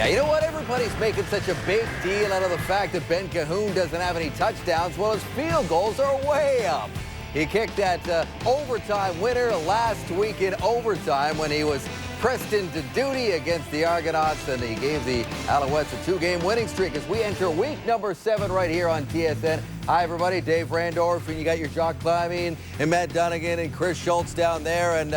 Yeah, you know what? Everybody's making such a big deal out of the fact that Ben Cahoon doesn't have any touchdowns. Well, his field goals are way up. He kicked that overtime winner last week in overtime when he was pressed into duty against the Argonauts, and he gave the Alouettes a 2-game winning streak as we enter week number 7 right here on TSN. Hi, everybody. Dave Randorf, and you got your Jock Climbing and Matt Dunnigan and Chris Schultz down there. And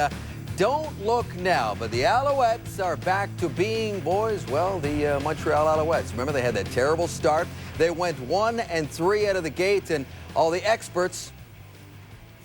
don't look now, but the Alouettes are back to being, boys, well, the Montreal Alouettes. Remember, they had that terrible start. They went 1-3 out of the gate, and all the experts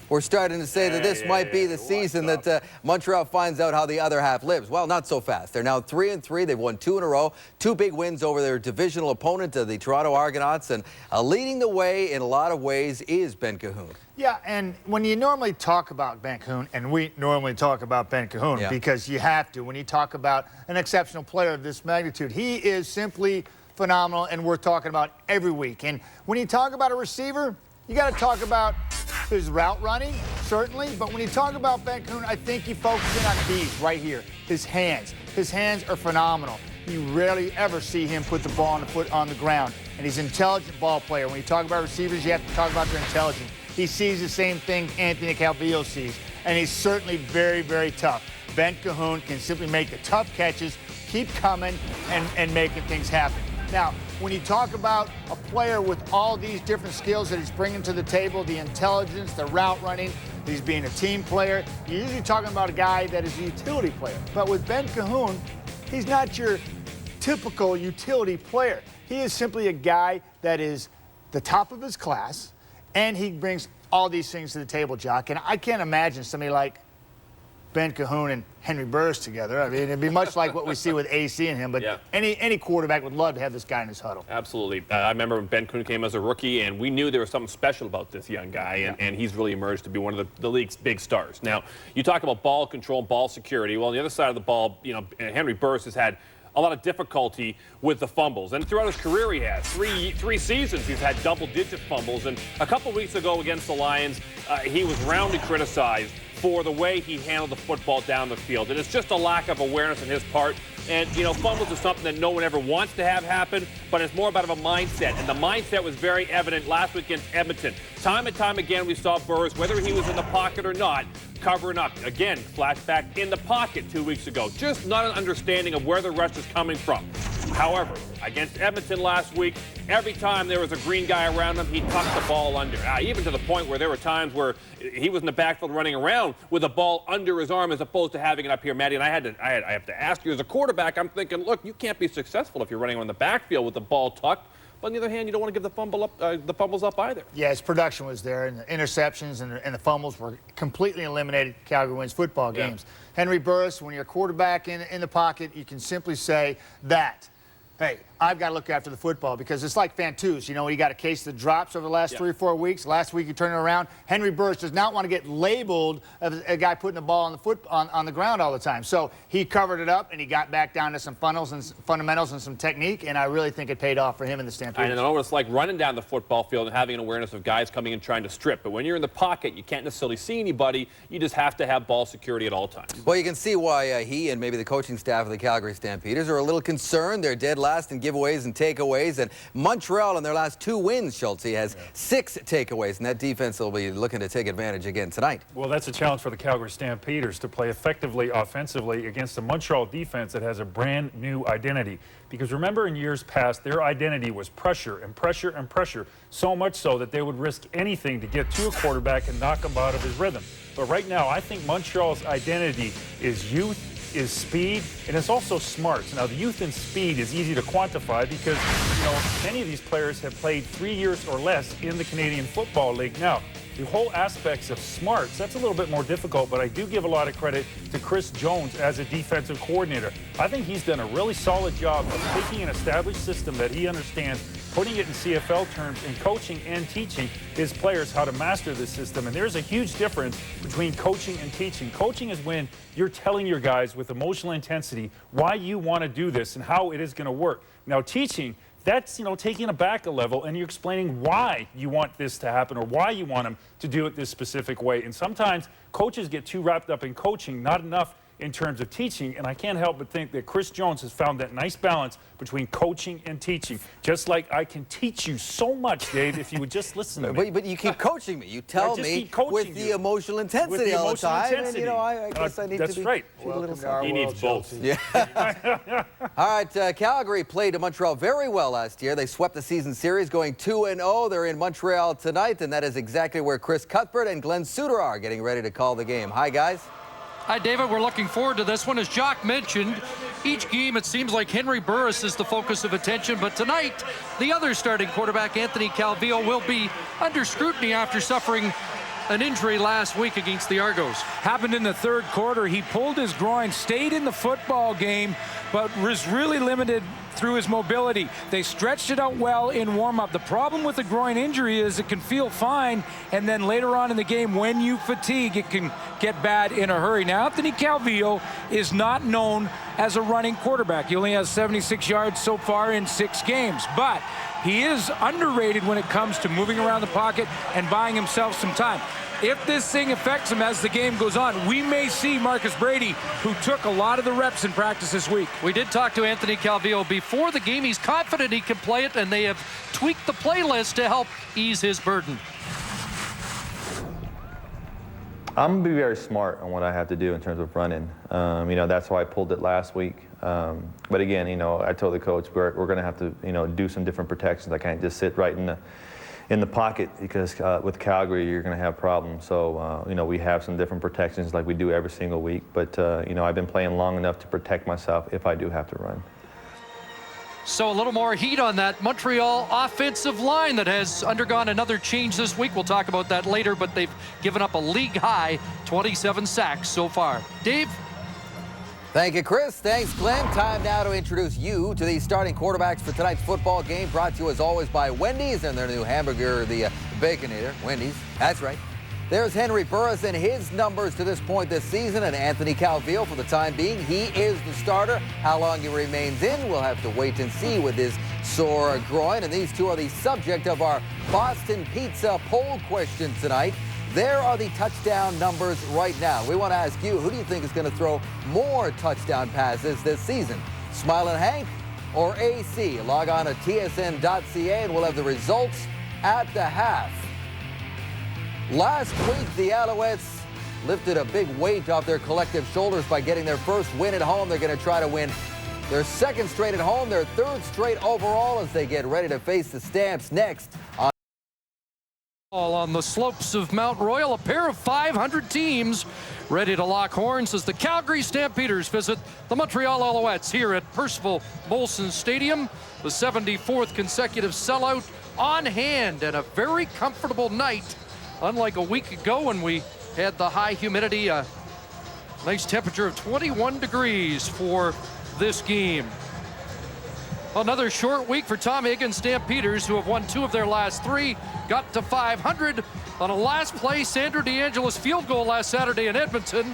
we're starting to say that this might be the season that Montreal finds out how the other half lives. Well, not so fast. They're now 3-3. They've won 2 in a row. 2 big wins over their divisional opponent, the Toronto Argonauts. And leading the way in a lot of ways is Ben Cahoon. Yeah, and when you normally talk about Ben Cahoon, and we normally talk about Ben Cahoon because you have to, when you talk about an exceptional player of this magnitude, he is simply phenomenal, and we're talking about every week. And when you talk about a receiver, you got to talk about his route running, certainly, but when you talk about Ben Cahoon, I think you focus in on these right here, his hands. His hands are phenomenal. You rarely ever see him put the ball on the foot on the ground, and he's an intelligent ball player. When you talk about receivers, you have to talk about their intelligence. He sees the same thing Anthony Calvillo sees, and he's certainly very, very tough. Ben Cahoon can simply make the tough catches, keep coming, and making things happen. Now, when you talk about a player with all these different skills that he's bringing to the table, the intelligence, the route running, he's being a team player, you're usually talking about a guy that is a utility player. But with Ben Cahoon, he's not your typical utility player. He is simply a guy that is the top of his class, and he brings all these things to the table, Jock. And I can't imagine somebody like Ben Cahoon and Henry Burris together. I mean, it'd be much like what we see with AC and him, but any quarterback would love to have this guy in his huddle. Absolutely. I remember when Ben Cahoon came as a rookie, and we knew there was something special about this young guy, and he's really emerged to be one of the league's big stars. Now, you talk about ball control and ball security. Well, on the other side of the ball, you know, Henry Burris has had a lot of difficulty with the fumbles, and throughout his career he has. Three seasons he's had double-digit fumbles, and a couple weeks ago against the Lions, he was roundly criticized for the way he handled the football down the field. And it's just a lack of awareness on his part. And, you know, fumbles is something that no one ever wants to have happen, but it's more about a mindset. And the mindset was very evident last week against Edmonton. Time and time again, we saw Burris, whether he was in the pocket or not, covering up. Again, flashback in the pocket 2 weeks ago. Just not an understanding of where the rush is coming from. However, against Edmonton last week, every time there was a green guy around him, he tucked the ball under. Even to the point where there were times where he was in the backfield running around with the ball under his arm as opposed to having it up here, Matty. And I have to ask you, as a quarterback, I'm thinking, look, you can't be successful if you're running around the backfield with the ball tucked. But on the other hand, you don't want to give the fumbles up either. Yeah, his production was there, and the interceptions and the fumbles were completely eliminated. Calgary wins football games. Henry Burris, when you're a quarterback in the pocket, you can simply say that, hey, I've got to look after the football, because it's like Fantuz. You know, he got a case that drops over the last 3 or 4 weeks. Last week, he turned it around. Henry Burris does not want to get labeled as a guy putting the ball on the ground all the time. So he covered it up, and he got back down to some fundamentals and some technique, and I really think it paid off for him in the Stampeders. I know what it's like running down the football field and having an awareness of guys coming in trying to strip. But when you're in the pocket, you can't necessarily see anybody. You just have to have ball security at all times. Well, you can see why he and maybe the coaching staff of the Calgary Stampeders are a little concerned. They're dead last in giveaways and takeaways. And Montreal, in their last 2 wins, Schultz, has 6 takeaways. And that defense will be looking to take advantage again tonight. Well, that's a challenge for the Calgary Stampeders to play effectively offensively against a Montreal defense that has a brand new identity. Because remember, in years past, their identity was pressure and pressure and pressure, so much so that they would risk anything to get to a quarterback and knock him out of his rhythm. But right now, I think Montreal's identity is youth, is speed, and it's also smarts. Now, the youth and speed is easy to quantify because, you know, many of these players have played 3 years or less in the Canadian Football League. Now, the whole aspects of smarts, that's a little bit more difficult, but I do give a lot of credit to Chris Jones as a defensive coordinator. I think he's done a really solid job of taking an established system that he understands, putting it in CFL terms, and coaching and teaching his players how to master this system. And there's a huge difference between coaching and teaching. Coaching is when you're telling your guys with emotional intensity why you want to do this and how it is going to work. Now, teaching, that's, you know, taking it back a level, and you're explaining why you want this to happen or why you want them to do it this specific way. And sometimes coaches get too wrapped up in coaching, not enough in terms of teaching, and I can't help but think that Chris Jones has found that nice balance between coaching and teaching. Just like I can teach you so much, Dave, if you would just listen to me. But you keep coaching me. You tell me with the emotional intensity all the time. And, you know, I guess I need to be right. a little something. He needs both. Yeah. All right, Calgary played Montreal very well last year. They swept the season series going 2-0. They're in Montreal tonight, and that is exactly where Chris Cuthbert and Glenn Suter are getting ready to call the game. Hi, guys. Hi, David. We're looking forward to this one. As Jacques mentioned, each game it seems like Henry Burris is the focus of attention, but tonight the other starting quarterback, Anthony Calvillo, will be under scrutiny after suffering an injury last week against the Argos. Happened in the third quarter. He pulled his groin, stayed in the football game, but was really limited through his mobility. They stretched it out well in warm-up. The problem with the groin injury is it can feel fine, and then later on in the game, when you fatigue, it can get bad in a hurry. Now, Anthony Calvillo is not known as a running quarterback. He only has 76 yards so far in 6 games, but he is underrated when it comes to moving around the pocket and buying himself some time. If this thing affects him as the game goes on, we may see Marcus Brady, who took a lot of the reps in practice this week. We did talk to Anthony Calvillo before the game. He's confident he can play it, and they have tweaked the playlist to help ease his burden. I'm going to be very smart on what I have to do in terms of running. You know, that's why I pulled it last week. But again, you know, I told the coach we're going to have to, you know, do some different protections. I can't just sit right in the pocket because with Calgary you're going to have problems. So you know, we have some different protections like we do every single week. But you know, I've been playing long enough to protect myself if I do have to run. So a little more heat on that Montreal offensive line that has undergone another change this week. We'll talk about that later, but they've given up a league-high 27 sacks so far. Dave? Thank you, Chris. Thanks, Glenn. Time now to introduce you to the starting quarterbacks for tonight's football game, brought to you as always by Wendy's and their new hamburger, the Baconator. Wendy's, that's right. There's Henry Burris and his numbers to this point this season, and Anthony Calvillo for the time being. He is the starter. How long he remains in, we'll have to wait and see with his sore groin. And these two are the subject of our Boston Pizza poll question tonight. There are the touchdown numbers right now. We want to ask you, who do you think is going to throw more touchdown passes this season? Smilin' Hank or AC? Log on to tsn.ca and we'll have the results at the half. Last week, the Alouettes lifted a big weight off their collective shoulders by getting their first win at home. They're going to try to win their second straight at home, their third straight overall as they get ready to face the Stamps next On the slopes of Mount Royal, a pair of 500 teams ready to lock horns as the Calgary Stampeders visit the Montreal Alouettes here at Percival Molson Stadium. The 74th consecutive sellout on hand and a very comfortable night. Unlike a week ago when we had the high humidity, a nice temperature of 21 degrees for this game. Another short week for Tom Higgins Stampeders, who have won 2 of their last 3, got to 500 on a last play Sandro DeAngelis field goal last Saturday in Edmonton,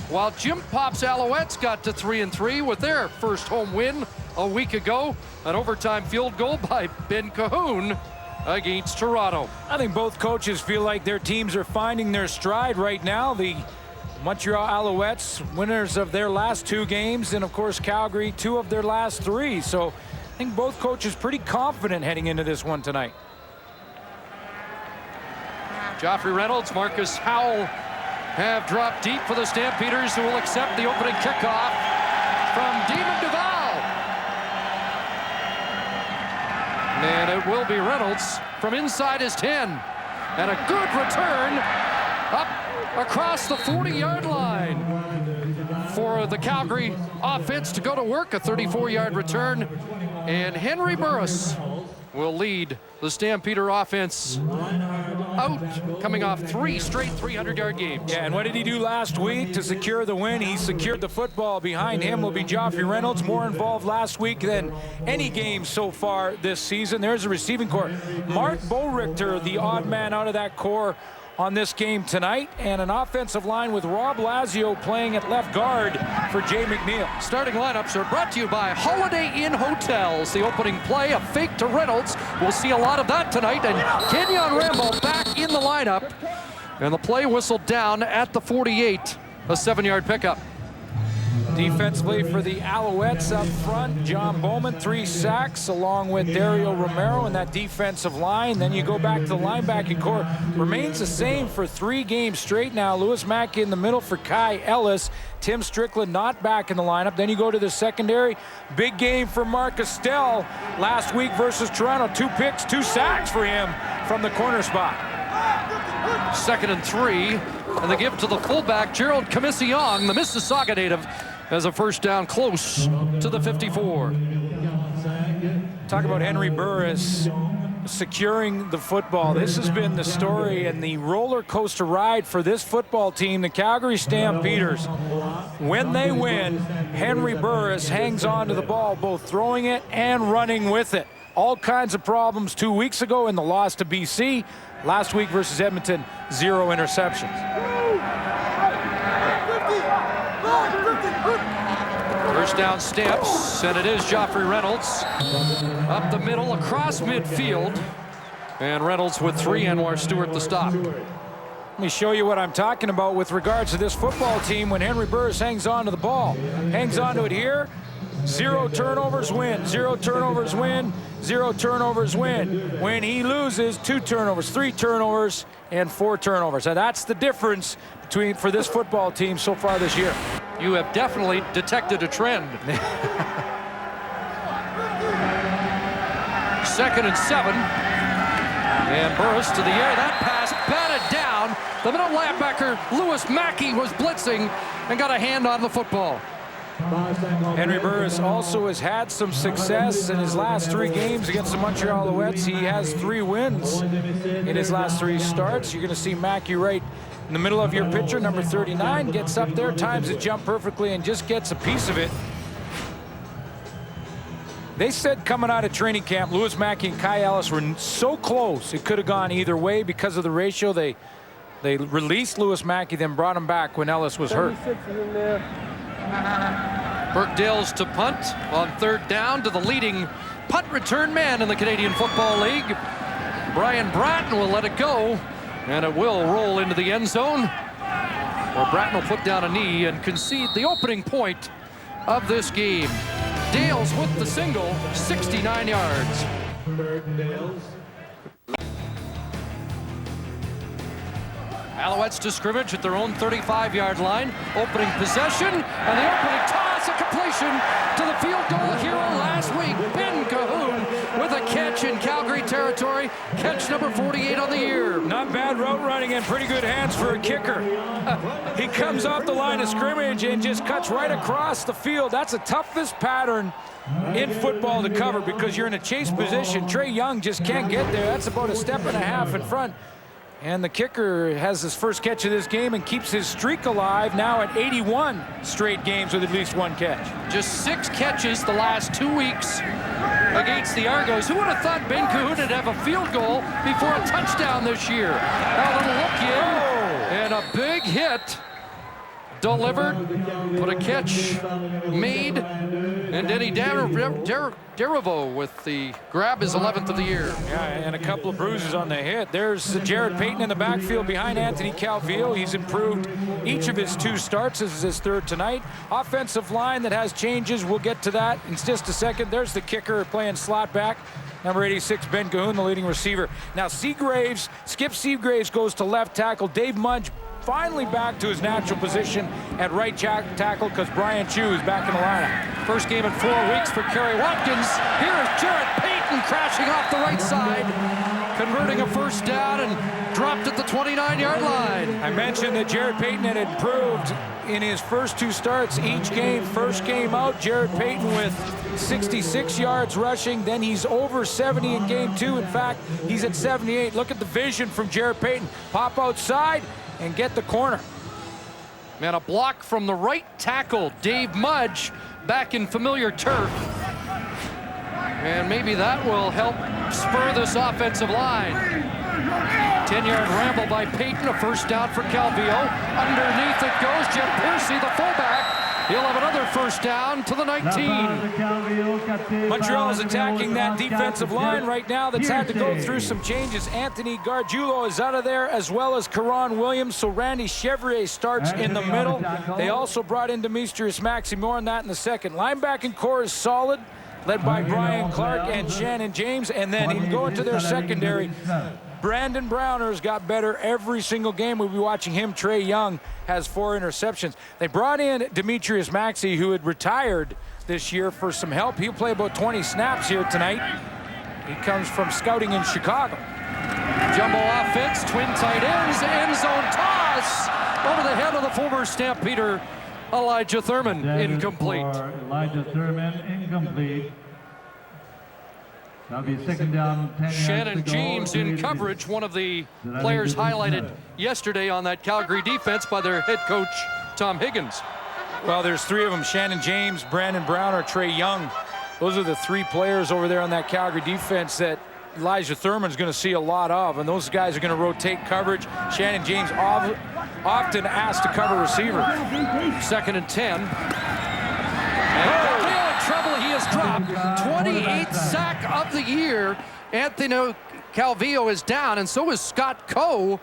while Jim Pop's Alouettes got to 3-3 with their first home win a week ago, an overtime field goal by Ben Cahoon against Toronto. I think both coaches feel like their teams are finding their stride right now. The Montreal Alouettes, winners of their last 2 games, and of course Calgary, 2 of their last 3. So I think both coaches pretty confident heading into this one tonight. Joffrey Reynolds, Marcus Howell have dropped deep for the Stampeders, who will accept the opening kickoff from Damon Duval. And it will be Reynolds from inside his 10. And a good return up across the 40-yard line for the Calgary offense to go to work. A 34-yard return. And Henry Burris will lead the Stampeder offense out, coming off 3 straight 300-yard games. Yeah, and what did he do last week to secure the win? He secured the football. Behind him will be Joffrey Reynolds, more involved last week than any game so far this season. There's a receiving core. Mark Boerichter, the odd man out of that core on this game tonight, and an offensive line with Rob Lazio playing at left guard for Jay McNeil. Starting lineups are brought to you by Holiday Inn Hotels. The opening play, a fake to Reynolds. We'll see a lot of that tonight, and Kenyon Rambo back in the lineup. And the play whistled down at the 48, a 7-yard pickup. Defensively for the Alouettes up front, John Bowman, 3 sacks, along with Dario Romero in that defensive line. Then you go back to the linebacking core. Remains the same for 3 games straight now. Lewis Mackey in the middle for Kai Ellis. Tim Strickland not back in the lineup. Then you go to the secondary. Big game for Mark Estelle last week versus Toronto. 2 picks, 2 sacks for him from the corner spot. 2nd and 3, and the give to the fullback, Gerald Commission, the Mississauga native, as a first down close to the 54. Talk about Henry Burris securing the football. This has been the story and the roller coaster ride for this football team, the Calgary Stampeders. When they win, Henry Burris hangs on to the ball, both throwing it and running with it. All kinds of problems 2 weeks ago in the loss to BC. Last week versus Edmonton, 0 interceptions. First down Stamps, and it is Joffrey Reynolds. Up the middle, across midfield. And Reynolds with 3, Anwar Stewart the stop. Let me show you what I'm talking about with regards to this football team when Henry Burris hangs on to the ball. Hangs on to it here. 0 turnovers win, 0 turnovers win, 0 turnovers win. When he loses, 2 turnovers, 3 turnovers, and 4 turnovers. And that's the difference for this football team so far this year. You have definitely detected a trend. 2nd and 7. And Burris to the air. That pass batted down. The middle linebacker, Lewis Mackey, was blitzing and got a hand on the football. Henry Burris also has had some success in his last 3 games against the Montreal Alouettes. He has 3 wins in his last 3 starts. You're going to see Mackey right in the middle of your picture. Number 39 gets up there, times the jump perfectly, and just gets a piece of it. They said coming out of training camp, Lewis Mackey and Kai Ellis were so close it could have gone either way because of the ratio. They released Lewis Mackey, then brought him back when Ellis was hurt. Burkdale's to punt on 3rd down to the leading punt return man in the Canadian Football League. Brian Bratton will let it go, and it will roll into the end zone, where Bratton will put down a knee and concede the opening point of this game. Dales with the single, 69 yards. Alouettes to scrimmage at their own 35-yard line. Opening possession, and the opening toss, a completion to the field goal hero last week, Ben Cahoon, with a catch in Calgary territory. Catch number 48 on the year. Not bad route running and pretty good hands for a kicker. He comes off the line of scrimmage and just cuts right across the field. That's the toughest pattern in football to cover because you're in a chase position. Trey Young just can't get there. That's about a step and a half in front. And the kicker has his first catch of this game and keeps his streak alive now at 81 straight games with at least 1 catch. Just 6 catches the last 2 weeks against the Argos. Who would have thought Ben Cahoon would have a field goal before a touchdown this year? Now a little look in, and a big hit. Delivered, put a catch made, and Denny Derivo with the grab, his 11th of the year. Yeah, and a couple of bruises on the hit. There's Jared Payton in the backfield behind Anthony Calvillo. He's improved each of his 2 starts. This is his 3rd tonight. Offensive line that has changes. We'll get to that in just a second. There's the kicker playing slot back. Number 86, Ben Cahoon, the leading receiver. Now Skip Seagraves goes to left tackle. Dave Mudge finally back to his natural position at right tackle because Brian Chew is back in the lineup. First game in 4 weeks for Kerry Watkins. Here is Jared Payton crashing off the right side, converting a first down and dropped at the 29-yard line. I mentioned that Jared Payton had improved in his first 2 starts each game. First game out, Jared Payton with 66 yards rushing. Then he's over 70 in game 2. In fact, he's at 78. Look at the vision from Jared Payton. Pop outside and get the corner. Man, a block from the right tackle, Dave Mudge, back in familiar turf. And maybe that will help spur this offensive line. 10-yard ramble by Payton, a first down for Calvillo. Underneath it goes Jeff Piercy, the fullback, He'll have another first down to the 19. Montreal is attacking that defensive line right now that's had to go through some changes. Anthony Gargiulo is out of there, as well as Karan Williams, so Randy Chevrier starts in the middle. They also brought in Demetrius Maxey. More on that in the second. Linebacking core is solid, led by Brian Clark and Shannon James, and then you can go into their secondary. Brandon Browner's got better every single game. We'll be watching him. Trey Young has 4 interceptions. They brought in Demetrius Maxey, who had retired this year, for some help. He'll play about 20 snaps here tonight. He comes from scouting in Chicago. Jumbo offense, twin tight ends, end zone toss over the head of the former Stampeder, Elijah Thurman, incomplete. Elijah Thurman, incomplete. That'll be second down, 10 Shannon James in coverage, one of the players highlighted yesterday on that Calgary defense by their head coach, Tom Higgins. Well, there's 3 of them: Shannon James, Brandon Browner, Trey Young. Those are the 3 players over there on that Calgary defense that Elijah Thurman's going to see a lot of, and those guys are going to rotate coverage. Shannon James often asked to cover receiver. 2nd and 10. And trouble, he has dropped. 28th sack of the year. Anthony Calvillo is down, and so is Scott Coe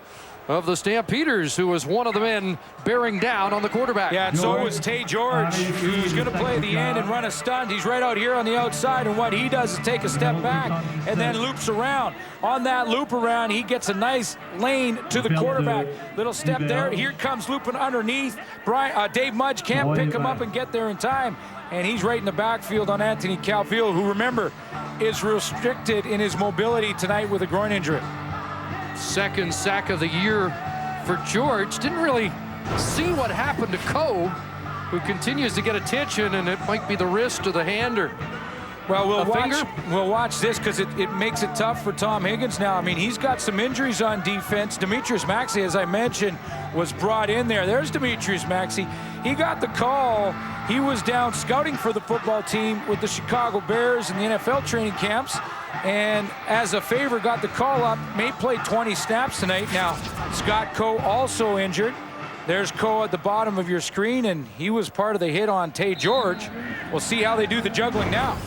of the Stampeders, who was one of the men bearing down on the quarterback. Yeah, and so was Tay George, who's going to play the end and run a stunt. He's right out here on the outside, and what he does is take a step back and then loops around. On that loop around, he gets a nice lane to the quarterback. Little step there. Here comes looping underneath. Dave Mudge can't pick him up and get there in time, and he's right in the backfield on Anthony Calvillo, who, remember, is restricted in his mobility tonight with a groin injury. 2nd sack of the year for George. Didn't really see what happened to Coe, who continues to get attention, and it might be the wrist or the hand or well, finger. We'll watch this, because it makes it tough for Tom Higgins now. I mean, he's got some injuries on defense. Demetrius Maxey, as I mentioned, was brought in there. There's Demetrius Maxey. He got the call. He was down scouting for the football team with the Chicago Bears in the NFL training camps, and as a favor got the call up. May play 20 snaps tonight. Now, Scott Coe also injured. There's Coe at the bottom of your screen, and he was part of the hit on Tay George. We'll see how they do the juggling now.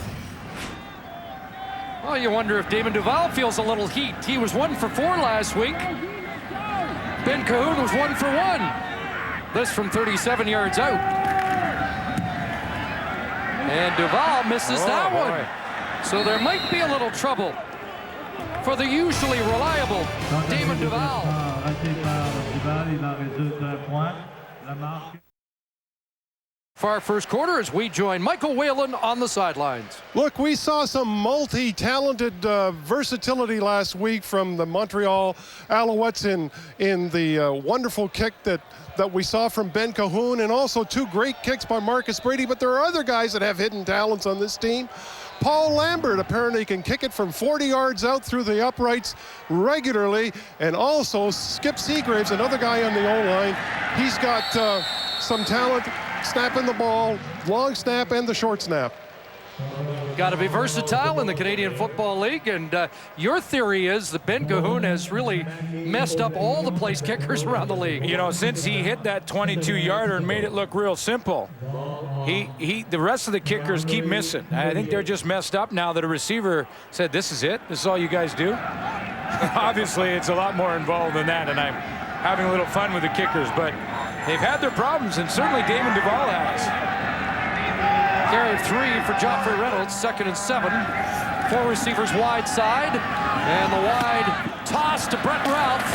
Well, you wonder if Damon Duval feels a little heat. He was 1 for 4 last week. Ben Cahoon was 1 for 1. This from 37 yards out. And Duval misses that one. So there might be a little trouble for the usually reliable Damon Duval. For our first quarter, as we join Michael Whalen on the sidelines. Look, we saw some multi-talented versatility last week from the Montreal Alouettes in the wonderful kick that we saw from Ben Cahoon, and also 2 great kicks by Marcus Brady. But there are other guys that have hidden talents on this team. Paul Lambert apparently can kick it from 40 yards out through the uprights regularly, and also Skip Seagraves, another guy on the O-line. He's got some talent snapping the ball, long snap and the short snap. Got to be versatile in the Canadian Football League, and your theory is that Ben Cahoon has really messed up all the place kickers around the league. You know, since he hit that 22-yarder and made it look real simple, the rest of the kickers keep missing. I think they're just messed up now that a receiver said, "This is it? This is all you guys do?" Obviously, it's a lot more involved than that, and I'm having a little fun with the kickers, but they've had their problems, and certainly Damon Duval has. Carry of 3 for Joffrey Reynolds, 2nd and 7. 4 receivers wide side, and the wide toss to Brett Ralph,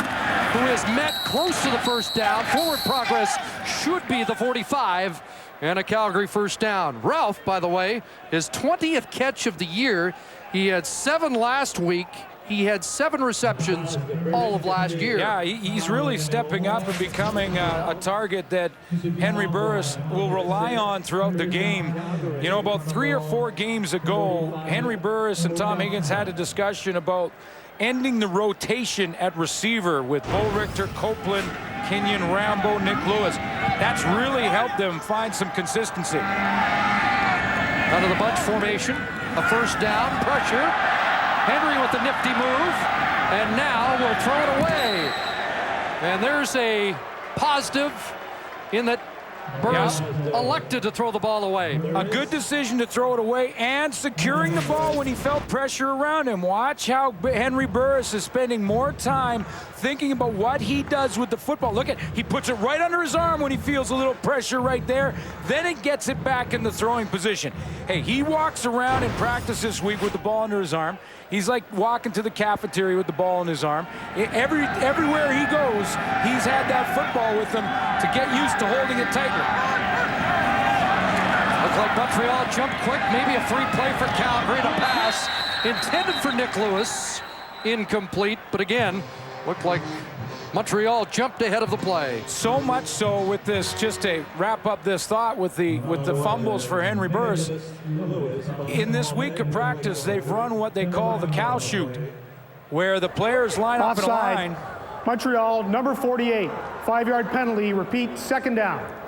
who is met close to the first down. Forward progress should be the 45, and a Calgary first down. Ralph, by the way, his 20th catch of the year. He had 7 last week. He had 7 receptions all of last year. Yeah, he's really stepping up and becoming a target that Henry Burris will rely on throughout the game. You know, about 3 or 4 games ago, Henry Burris and Tom Higgins had a discussion about ending the rotation at receiver with Bo Richter, Copeland, Kenyon Rambo, Nick Lewis. That's really helped them find some consistency. Out of the bunch formation, a first down, pressure. Henry with the nifty move, and now we'll throw it away. And there's a positive in that Burris elected to throw the ball away. A good decision to throw it away and securing the ball when he felt pressure around him. Watch how Henry Burris is spending more time thinking about what he does with the football. Look at, he puts it right under his arm when he feels a little pressure right there. Then it gets it back in the throwing position. Hey, he walks around in practice this week with the ball under his arm. He's like walking to the cafeteria with the ball in his arm. Everywhere he goes, he's had that football with him to get used to holding it tightly. Looked like Montreal jumped quick. Maybe a free play for Calgary. To pass intended for Nick Lewis. Incomplete, but again, looked like Montreal jumped ahead of the play. So much so with this, just to wrap up this thought with the fumbles for Henry Burris. In this week of practice, they've run what they call the cow shoot, where the players line up in a line. Montreal, number 48, 5-yard penalty. Repeat, second down.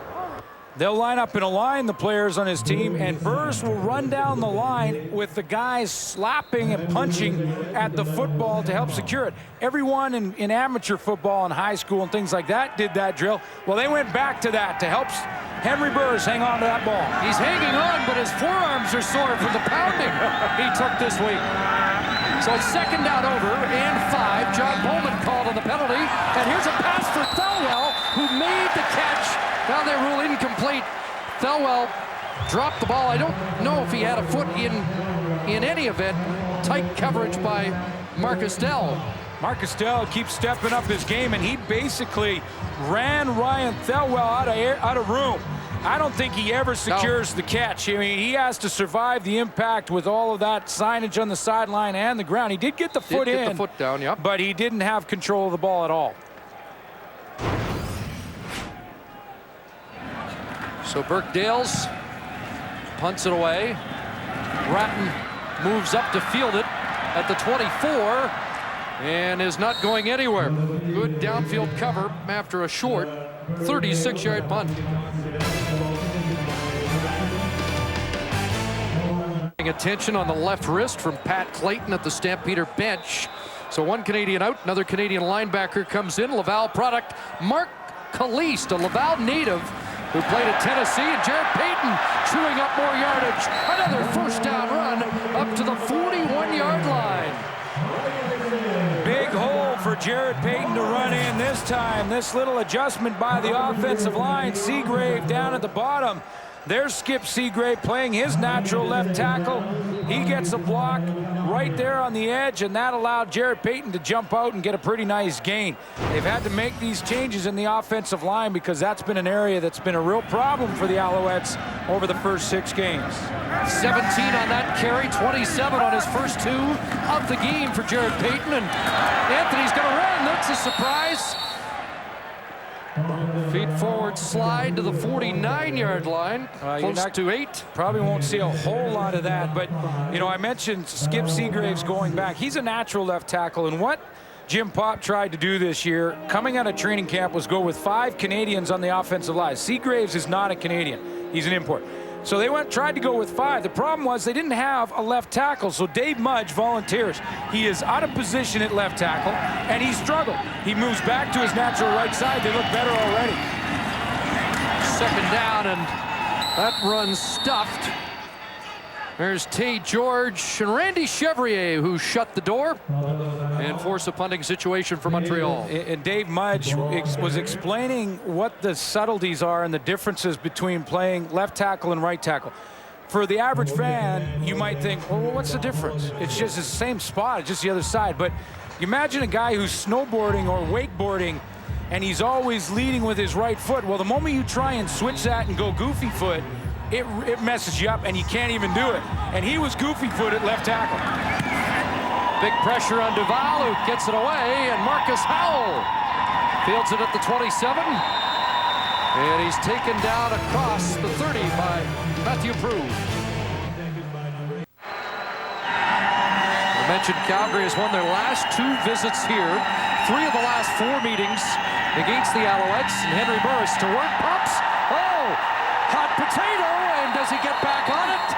They'll line up in a line, the players on his team, and Burris will run down the line with the guys slapping and punching at the football to help secure it. Everyone in amateur football and high school and things like that did that drill. Well, they went back to that to help Henry Burris hang on to that ball. He's hanging on, but his forearms are sore from the pounding he took this week. So it's second down over and 5. John Bowman called on the penalty, and here's a pass for Thelwell, who made the catch. Now they rule incomplete. Thelwell dropped the ball. I don't know if he had a foot in any event. Tight coverage by Marcus Dell. Marcus Dell keeps stepping up his game, and he basically ran Ryan Thelwell out of room. I don't think he ever secures the catch. I mean, he has to survive the impact with all of that signage on the sideline and the ground. He did get the foot in. Get the foot down, yep. But he didn't have control of the ball at all. So Burke Dales punts it away. Ratton moves up to field it at the 24 and is not going anywhere. Good downfield cover after a short 36-yard punt. Attention on the left wrist from Pat Clayton at the Stampeder bench. So one Canadian out, another Canadian linebacker comes in. Laval product Mark Caliste, a Laval native who played at Tennessee, and Jared Payton chewing up more yardage. Another first down run up to the 41-yard line. Big hole for Jared Payton to run in this time. This little adjustment by the offensive line. Seagrave down at the bottom. There's Skip Seagrave playing his natural left tackle. He gets a block right there on the edge, and that allowed Jared Payton to jump out and get a pretty nice gain. They've had to make these changes in the offensive line because that's been an area that's been a real problem for the Alouettes over the first 6 games. 17 on that carry, 27 on his first 2 of the game for Jared Payton, and Anthony's going to run. That's a surprise. Feet forward slide to the 49-yard line, close to 8. Probably won't see a whole lot of that, but, you know, I mentioned Skip Seagraves going back. He's a natural left tackle, and what Jim Popp tried to do this year, coming out of training camp, was go with 5 Canadians on the offensive line. Seagraves is not a Canadian. He's an import. So they tried to go with 5. The problem was they didn't have a left tackle, so Dave Mudge volunteers. He is out of position at left tackle, and he struggled. He moves back to his natural right side. They look better already. Second down, and that run stuffed. There's Tay George and Randy Chevrier, who shut the door and forced a punting situation for Montreal. And Dave Mudge was explaining what the subtleties are and the differences between playing left tackle and right tackle. For the average fan, you might think, well, what's the difference? It's just the same spot, it's just the other side. But you imagine a guy who's snowboarding or wakeboarding, and he's always leading with his right foot. Well, the moment you try and switch that and go goofy foot, it messes you up, and you can't even do it. And he was goofy foot at left tackle. Big pressure on Duval, who gets it away, and Marcus Howell fields it at the 27. And he's taken down across the 30 by Matthew Prue. I mentioned Calgary has won their last 2 visits here. 3 of the last 4 meetings against the Alouettes. And Henry Burris to work, pops. Oh, hot potato, and does he get back on it?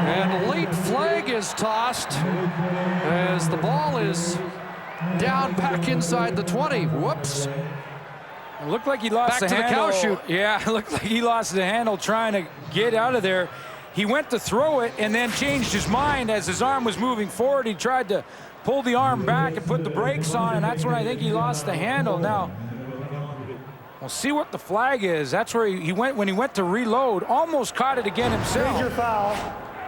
And late flag is tossed as the ball is down back inside the 20. Whoops. It looked like he lost Back the to handle. the cow chute. Yeah, it looked like he lost the handle trying to get out of there. He went to throw it and then changed his mind as his arm was moving forward. He tried to pull the arm back and put the brakes on, and that's when I think he lost the handle. Now, we'll see what the flag is. That's where he went when he went to reload. Almost caught it again himself. Major foul,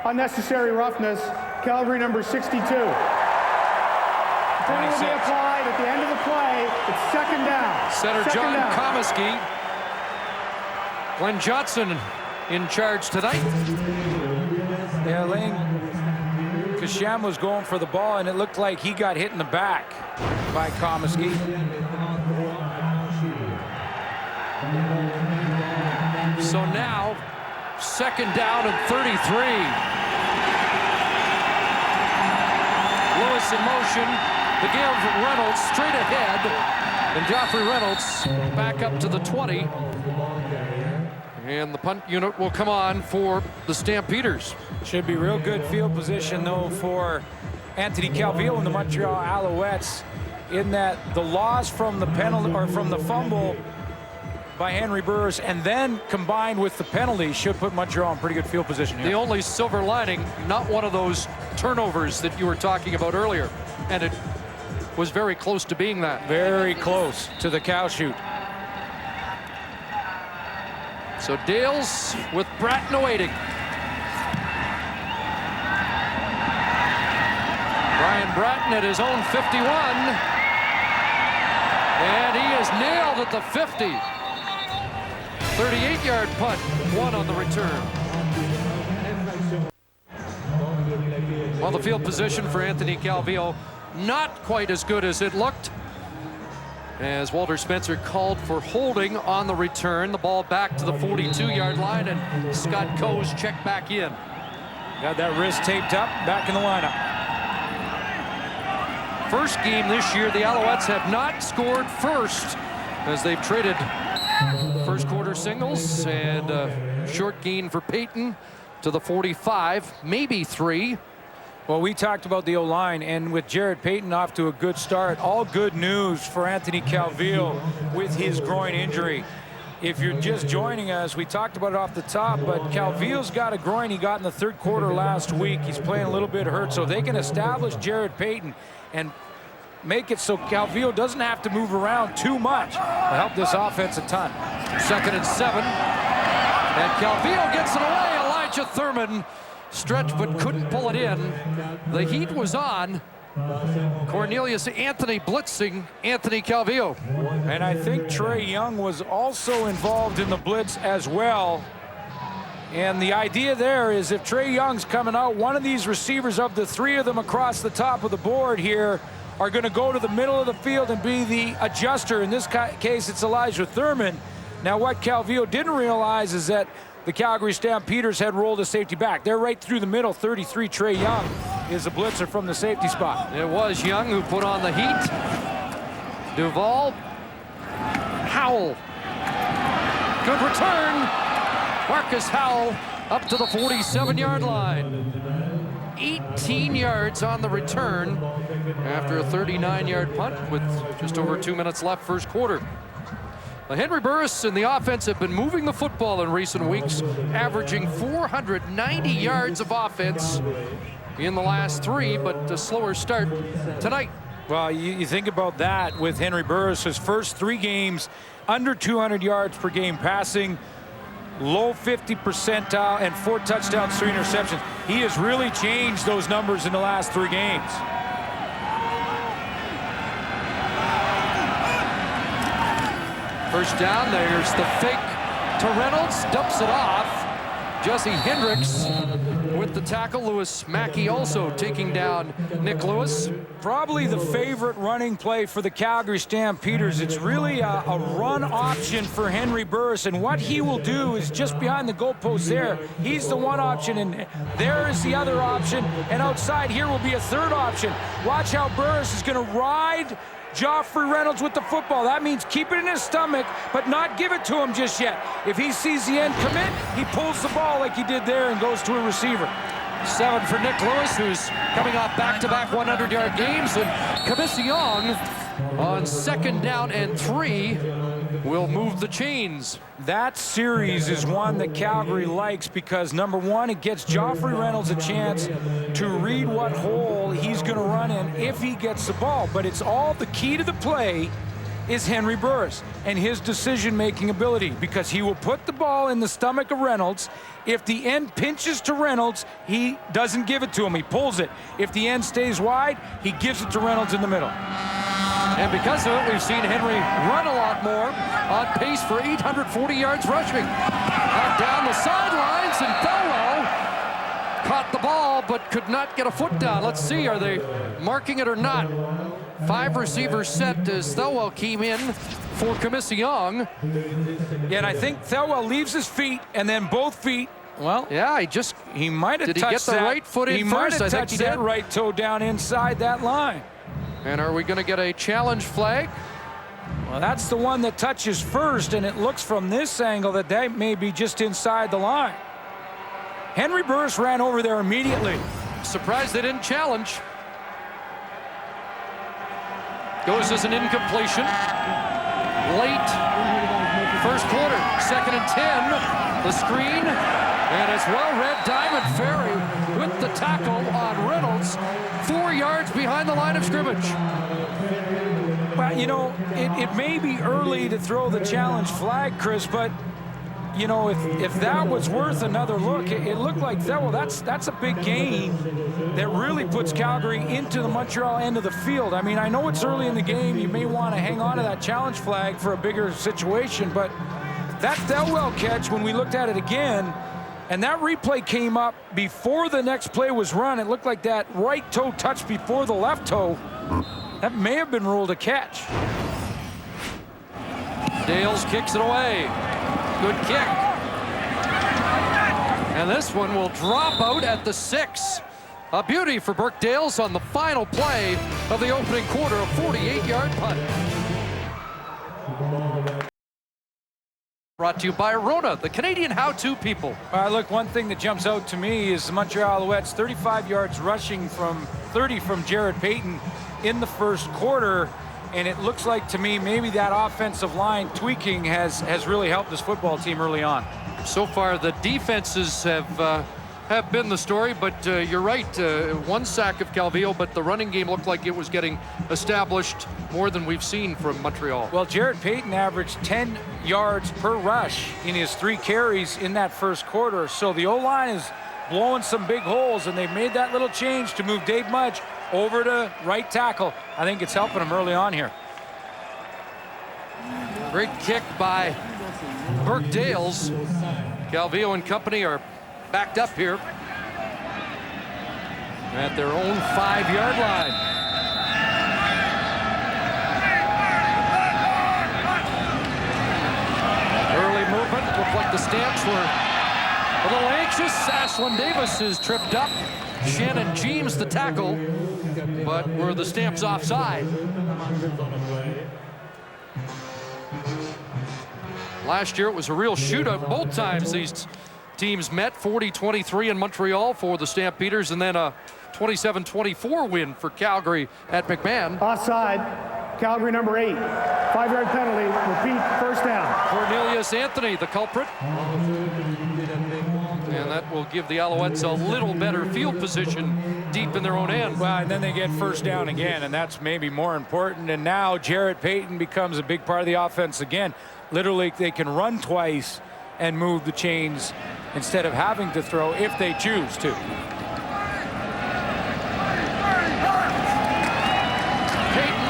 unnecessary roughness, Calgary number 62. Penalty will be applied at the end of the play. It's second down. Center John Comiskey. Glenn Johnson in charge tonight. Yeah, Lane Kasham was going for the ball, and it looked like he got hit in the back by Comiskey. So now, second down and 33. Lewis in motion. The give Reynolds straight ahead. And Joffrey Reynolds back up to the 20. And the punt unit will come on for the Stampeders. Should be real good field position, though, for Anthony Calvillo and the Montreal Alouettes, in that the loss from the penalty or from the fumble by Henry Burris and then combined with the penalty should put Montreal in pretty good field position here. The only silver lining, not one of those turnovers that you were talking about earlier. And it was very close to being that. Very close to the cow chute. So Dales with Bratton awaiting. Brian Bratton at his own 51. And he is nailed at the 50. 38-yard punt, one on the return. Well, the field position for Anthony Calvillo, not quite as good as it looked, as Walter Spencer called for holding on the return. The ball back to the 42-yard line, and Scott Coe's checked back in. Got that wrist taped up, back in the lineup. First game this year, the Alouettes have not scored first, as they've traded first quarter singles and a short gain for Peyton to the 45, maybe 3. Well, we talked about the O-line, and with Jared Payton off to a good start, all good news for Anthony Calvillo with his groin injury. If you're just joining us, we talked about it off the top, but Calvillo's got a groin he got in the third quarter last week. He's playing a little bit hurt, so they can establish Jared Payton and make it so Calvillo doesn't have to move around too much. It'll help this offense a ton. 2nd and 7. And Calvillo gets it away. Elijah Thurman stretched but couldn't pull it in. The heat was on. Cornelius Anthony blitzing Anthony Calvillo. And I think Trey Young was also involved in the blitz as well. And the idea there is if Trey Young's coming out, one of these receivers of the three of them across the top of the board here are going to go to the middle of the field and be the adjuster. In this case, it's Elijah Thurman. Now, what Calvillo didn't realize is that the Calgary Stampeders had rolled a safety back. They're right through the middle. 33, Trey Young is a blitzer from the safety spot. It was Young who put on the heat. Duval. Howell. Good return. Marcus Howell up to the 47-yard line. 18 yards on the return after a 39-yard punt with just over 2 minutes left first quarter. Henry Burris and the offense have been moving the football in recent weeks, averaging 490 yards of offense in the last 3, but a slower start tonight. Well, you think about that with Henry Burris, his first 3 games, under 200 yards per game passing, low 50 percentile, and 4 touchdowns, 3 interceptions. He has really changed those numbers in the last 3 games. First down, there's the fake to Reynolds, dumps it off. Jesse Hendricks with the tackle. Lewis Mackey also taking down Nick Lewis. Probably the favorite running play for the Calgary Stampeders. It's really a run option for Henry Burris, and what he will do is just behind the goalpost there. He's the one option, and there is the other option, and outside here will be a third option. Watch how Burris is going to ride Joffrey Reynolds with the football. That means keep it in his stomach, but not give it to him just yet. If he sees the end commit, he pulls the ball like he did there and goes to a receiver. 7 for Nick Lewis, who's coming off back-to-back 100-yard games, and Cabisiong on 2nd down and 3 will move the chains. That series is one that Calgary likes because, number one, it gets Joffrey Reynolds a chance to read what hole he's going to run in if he gets the ball. But it's all the key to the play is Henry Burris and his decision-making ability, because he will put the ball in the stomach of Reynolds. If the end pinches to Reynolds, he doesn't give it to him. He pulls it. If the end stays wide, he gives it to Reynolds in the middle. And because of it, we've seen Henry run a lot more, on pace for 840 yards rushing. Out down the sidelines, and Thelwell caught the ball but could not get a foot down. Let's see, are they marking it or not? 5 receivers set as Thelwell came in for Commission. Yeah, and I think Thelwell leaves his feet, and then both feet. Well, yeah, he might have touched did he get the right foot in first? He might have touched that right toe down inside that line. And are we going to get a challenge flag? Well, that's the one that touches first, and it looks from this angle that that may be just inside the line. Henry Burris ran over there immediately. Surprised they didn't challenge. Goes as an incompletion. Late first quarter, 2nd and 10. The screen, and it's well read. Diamond Ferry with the tackle on Reynolds, 4 yards behind the line of scrimmage. Well, you know, it may be early to throw the challenge flag, Chris, but you know, if that was worth another look, it looked like that. Well, that's a big gain that really puts Calgary into the Montreal end of the field. I mean, I know it's early in the game. You may want to hang on to that challenge flag for a bigger situation, but that Thelwell catch, when we looked at it again, and that replay came up before the next play was run, it looked like that right toe touched before the left toe. That may have been ruled a catch. Dales kicks it away. Good kick. And this one will drop out at the 6. A beauty for Burke Dales on the final play of the opening quarter, a 48-yard punt. Brought to you by Rona, the Canadian how-to people. Look, one thing that jumps out to me is the Montreal Alouettes, 35 yards rushing from 30 from Jared Payton in the first quarter. And it looks like to me maybe that offensive line tweaking has really helped this football team early on. So far, the defenses have been the story, but you're right. 1 sack of Calvillo, but the running game looked like it was getting established more than we've seen from Montreal. Well, Jared Payton averaged 10 yards per rush in his 3 carries in that first quarter. So the O-line is blowing some big holes, and they've made that little change to move Dave Mudge over to right tackle. I think it's helping him early on here. Great kick by Burke Dales. Calvillo and company are backed up here at their own 5-yard line. Early movement. Looked like the Stamps were a little anxious. Ashlyn Davis is tripped up. Shannon Jeems the tackle, but were the Stamps offside? Last year it was a real shootout. Both times these teams met, 40-23 in Montreal for the Stampeders, and then a 27-24 win for Calgary at McMahon. Offside, Calgary number 8. 5-yard penalty, repeat, first down. Cornelius Anthony, the culprit. And that will give the Alouettes a little better field position deep in their own end. Well, and then they get first down again, and that's maybe more important. And now Jared Payton becomes a big part of the offense again. Literally, they can run twice and move the chains instead of having to throw if they choose to. Payton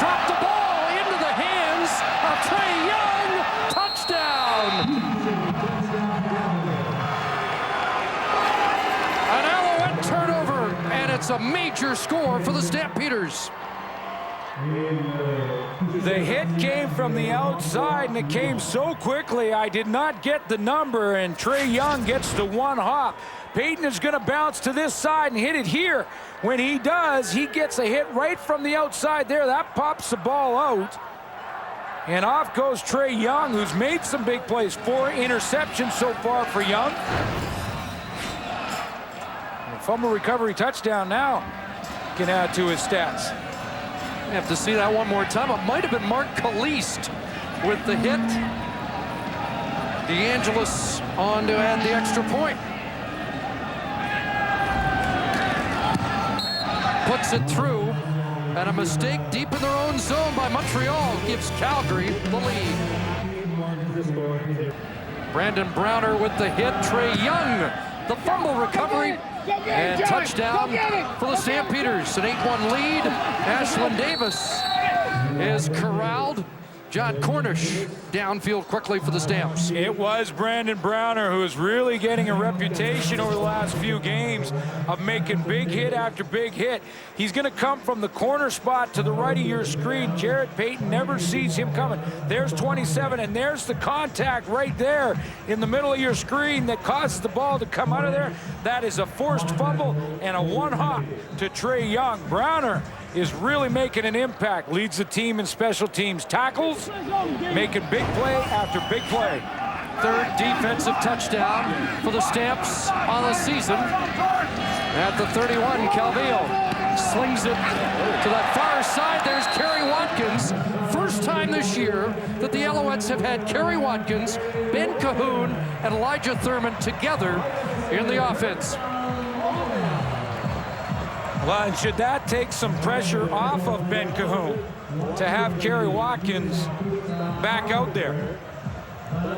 dropped the ball into the hands of Trey Young. Touchdown! An Alouette turnover, and it's a major score for the Stampeders. The hit came from the outside, and it came so quickly, I did not get the number, and Trey Young gets the 1 hop. Payton is going to bounce to this side and hit it here. When he does, he gets a hit right from the outside there. That pops the ball out. And off goes Trey Young, who's made some big plays. 4 interceptions so far for Young. And a fumble recovery touchdown now can add to his stats. I have to see that one more time. It might have been Mark Caliste with the hit. DeAngelis on to add the extra point. Puts it through, and a mistake deep in their own zone by Montreal gives Calgary the lead. Brandon Browner with the hit. Trey Young, the fumble recovery, and touchdown for the Stampeders. An 8-1 lead. Ashlyn Davis is corralled. John Cornish downfield quickly for the Stamps. It was Brandon Browner who is really getting a reputation over the last few games of making big hit after big hit. He's going to come from the corner spot to the right of your screen. Jarrett Payton never sees him coming. There's 27, and there's the contact right there in the middle of your screen that causes the ball to come out of there. That is a forced fumble and a one-hop to Trey Young. Browner is really making an impact, leads the team in special teams tackles, making big play after big play. Third defensive touchdown for the Stamps on the season. At the 31, Calvillo slings it to that far side. There's Kerry Watkins. First time this year that the Alouettes have had Kerry Watkins, Ben Cahoon, and Elijah Thurman together in the offense. Well, and should that take some pressure off of Ben Cahoon to have Kerry Watkins back out there?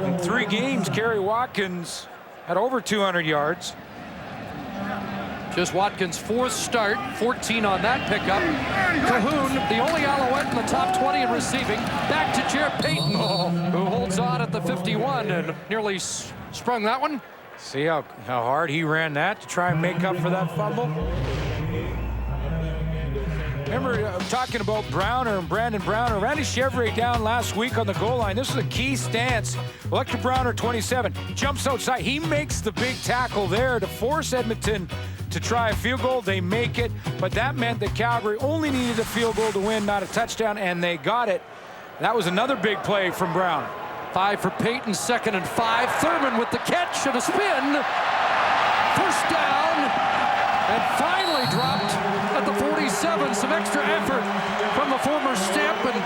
In 3 games, Kerry Watkins had over 200 yards. Just Watkins' 4th start, 14 on that pickup. Cahoon, the only Alouette in the top 20 in receiving. Back to Jarrett Payton, who holds on at the 51 and nearly sprung that one. See how hard he ran that to try and make up for that fumble? Remember talking about Browner and Brandon Browner. Randy Chevrolet down last week on the goal line. This is a key stance. Electra Browner, 27, jumps outside. He makes the big tackle there to force Edmonton to try a field goal. They make it, but that meant that Calgary only needed a field goal to win, not a touchdown, and they got it. That was another big play from Brown. 5 for Payton, 2nd and 5. Thurman with the catch and a spin. First down, and finally dropped at the 47. Some extra effort from the former Stamp, and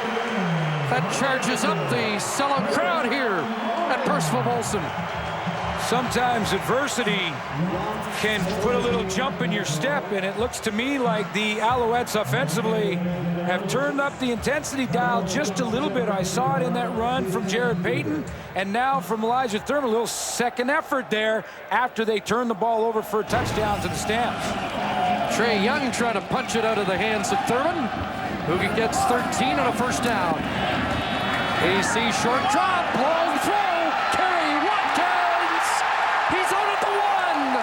that charges up the sellout crowd here at Percival Molson. Sometimes adversity can put a little jump in your step, and it looks to me like the Alouettes offensively have turned up the intensity dial just a little bit. I saw it in that run from Jarrett Payton, and now from Elijah Thurman, a little second effort there after they turned the ball over for a touchdown to the Stamps. Trey Young trying to punch it out of the hands of Thurman, who gets 13 on a first down. AC short drop, blown through. Kerry Watkins, he's on at the 1.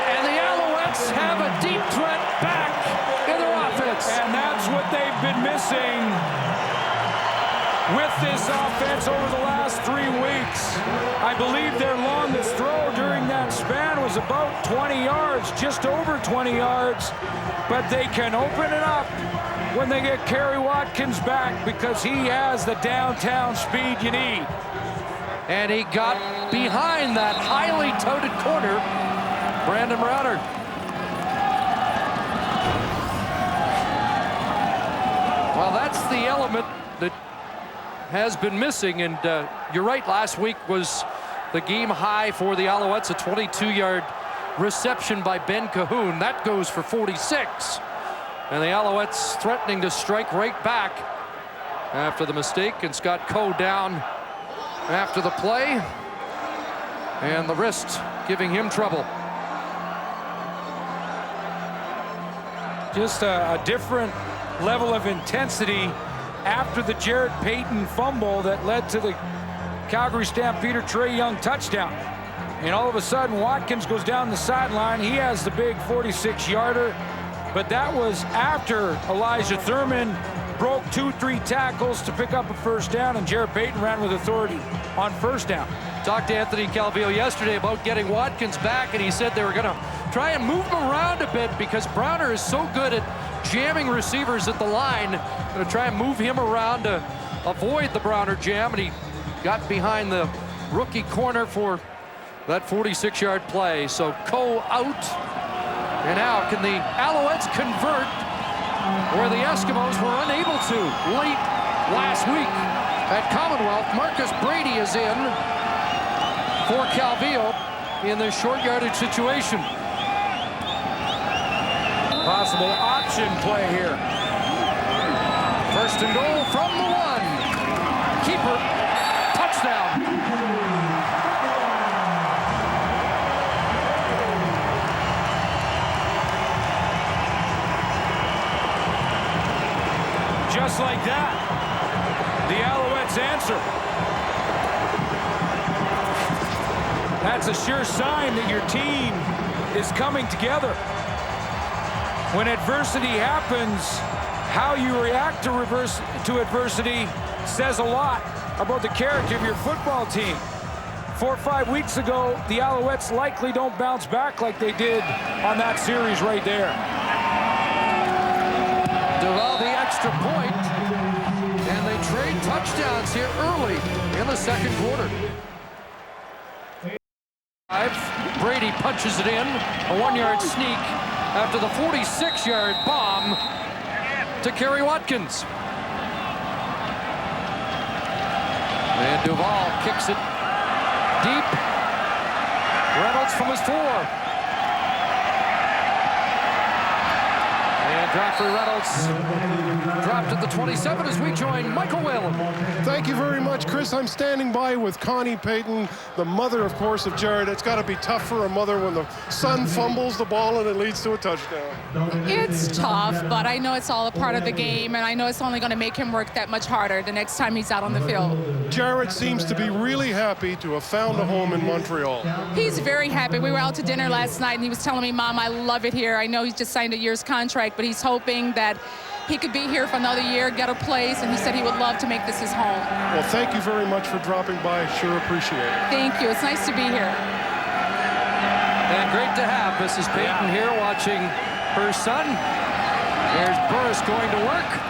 And the Alouettes have a deep threat back in their offense. And that's what they've been missing with this offense over the last 3 weeks. I believe their longest throw during that span was about 20 yards, just over 20 yards. But they can open it up when they get Kerry Watkins back, because he has the downtown speed you need. And he got behind that highly touted corner, Brandon Browner. Well, that's the element that has been missing, and you're right, last week was the game high for the Alouettes, a 22-yard reception by Ben Cahoon. That goes for 46. And the Alouettes threatening to strike right back after the mistake, and Scott Coe down after the play, and the wrist giving him trouble. Just a different level of intensity after the Jarrett Payton fumble that led to the Calgary Stampeder Trey Young touchdown. And all of a sudden, Watkins goes down the sideline. He has the big 46-yarder, but that was after Elijah Thurman broke 2-3 tackles to pick up a first down, and Jarrett Payton ran with authority on first down. Talked to Anthony Calvillo yesterday about getting Watkins back, and he said they were going to try and move him around a bit because Browner is so good at jamming receivers at the line. Going to try and move him around to avoid the Browner jam, and he got behind the rookie corner for that 46-yard play. So Coe out, And now can the Alouettes convert where the Eskimos were unable to late last week at Commonwealth? Marcus Brady is in for Calvillo in this short yardage situation. Possible option play here. First and goal from the 1. Keeper, touchdown. Just like that, the Alouettes answer. That's a sure sign that your team is coming together. When adversity happens, how you react to adversity says a lot about the character of your football team. 4 or 5 weeks ago, the Alouettes likely don't bounce back like they did on that series right there. Duval the extra point, and they trade touchdowns here early in the second quarter. Brady punches it in, a 1-yard sneak after the 46-yard bomb to Kerry Watkins. And Duval kicks it deep. Reynolds from his 4. And Godfrey Reynolds dropped at the 27 as we join Michael Whalen. Thank you very much, Chris. I'm standing by with Connie Payton, the mother, of course, of Jared. It's got to be tough for a mother when the son fumbles the ball and it leads to a touchdown. It's tough, but I know it's all a part of the game, and I know it's only going to make him work that much harder the next time he's out on the field. Jared seems to be really happy to have found a home in Montreal. He's very happy. We were out to dinner last night, and he was telling me, Mom, I love it here. I know he's just signed a year's contract, but he's hoping that he could be here for another year, get a place, and he said he would love to make this his home. Well, thank you very much for dropping by. Sure appreciate it. Thank you. It's nice to be here. And great to have Mrs. Payton here watching her son. There's Burris going to work.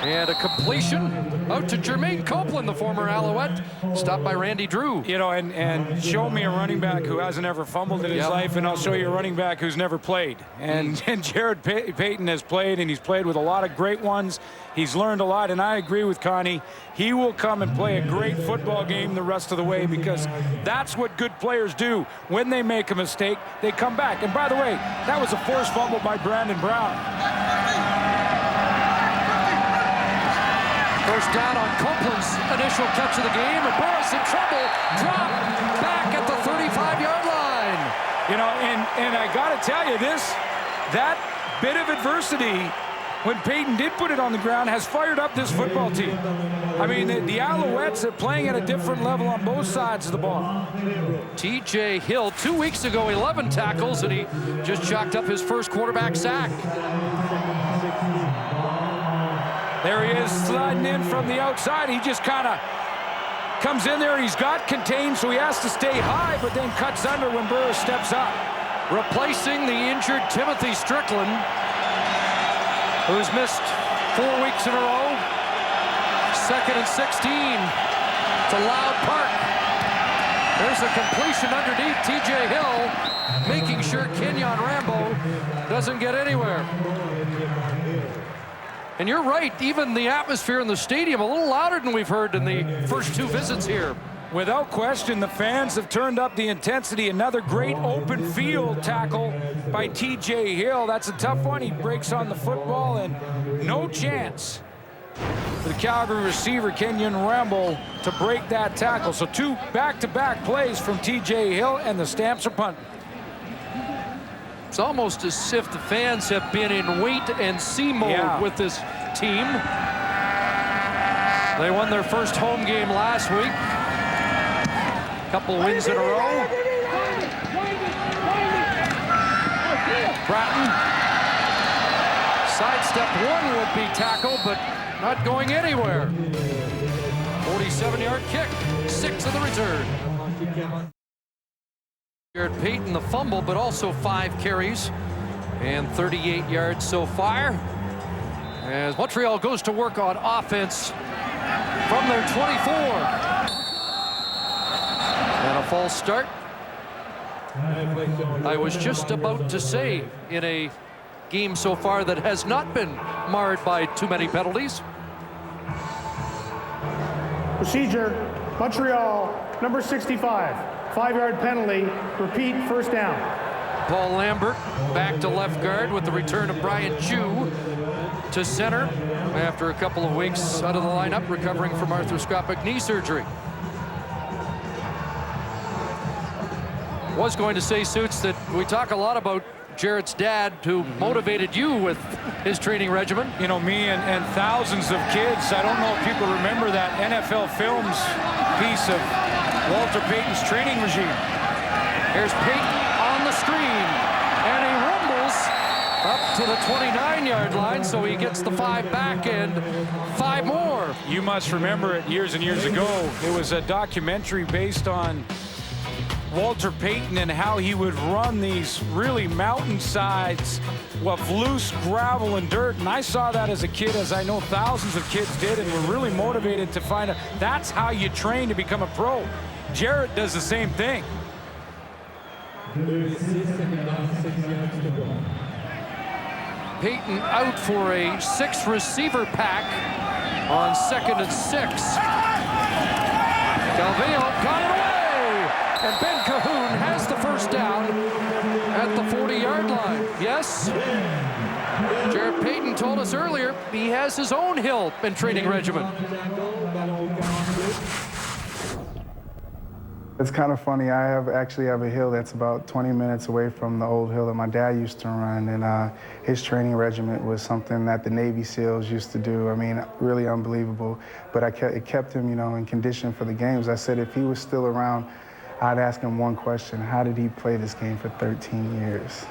And a completion out to Jermaine Copeland, the former Alouette, stopped by Randy Drew. You know, and show me a running back who hasn't ever fumbled in his life, and I'll show you a running back who's never played. And Jared Payton has played, and he's played with a lot of great ones. He's learned a lot, and I agree with Connie. He will come and play a great football game the rest of the way, because that's what good players do. When they make a mistake, they come back. And by the way, that was a forced fumble by Brandon Brown. First down on Copeland's initial catch of the game, and Burris in trouble, dropped back at the 35-yard line. You know, and I got to tell you this, that bit of adversity, when Payton did put it on the ground, has fired up this football team. I mean, the Alouettes are playing at a different level on both sides of the ball. T.J. Hill, 2 weeks ago, 11 tackles, and he just chalked up his first quarterback sack. There he is, sliding in from the outside. He just kind of comes in there. He's got contained, so he has to stay high, but then cuts under when Burris steps up. Replacing the injured Timothy Strickland, who's missed 4 weeks in a row. 2nd and 16 to Loud Park. There's a completion underneath. T.J. Hill making sure Kenyon Rambo doesn't get anywhere. And you're right, even the atmosphere in the stadium a little louder than we've heard in the first 2 visits here. Without question, the fans have turned up the intensity. Another great open field tackle by T.J. Hill. That's a tough one. He breaks on the football, and no chance for the Calgary receiver, Kenyon Rambo, to break that tackle. So 2 back-to-back plays from T.J. Hill, and the Stamps are punting. It's almost as if the fans have been in wait-and-see mode with this team. They won their first home game last week. Couple wins in a row. Bratton. Sidestep 1 would-be tackle, but not going anywhere. 47-yard kick, 6 of the return. Jared Payton the fumble, but also 5 carries and 38 yards so far. As Montreal goes to work on offense from their 24. And a false start. I was just about to say, in a game so far that has not been marred by too many penalties. Procedure, Montreal, number 65, 5-yard penalty, repeat, first down. Paul Lambert back to left guard with the return of Brian Chu to center after a couple of weeks out of the lineup, recovering from arthroscopic knee surgery. Was going to say, Suits, that we talk a lot about Jarrett's dad, who motivated you with his training regimen. You know, me and thousands of kids. I don't know if people remember that NFL Films piece of Walter Payton's training regime. Here's Payton on the screen, and he rumbles up to the 29-yard line, so he gets the 5 back and 5 more. You must remember it years and years ago. It was a documentary based on Walter Payton and how he would run these really mountainsides with loose gravel and dirt. And I saw that as a kid, as I know thousands of kids did, and were really motivated to find out that's how you train to become a pro. Jarrett does the same thing. Payton out for a 6-receiver pack on 2nd and 6. Calvillo got it away, and Ben Cahoon has the first down at the 40-yard line. Yes, Jarrett Payton told us earlier he has his own hill and training regimen. It's kind of funny. I actually have a hill that's about 20 minutes away from the old hill that my dad used to run, and his training regiment was something that the Navy SEALs used to do. I mean, really unbelievable. But it kept him, you know, in condition for the games. I said if he was still around, I'd ask him one question: how did he play this game for 13 years?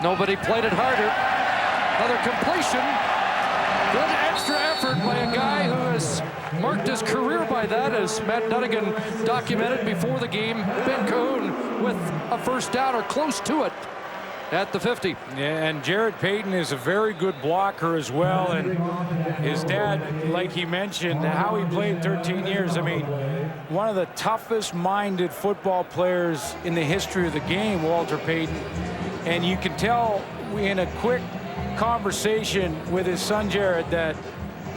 Nobody played it harder. Another completion. Good extra effort by a guy who has marked his career by that, as Matt Dunnigan documented before the game. Ben Cahoon with a first down or close to it at the 50. Yeah, and Jarrett Payton is a very good blocker as well. And his dad, like he mentioned, how he played 13 years. I mean, one of the toughest minded football players in the history of the game, Walter Payton. And you can tell in a quick conversation with his son Jarrett that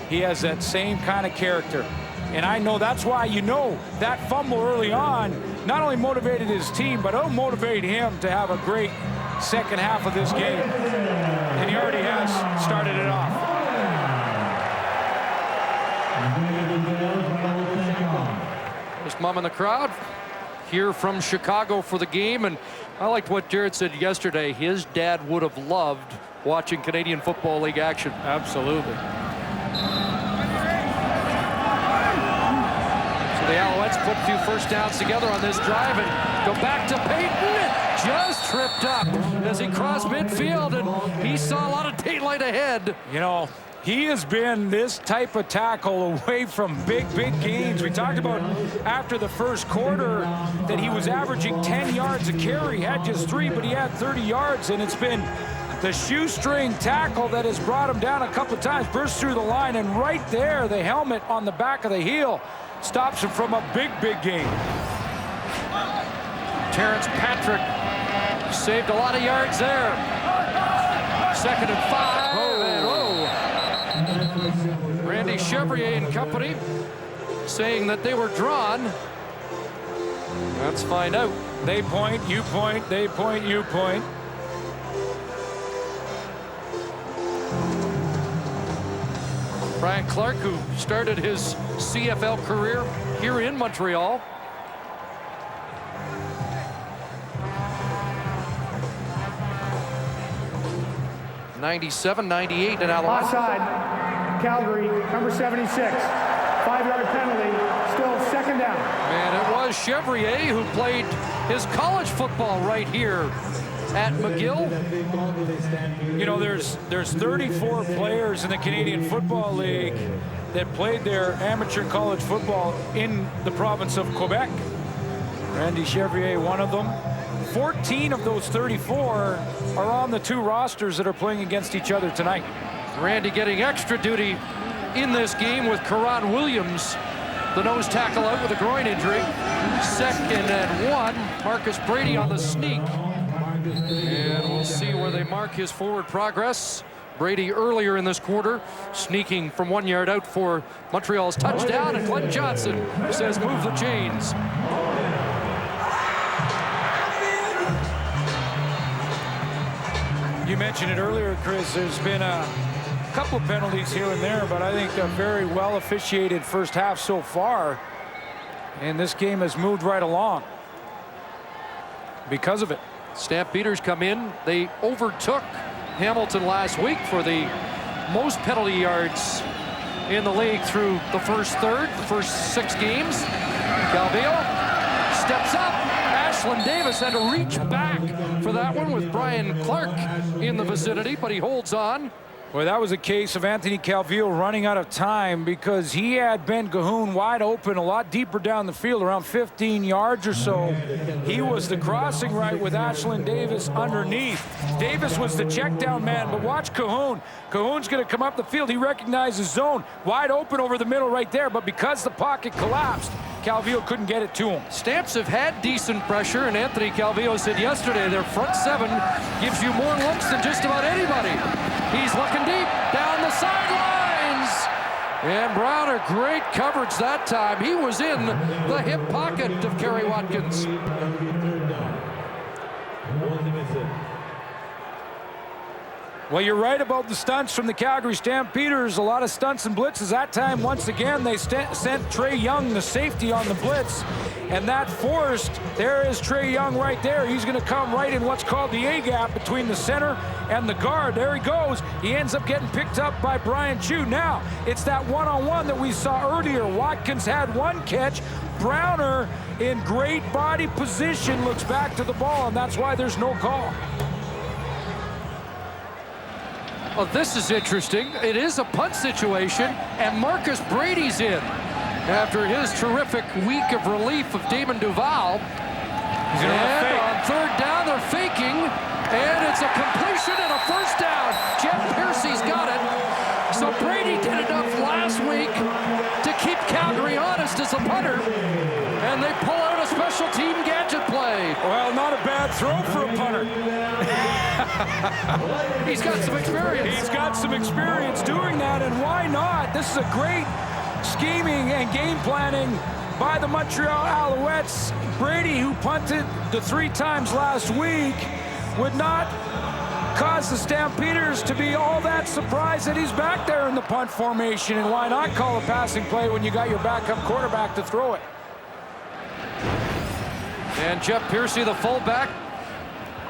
he has that same kind of character. And I know that's why, you know, that fumble early on not only motivated his team, but it'll motivate him to have a great second half of this game. And he already has started it off. Just mom in the crowd here from Chicago for the game. And I liked what Jarrett said yesterday. His dad would have loved watching Canadian Football League action. Absolutely. So the Alouettes put a few first downs together on this drive and go back to Payton. Just tripped up as he crossed midfield, and he saw a lot of daylight ahead. You know, he has been this type of tackle away from big gains. We talked about after the first quarter that he was averaging 10 yards a carry. He had just 3, but he had 30 yards, and it's been the shoestring tackle that has brought him down a couple of times. Bursts through the line, and right there, the helmet on the back of the heel stops him from a big gain. Terrence Patrick saved a lot of yards there. 2nd and 5. And Randy Chevrier and company saying that they were drawn. Let's find out. They point, you point, they point, you point. Brian Clark, who started his CFL career here in Montreal. '97, '98 in Alouettes. Offside, Calgary, number 76. 5-yard penalty, still second down. And it was Chevrier who played his college football right here at McGill. You know, there's 34 players in the Canadian Football League that played their amateur college football in the province of Quebec. Randy Chevrier, one of them. 14 of those 34 are on the 2 rosters that are playing against each other tonight. Randy getting extra duty in this game with Karan Williams, the nose tackle, out with a groin injury. 2nd and 1. Marcus Brady on the sneak. And we'll see where they mark his forward progress. Brady earlier in this quarter, sneaking from 1 yard out for Montreal's touchdown, and Glenn Johnson says move the chains. You mentioned it earlier, Chris, there's been a couple of penalties here and there, but I think a very well officiated first half so far, and this game has moved right along because of it. Stampeders come in. They overtook Hamilton last week for the most penalty yards in the league through the first third, the first 6 games. Calvillo steps up. Ashlyn Davis had to reach back for that one with Brian Clark in the vicinity, but he holds on. Well, that was a case of Anthony Calvillo running out of time because he had Ben Cahoon wide open a lot deeper down the field, around 15 yards or so. He was the crossing right with Ashlyn Davis underneath. Davis was the check down man, but watch Cahoon. Cahoon's going to come up the field. He recognizes zone, wide open over the middle right there, but because the pocket collapsed, Calvillo couldn't get it to him. Stamps have had decent pressure, and Anthony Calvillo said yesterday their front 7 gives you more looks than just about anybody. He's looking deep down the sidelines. And Browner, great coverage that time. He was in the hip pocket of Kerry Watkins. Well, you're right about the stunts from the Calgary Stampeders. A lot of stunts and blitzes. That time, once again, they sent Trey Young, the safety, on the blitz. And that forced, there is Trey Young right there. He's going to come right in what's called the A-gap between the center and the guard. There he goes. He ends up getting picked up by Brian Chu. Now, it's that one-on-one that we saw earlier. Watkins had 1 catch. Browner, in great body position, looks back to the ball, and that's why there's no call. Well, this is interesting. It is a punt situation, and Marcus Brady's in after his terrific week of relief of Damon Duval. And on 3rd down, they're faking, and it's a completion and a first down. Jeff Piercy's got it. So Brady did enough last week to keep Calgary honest as a punter, and they pull out a special team gadget play. Well, not a bad throw for a punter. He's got some experience. He's got some experience doing that, and why not? This is a great scheming and game planning by the Montreal Alouettes. Brady, who punted the 3 times last week, would not cause the Stampeders to be all that surprised that he's back there in the punt formation. And why not call a passing play when you got your backup quarterback to throw it? And Jeff Piercy, the fullback,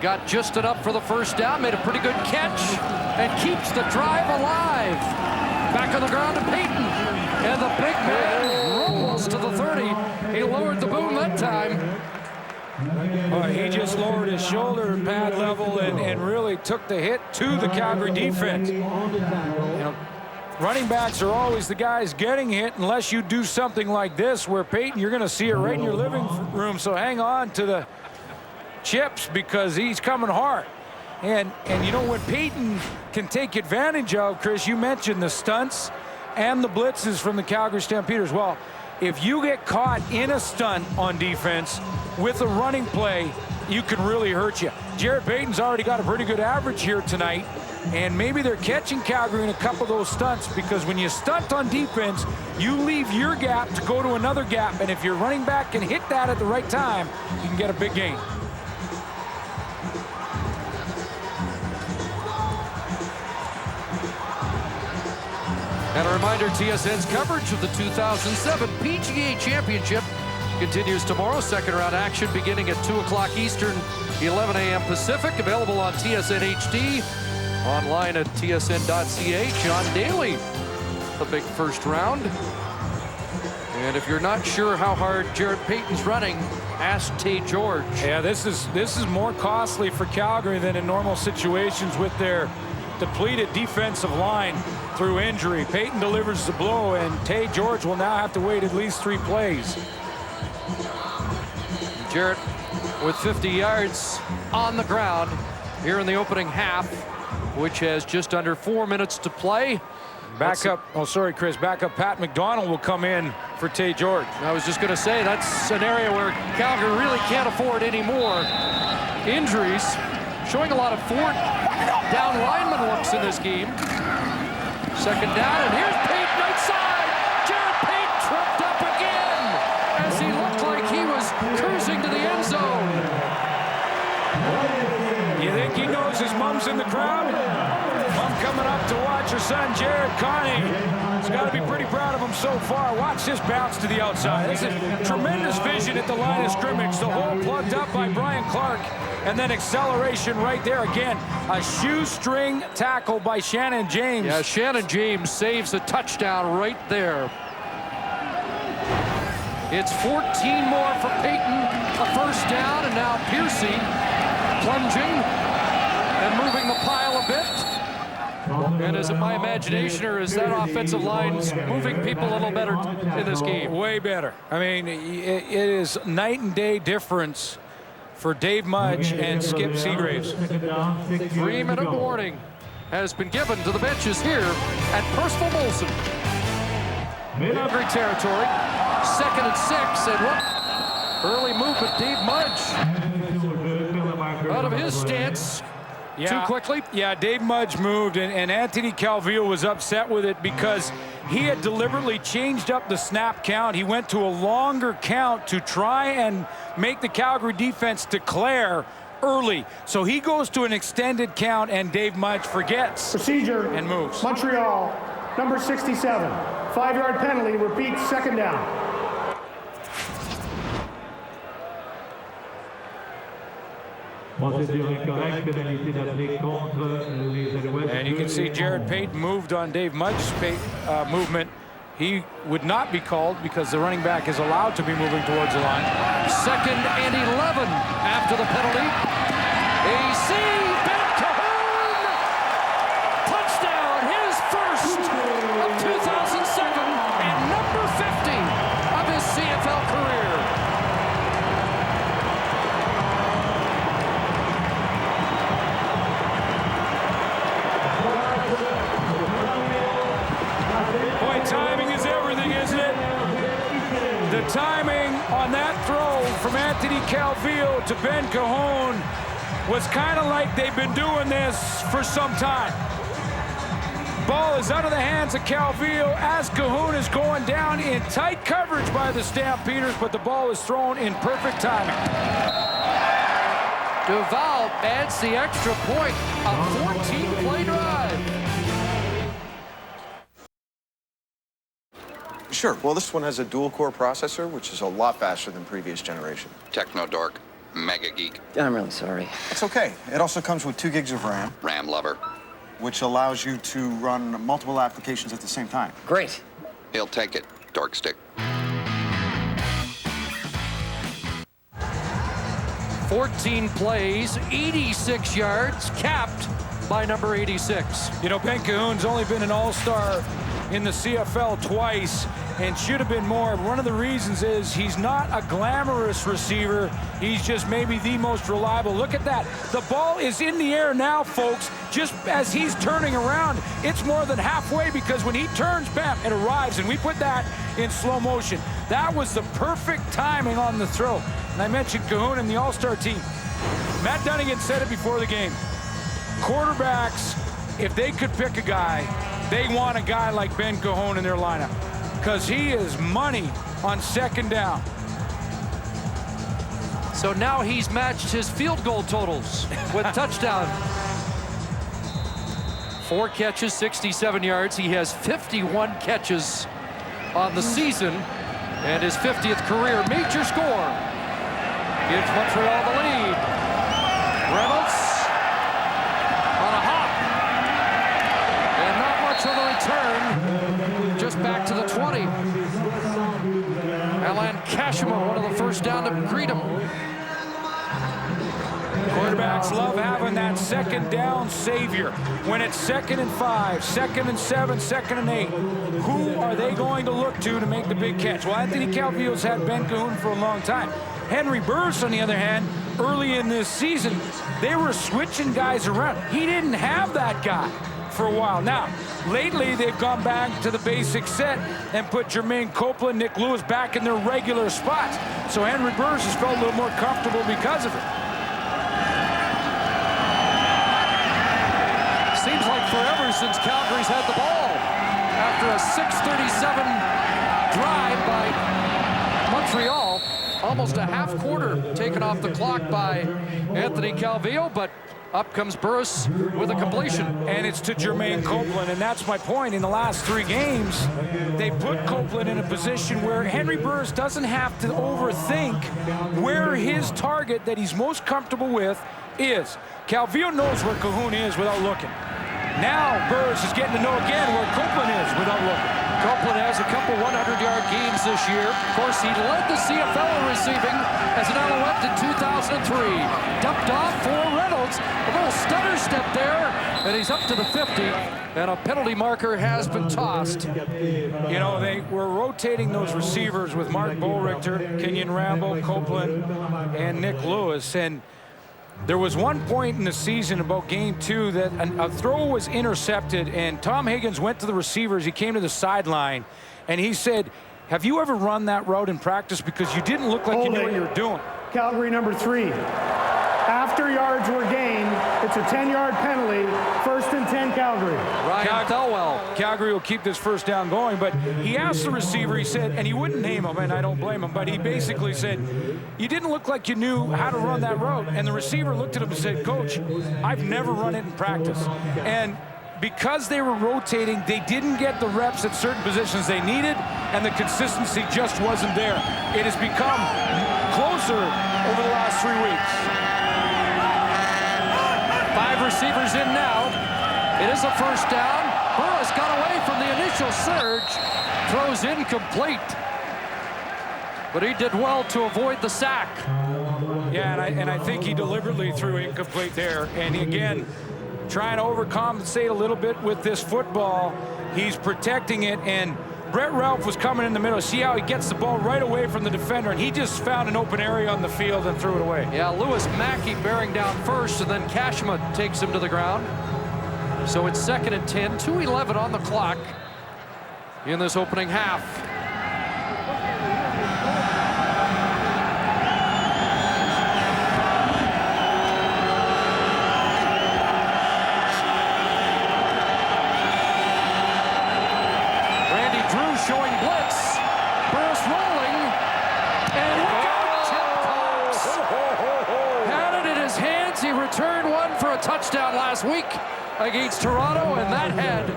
got just enough for the first down, made a pretty good catch, and keeps the drive alive. Back on the ground to Payton, and the big man rolls to the 30. He lowered the boom that time. He just lowered his shoulder pad level and really took the hit to the Calgary defense. You know, running backs are always the guys getting hit unless you do something like this where Payton, you're going to see it right in your living room. So hang on to the chips because he's coming hard. And you know what Payton can take advantage of, Chris, you mentioned the stunts and the blitzes from the Calgary Stampeders. Well, if you get caught in a stunt on defense with a running play, you can really hurt you. Jared Payton's already got a pretty good average here tonight, and maybe they're catching Calgary in a couple of those stunts because when you stunt on defense, you leave your gap to go to another gap, and if your running back can hit that at the right time, you can get a big gain. And a reminder, TSN's coverage of the 2007 PGA Championship continues tomorrow. Second round action beginning at 2 o'clock Eastern, 11 a.m. Pacific. Available on TSN HD, online at tsn.ca. John Daly, the big first round. And if you're not sure how hard Jared Payton's running, ask Tay George. Yeah, this is more costly for Calgary than in normal situations with their depleted defensive line through injury. Payton delivers the blow, and Tay George will now have to wait at least 3 plays. Jarrett with 50 yards on the ground here in the opening half, which has just under 4 minutes to play. Backup, oh sorry, Chris, backup Pat McDonald will come in for Tay George. I was just going to say, that's an area where Calgary really can't afford any more injuries. Showing a lot of down lineman looks in this game. Second down, and here's Payton outside. Jared Payton tripped up again as he looked like he was cruising to the end zone. You think he knows his mom's in the crowd? Mom coming up to watch her son, Jared Connie. He's got to be pretty proud of him so far. Watch this bounce to the outside. This is tremendous vision at the line of scrimmage. The hole plugged up by Brian Clark, and then acceleration right there again. A shoestring tackle by Shannon James. Yeah, Shannon James saves a touchdown right there. It's 14 more for Payton, a first down, and now Piercy plunging and moving the pile a bit. And is it my imagination, or is that offensive line moving people a little better in this game? Way better. I mean, it is night and day difference for Dave Mudge and Skip Seagraves. 3-minute warning has been given to the benches here at Percival Molson. Calgary territory, 2nd and 6, and look, early movement, Dave Mudge out of his stance. Too quickly? Yeah, Dave Mudge moved, and Anthony Calvillo was upset with it because he had deliberately changed up the snap count. He went to a longer count to try and make the Calgary defense declare early. So he goes to an extended count, and Dave Mudge forgets. Procedure and moves. Montreal, number 67. 5-yard penalty, repeat, second down. And you can see Jared Payton moved on Dave Mudge's movement. He would not be called because the running back is allowed to be moving towards the line. 2nd and 11 after the penalty. AC Ben Cahoon! Touchdown, his first of 2007 and number 50 of his CFL career. Timing is everything, isn't it? The timing on that throw from Anthony Calvillo to Ben Cahoon was kind of like they've been doing this for some time. Ball is out of the hands of Calvillo as Cahoon is going down in tight coverage by the Stampeders, but the ball is thrown in perfect timing. Duval adds the extra point, a 14-play drive. Sure. Well, this one has a dual-core processor, which is a lot faster than previous generation. Techno dork, mega geek. I'm really sorry. It's okay. It also comes with 2 gigs of RAM. RAM lover. Which allows you to run multiple applications at the same time. Great. He'll take it, dork stick. 14 plays, 86 yards, capped by number 86. You know, Ben Cahoon's only been an all-star in the CFL twice and should have been more. One of the reasons is he's not a glamorous receiver. He's just maybe the most reliable. Look at that. The ball is in the air now, folks, just as he's turning around. It's more than halfway because when he turns, bam, it arrives, and we put that in slow motion. That was the perfect timing on the throw. And I mentioned Cahoon and the all-star team. Matt Dunnigan said it before the game. Quarterbacks, if they could pick a guy, they want a guy like Ben Cahoon in their lineup because he is money on second down. So now he's matched his field goal totals with touchdown. 4 catches, 67 yards. He has 51 catches on the season and his 50th career major score. Gives Montreal the lead. Reynolds on a hop. And not much on the return. Just back to the 20. Alan Kashima, one of the first down to greet him. Quarterbacks love having that second down savior. When it's 2nd and 5, 2nd and 7, 2nd and 8, who are they going to look to make the big catch? Well, Anthony Calvillo's had Ben Cahoon for a long time. Henry Burris, on the other hand, early in this season, they were switching guys around. He didn't have that guy. for a while. Now, lately they've gone back to the basic set and put Jermaine Copeland, Nick Lewis back in their regular spots. So Henry Burris has felt a little more comfortable because of it. Seems like forever since Calgary's had the ball. After a 6:37 drive by Montreal, almost a half quarter taken off the clock by Anthony Calvillo, but up comes Burris with a completion. And it's to Jermaine Copeland, and that's my point. In the last 3 games, they put Copeland in a position where Henry Burris doesn't have to overthink where his target that he's most comfortable with is. Calvillo knows where Cahoon is without looking. Now Burris is getting to know again where Copeland is without looking. Copeland has a couple 100-yard games this year. Of course, he led the CFL in receiving as an Alouette in 2003. Dumped off for Reynolds. A little stutter step there, and he's up to the 50. And a penalty marker has been tossed. You know, they were rotating those receivers with Mark Bolrichter, Kenyon Rambo, Copeland, and Nick Lewis. And there was one point in the season about game 2 that a throw was intercepted, and Tom Higgins went to the receivers. He came to the sideline, and he said, have you ever run that route in practice? Because you didn't look like you knew what you were doing. Calgary number 3. After yards were gained, it's a 10-yard penalty. 1st and 10, Calgary. Ryan Thelwell. Calgary will keep this first down going, but he asked the receiver, he said, and he wouldn't name him, and I don't blame him, but he basically said, you didn't look like you knew how to run that route. And the receiver looked at him and said, Coach, I've never run it in practice. And because they were rotating, they didn't get the reps at certain positions they needed, and the consistency just wasn't there. It has become closer over the last 3 weeks. 5 receivers in now. It is a first down. Burris got away from the initial surge. Throws incomplete. But he did well to avoid the sack. Yeah, and I think he deliberately threw incomplete there. And again, trying to overcompensate a little bit with this football. He's protecting it, and Brett Ralph was coming in the middle. See how he gets the ball right away from the defender, and he just found an open area on the field and threw it away. Yeah, Lewis Mackey bearing down first, and then Kashima takes him to the ground. So it's 2nd and 10, 2:11 on the clock in this opening half. Showing blitz. Burris rolling. And look out, Tim Cox. Had it in his hands. He returned one for a touchdown last week against Toronto, and that had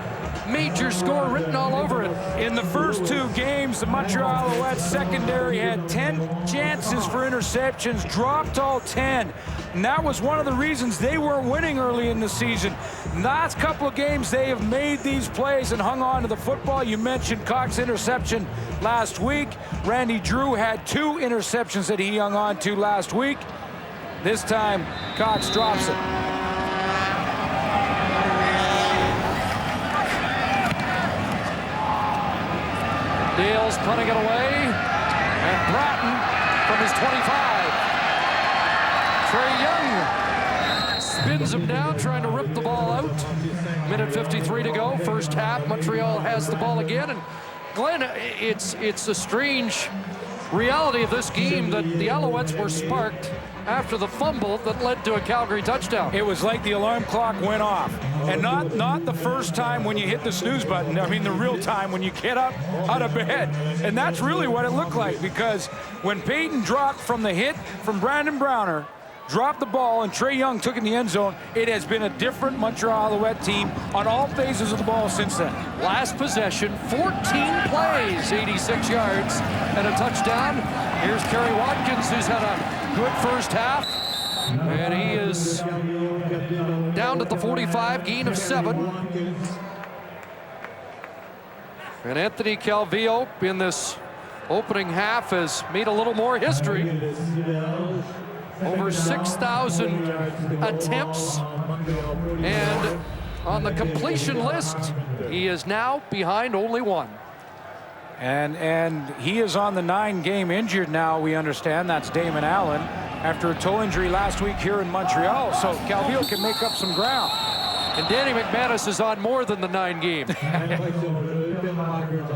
major score written all over it. In the first 2 games, the Montreal Alouettes secondary had 10 chances for interceptions, dropped all 10. And that was one of the reasons they weren't winning early in the season. Last couple of games, they have made these plays and hung on to the football. You mentioned Cox's interception last week. Randy Drew had 2 interceptions that he hung on to last week. This time, Cox drops it. Dale's punting it away, and Bratton from his 25. Trey Young spins him down, trying to rip the ball out. Minute 53 to go, first half. Montreal has the ball again, and Glenn, it's a strange reality of this game that the Alouettes were sparked after the fumble that led to a Calgary touchdown. It was like the alarm clock went off. And not the first time when you hit the snooze button. I mean, the real time when you get up out of bed. And that's really what it looked like, because when Peyton dropped from the hit from Brandon Browner, dropped the ball, and Trey Young took it in the end zone, it has been a different Montreal Alouette team on all phases of the ball since then. Last possession, 14 plays, 86 yards, and a touchdown. Here's Kerry Watkins, who's had a good first half, and he is down to the 45, gain of 7. And Anthony Calvillo in this opening half has made a little more history. Over 6,000 attempts, and on the completion list, he is now behind only 1. And he is on the 9-game injured now, we understand. That's Damon Allen after a toe injury last week here in Montreal. So Calvillo can make up some ground. And Danny McManus is on more than the 9 game.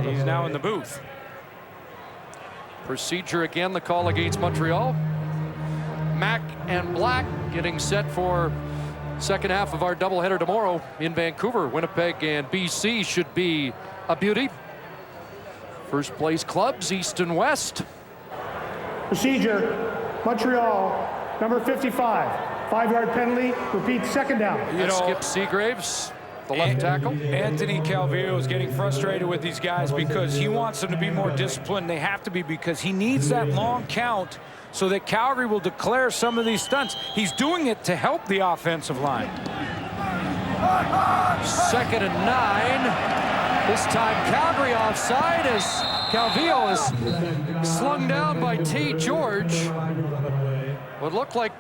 He's now in the booth. Procedure again, the call against Montreal. Mac and Black getting set for second half of our doubleheader tomorrow in Vancouver. Winnipeg and BC should be a beauty. First place clubs, East and West. Procedure, Montreal, number 55. 5-yard penalty, repeat, second down. Skip Seagraves, the left tackle. Anthony Calvillo is getting frustrated with these guys because he wants them to be more disciplined. They have to be, because he needs that long count so that Calgary will declare some of these stunts. He's doing it to help the offensive line. 2nd and 9. This time Calgary offside as Calvillo is slung down by T. George. What looked like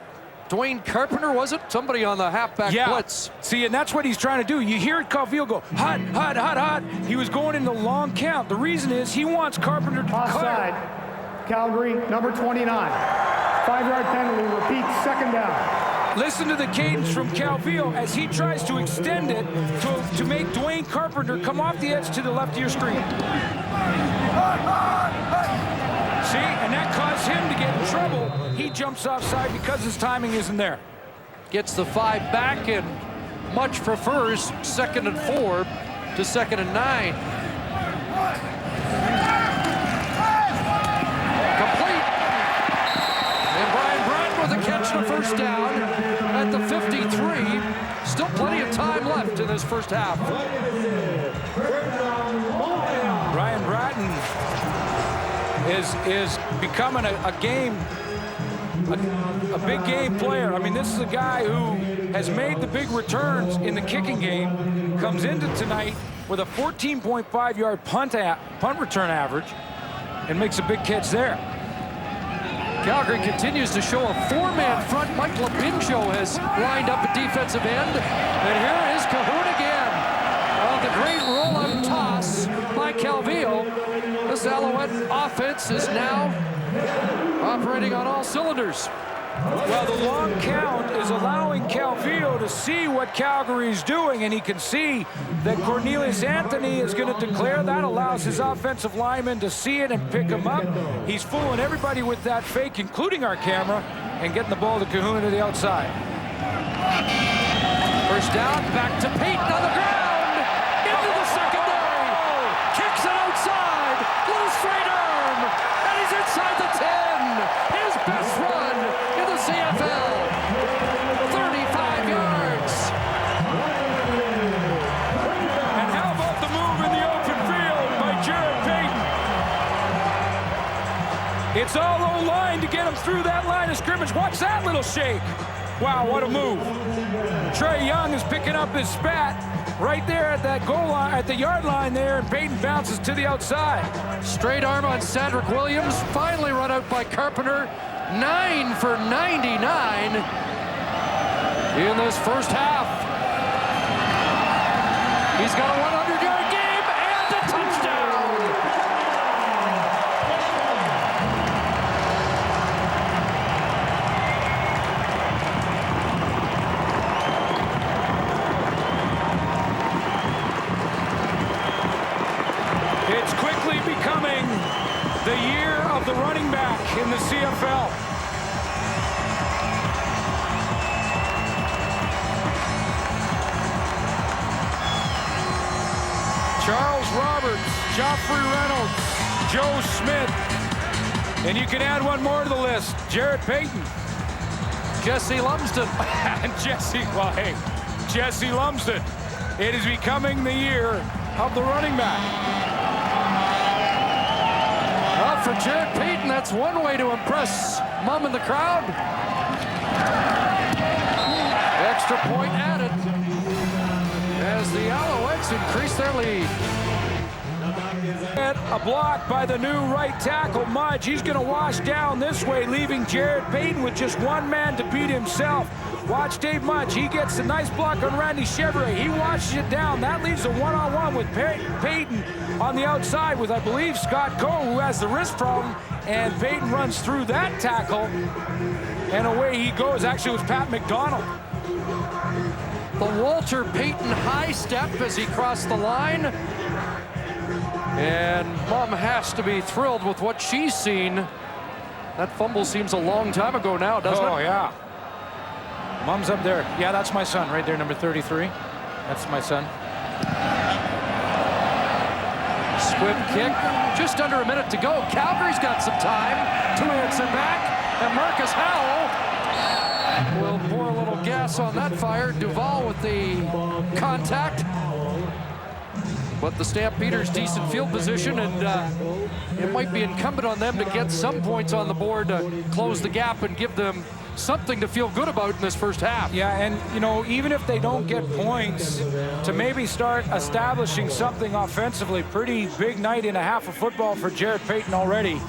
Dwayne Carpenter, was it? Somebody on the halfback blitz. See, and that's what he's trying to do. You hear Calvillo go, hot, hot, hot, hot. He was going into long count. The reason is he wants Carpenter to offside. Calgary, number 29. 5-yard penalty, repeat, second down. Listen to the cadence from Calvillo as he tries to extend it to make Dwayne Carpenter come off the edge to the left of your screen. See, and that caused him to get in trouble. He jumps offside because his timing isn't there. Gets the 5 back and much prefers 2nd and 4 to 2nd and 9. Complete. And Brian Bratton with a catch to first down at the 53. Still plenty of time left in this first half. Brian Bratton is becoming a big game player. I mean, this is a guy who has made the big returns in the kicking game, comes into tonight with a 14.5-yard punt return average, and makes a big catch there. Calgary continues to show a 4-man front. Mike Labinjo has lined up a defensive end. And here is Cahoon again. The great roll-up toss by Calvillo. This Alouette offense is now operating on all cylinders. Well, the long count is allowing Calvillo to see what Calgary's doing, and he can see that Cornelius Anthony is going to declare. That allows his offensive lineman to see it and pick him up. He's fooling everybody with that fake, including our camera, and getting the ball to Cahoon to the outside. First down, back to Payton on the ground. Into the secondary. Kicks it outside. Little straight arm. And he's inside the 10. His best run in the CFL. 35 yards. And how about the move in the open field by Jared Payton? It's all O-line to get him through that line of scrimmage. Watch that little shake. Wow, what a move. Trey Young is picking up his spat right there at that goal line, at the yard line there, and Payton bounces to the outside. Straight arm on Cedric Williams, finally run out by Carpenter. 9 for 99 in this first half. He's got a 100-yard game and a touchdown. It's quickly becoming the year of the running back in the CFL. Charles Roberts, Joffrey Reynolds, Joe Smith, and you can add one more to the list, Jared Payton. Jesse Lumsden. And Jesse Lumsden. It is becoming the year of the running back. Well, for Jared Payton, that's one way to impress Mum in the crowd. Extra point added as the Alouettes increase their lead. A block by the new right tackle, Mudge. He's going to wash down this way, leaving Jared Payton with just one man to beat himself. Watch Dave Mudge. He gets a nice block on Randy Chevrolet. He washes it down. That leaves a one-on-one with Payton on the outside with, I believe, Scott Coe, who has the wrist problem. And Payton runs through that tackle, and away he goes. Actually, it was Pat McDonald. the Walter Payton high step as he crossed the line. And Mom has to be thrilled with what she's seen. That fumble seems a long time ago now, doesn't it? Oh, yeah. Mom's up there. Yeah, that's my son right there, number 33. That's my son. Squib kick, just under a minute to go. Calgary's got some time to answer back, and Marcus Howell will pour a little gas on that fire. Duval with the contact, but the Stampeders decent field position, and it might be incumbent on them to get some points on the board to close the gap and give them something to feel good about in this first half. Yeah, and you know, even if they don't get points, to maybe start establishing something offensively. Pretty big night and a half of football for Jared Payton already.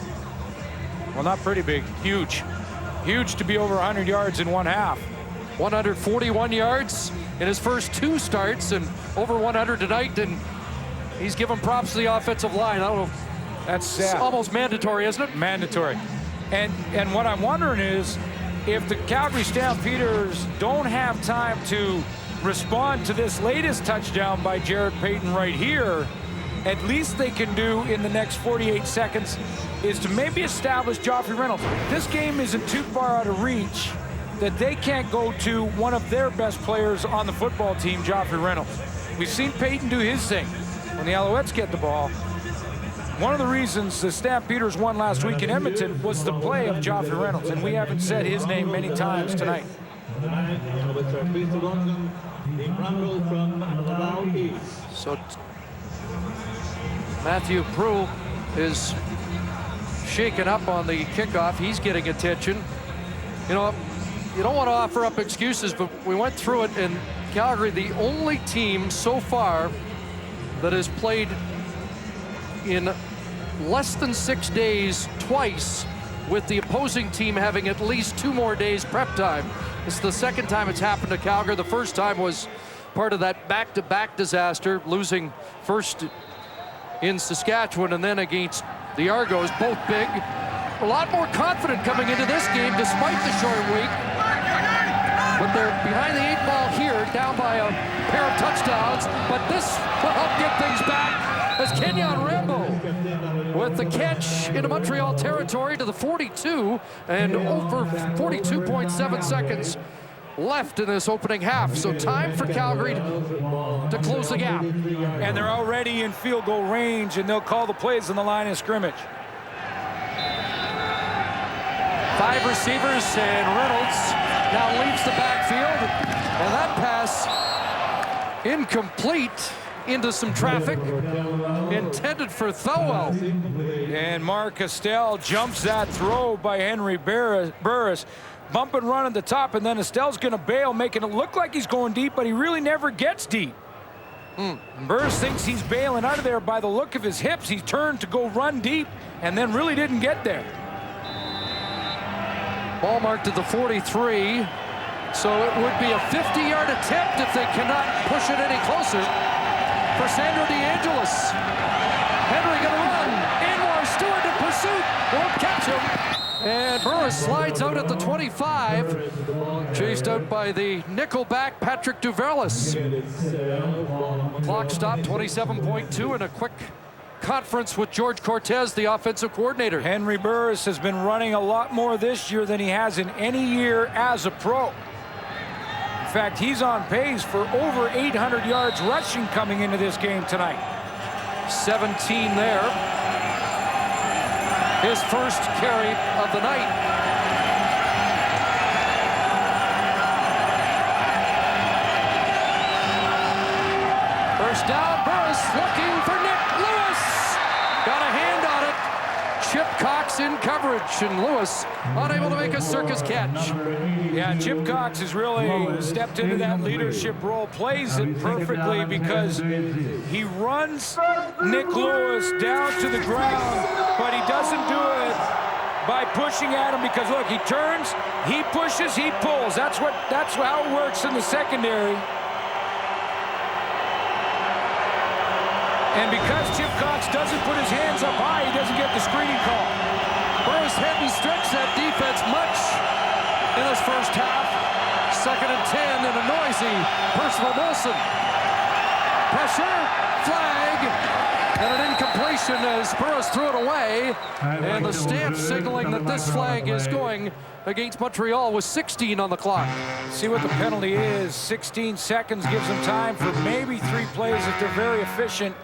Well, not pretty big, huge. Huge to be over 100 yards in one half. 141 yards in his first 2 starts, and over 100 tonight, and he's given props to the offensive line. I don't know. That's almost mandatory, isn't it? Mandatory. And what I'm wondering is, if the Calgary Stampeders don't have time to respond to this latest touchdown by Jared Payton right here, at least they can do in the next 48 seconds is to maybe establish Joffrey Reynolds. This game isn't too far out of reach that they can't go to one of their best players on the football team, Joffrey Reynolds. We've seen Payton do his thing when the Alouettes get the ball. One of the reasons the Stampeders won last week in Edmonton was the play of Joffrey Reynolds, and we haven't said his name many times tonight. So Matthew Prue is shaken up on the kickoff. He's getting attention. You know, you don't want to offer up excuses, but we went through it, and Calgary, the only team so far that has played in less than 6 days twice, with the opposing team having at least 2 more days prep time. This is the second time it's happened to Calgary. The first time was part of that back-to-back disaster, losing first in Saskatchewan and then against the Argos, both big. A lot more confident coming into this game despite the short week. But they're behind the 8 ball here, down by a pair of touchdowns. But this will help get things back as Kenyon Rambo with the catch into Montreal territory to the 42, and over 42.7 seconds left in this opening half. So time for Calgary to close the gap. And they're already in field goal range, and they'll call the plays on the line of scrimmage. 5 receivers, and Reynolds now leaves the backfield, and that pass incomplete into some traffic intended for Thowell. And Mark Estelle jumps that throw by Henry Burris. Bump and run at the top, and then Estelle's going to bail, making it look like he's going deep, but he really never gets deep. And Burris thinks he's bailing out of there by the look of his hips. He turned to go run deep and then really didn't get there. Ball marked at the 43, so it would be a 50-yard attempt if they cannot push it any closer. For Sandro DeAngelis. Henry gonna run. Anwar Stewart in pursuit. Won't catch him. And Burris slides out at the 25. Chased out by the nickelback Patrick Duvalis. Clock stopped, 27.2, and a quick conference with George Cortez, the offensive coordinator. Henry Burris has been running a lot more this year than he has in any year as a pro. In fact, he's on pace for over 800 yards rushing coming into this game tonight. 17 there. His first carry of the night. First down, Burris looking for Nick Lewis. Got a hand on it. Chip Cox in coverage, and Lewis unable to make a circus catch. Yeah, Chip Cox has really stepped into that leadership role, plays it perfectly because he runs Nick Lewis down to the ground, but he doesn't do it by pushing at him because, look, he turns, he pushes, he pulls. That's how it works in the secondary. And because Chip Cox doesn't put his hands up high, he doesn't get the screening call. Burris hadn't stretched that defense much in this first half. 2nd and 10 and a noisy Percival Molson. Pressure, flag, and an incompletion as Burris threw it away. And the Stamps signaling that this flag is going against Montreal with 16 on the clock. See what the penalty is. 16 seconds gives them time for maybe 3 plays if they're very efficient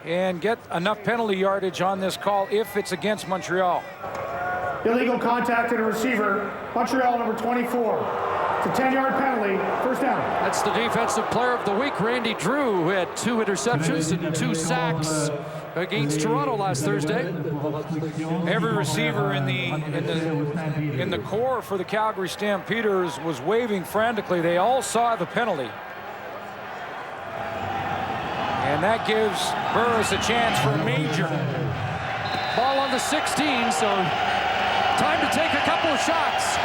and get enough penalty yardage on this call if it's against Montreal. Illegal contact at a receiver. Montreal number 24. It's a 10-yard penalty. First down. That's the defensive player of the week, Randy Drew, who had 2 interceptions and 2 sacks against Toronto last Thursday. Every receiver in the core for the Calgary Stampeders was waving frantically. They all saw the penalty. And that gives Burris a chance for a major. Ball on the 16, so time to take a couple of shots.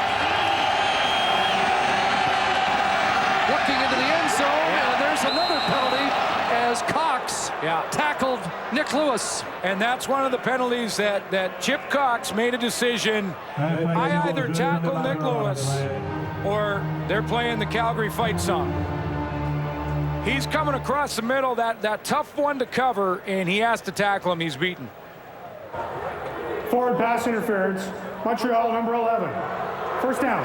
Looking into the end zone, and there's another penalty as Cox tackled Nick Lewis. And that's one of the penalties that Chip Cox made a decision. I either tackle Nick Lewis or they're playing the Calgary fight song. He's coming across the middle, that tough one to cover, and he has to tackle him. He's beaten. Forward pass interference. Montreal number 11. First down.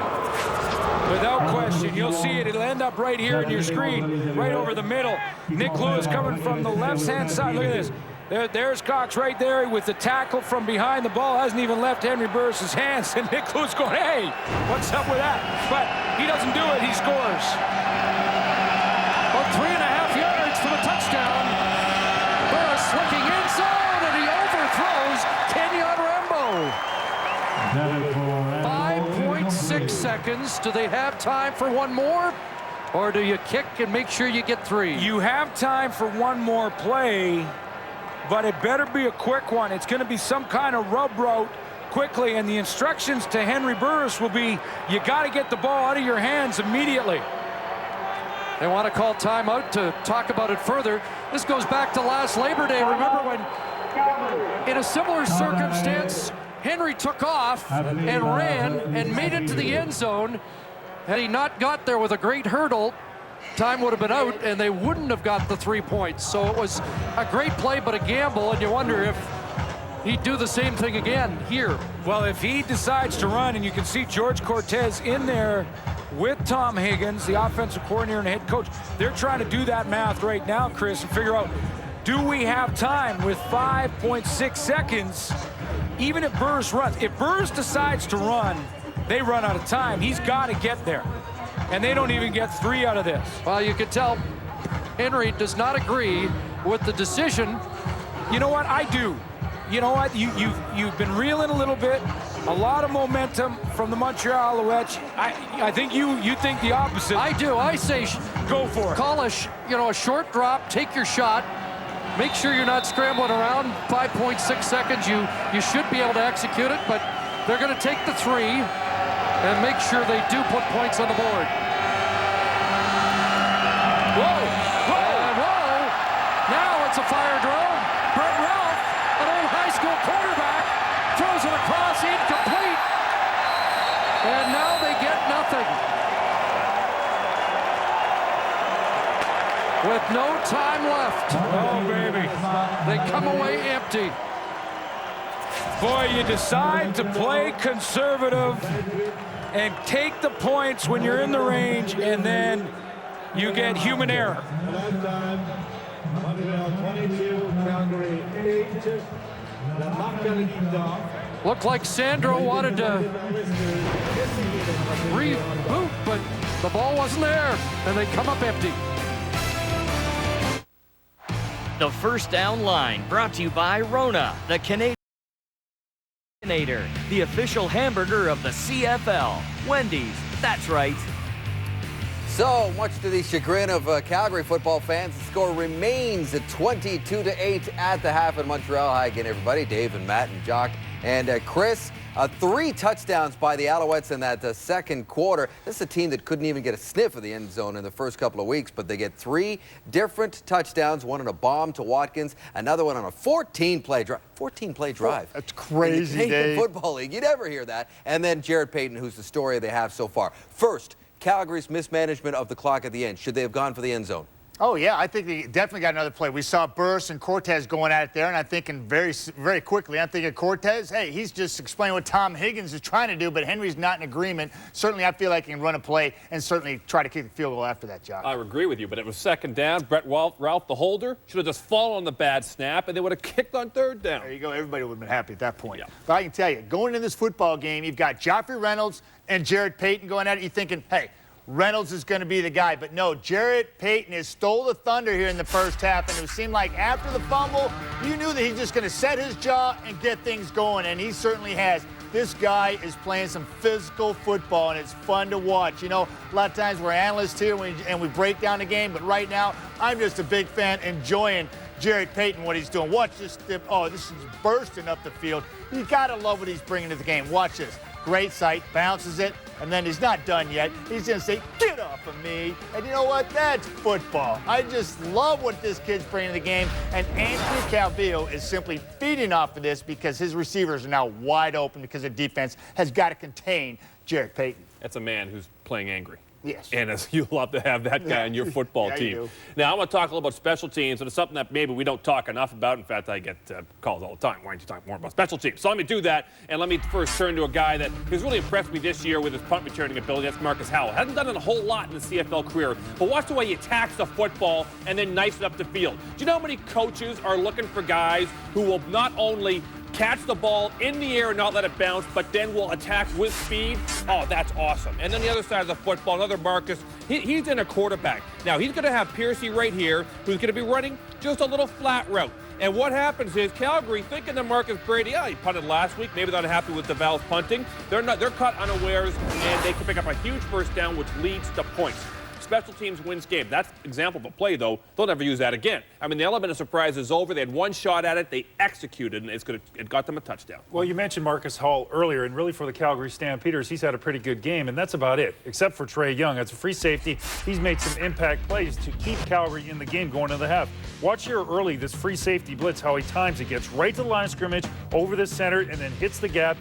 Without question, you'll see it. It'll end up right here in your screen, right over the middle. Nick Lewis coming from the left-hand side. Look at this. There's Cox right there with the tackle from behind. The ball hasn't even left Henry Burris' hands, and Nick Lewis going, hey, what's up with that? But he doesn't do it. He scores. About 3.5 yards for the touchdown. Burris looking in zone, and he overthrows Kenyon Rambo. 5.6 seconds. Do they have time for one more? Or do you kick and make sure you get 3? You have time for one more play, but it better be a quick one. It's going to be some kind of rub route quickly, and the instructions to Henry Burris will be, you got to get the ball out of your hands immediately. They want to call timeout to talk about it further. This goes back to last Labor Day. Remember when, in a similar circumstance, Henry took off and ran and made it to the end zone. Had he not got there with a great hurdle, time would have been out, and they wouldn't have got the 3 points. So it was a great play, but a gamble, and you wonder if he'd do the same thing again here. Well, if he decides to run, and you can see George Cortez in there with Tom Higgins, the offensive coordinator and head coach, they're trying to do that math right now, Chris, and figure out, do we have time with 5.6 seconds? Even if Burris runs, if Burris decides to run, they run out of time. He's got to get there. And they don't even get 3 out of this. Well, you can tell Henry does not agree with the decision. You know what? I do. You know what? You've been reeling a little bit. A lot of momentum from the Montreal Alouettes. I think you think the opposite. I do. I say go for it. Call a short drop, take your shot. Make sure you're not scrambling around. 5.6 seconds, you should be able to execute it, but they're going to take the 3 and make sure they do put points on the board. Whoa! Now it's a fire drone. Brett Ralph, an old high school quarterback, throws it across, incomplete. And now they get nothing. With no time left. Oh, baby. They come away empty. Boy, you decide to play conservative and take the points when you're in the range, and then you get human error. Looked like Sandro wanted to reboot, but the ball wasn't there, and they come up empty. The First Down Line, brought to you by Rona, the Canadian, the official hamburger of the CFL. Wendy's, that's right. So, much to the chagrin of Calgary football fans, the score remains at 22-8 at the half in Montreal. Hi again, everybody. Dave and Matt and Jock and Chris. 3 touchdowns by the Alouettes in that second quarter. This is a team that couldn't even get a sniff of the end zone in the first couple of weeks, but they get 3 different touchdowns, one on a bomb to Watkins, another one on a 14-play drive. 14-play drive. That's crazy, in the Dave. Football League. You never hear that. And then Jared Payton, who's the story they have so far. First Calgary's mismanagement of the clock at the end? Should they have gone for the end zone? Oh, yeah, I think they definitely got another play. We saw Burris and Cortez going at it there, and I'm thinking very quickly, I'm thinking Cortez, hey, he's just explaining what Tom Higgins is trying to do, but Henry's not in agreement. Certainly, I feel like he can run a play and certainly try to kick the field goal after that, Josh. I agree with you, but it was second down. Ralph, the holder, should have just fallen on the bad snap, and they would have kicked on third down. There you go. Everybody would have been happy at that point. Yeah. But I can tell you, going into this football game, you've got Joffrey Reynolds and Jarrett Payton going at it. You're thinking, hey, Reynolds is going to be the guy. But no, Jarrett Payton has stole the thunder here in the first half, and it seemed like after the fumble, you knew that he's just going to set his jaw and get things going, and he certainly has. This guy is playing some physical football, and it's fun to watch. You know, a lot of times we're analysts here and we break down the game, but right now I'm just a big fan enjoying Jarrett Payton, what he's doing. Watch this. Oh, this is bursting up the field. You got to love what he's bringing to the game. Watch this. Great sight, bounces it, and then he's not done yet. He's going to say, get off of me. And you know what? That's football. I just love what this kid's bringing to the game. And Anthony Calvillo is simply feeding off of this because his receivers are now wide open because the defense has got to contain Jarrett Payton. That's a man who's playing angry. Yes. And you love to have that guy on your football team. You do. Now, I want to talk a little about special teams, and it's something that maybe we don't talk enough about. In fact, I get calls all the time. Why don't you talk more about special teams? So let me do that, and let me first turn to a guy that has really impressed me this year with his punt returning ability. That's Marcus Howell. Hasn't done it a whole lot in the CFL career, but watch the way he attacks the football and then knifes it up the field. Do you know how many coaches are looking for guys who will not only catch the ball in the air and not let it bounce, but then will attack with speed? Oh, that's awesome. And then the other side of the football, another Marcus, he's in a quarterback. Now, he's going to have Piercy right here, who's going to be running just a little flat route. And what happens is Calgary, thinking that Marcus Brady, he punted last week, maybe they're not happy with DeVal's punting. They're caught unawares, and they can pick up a huge first down, which leads to points. Special teams wins game. That's example of a play, though. They'll never use that again. I mean, the element of surprise is over. They had one shot at it. They executed, and it got them a touchdown. Well, you mentioned Marcus Hall earlier, and really for the Calgary Stampeders, he's had a pretty good game, and that's about it, except for Trey Young. As a free safety, he's made some impact plays to keep Calgary in the game going into the half. Watch here early, this free safety blitz, how he times it. Gets right to the line of scrimmage, over the center, and then hits the gap.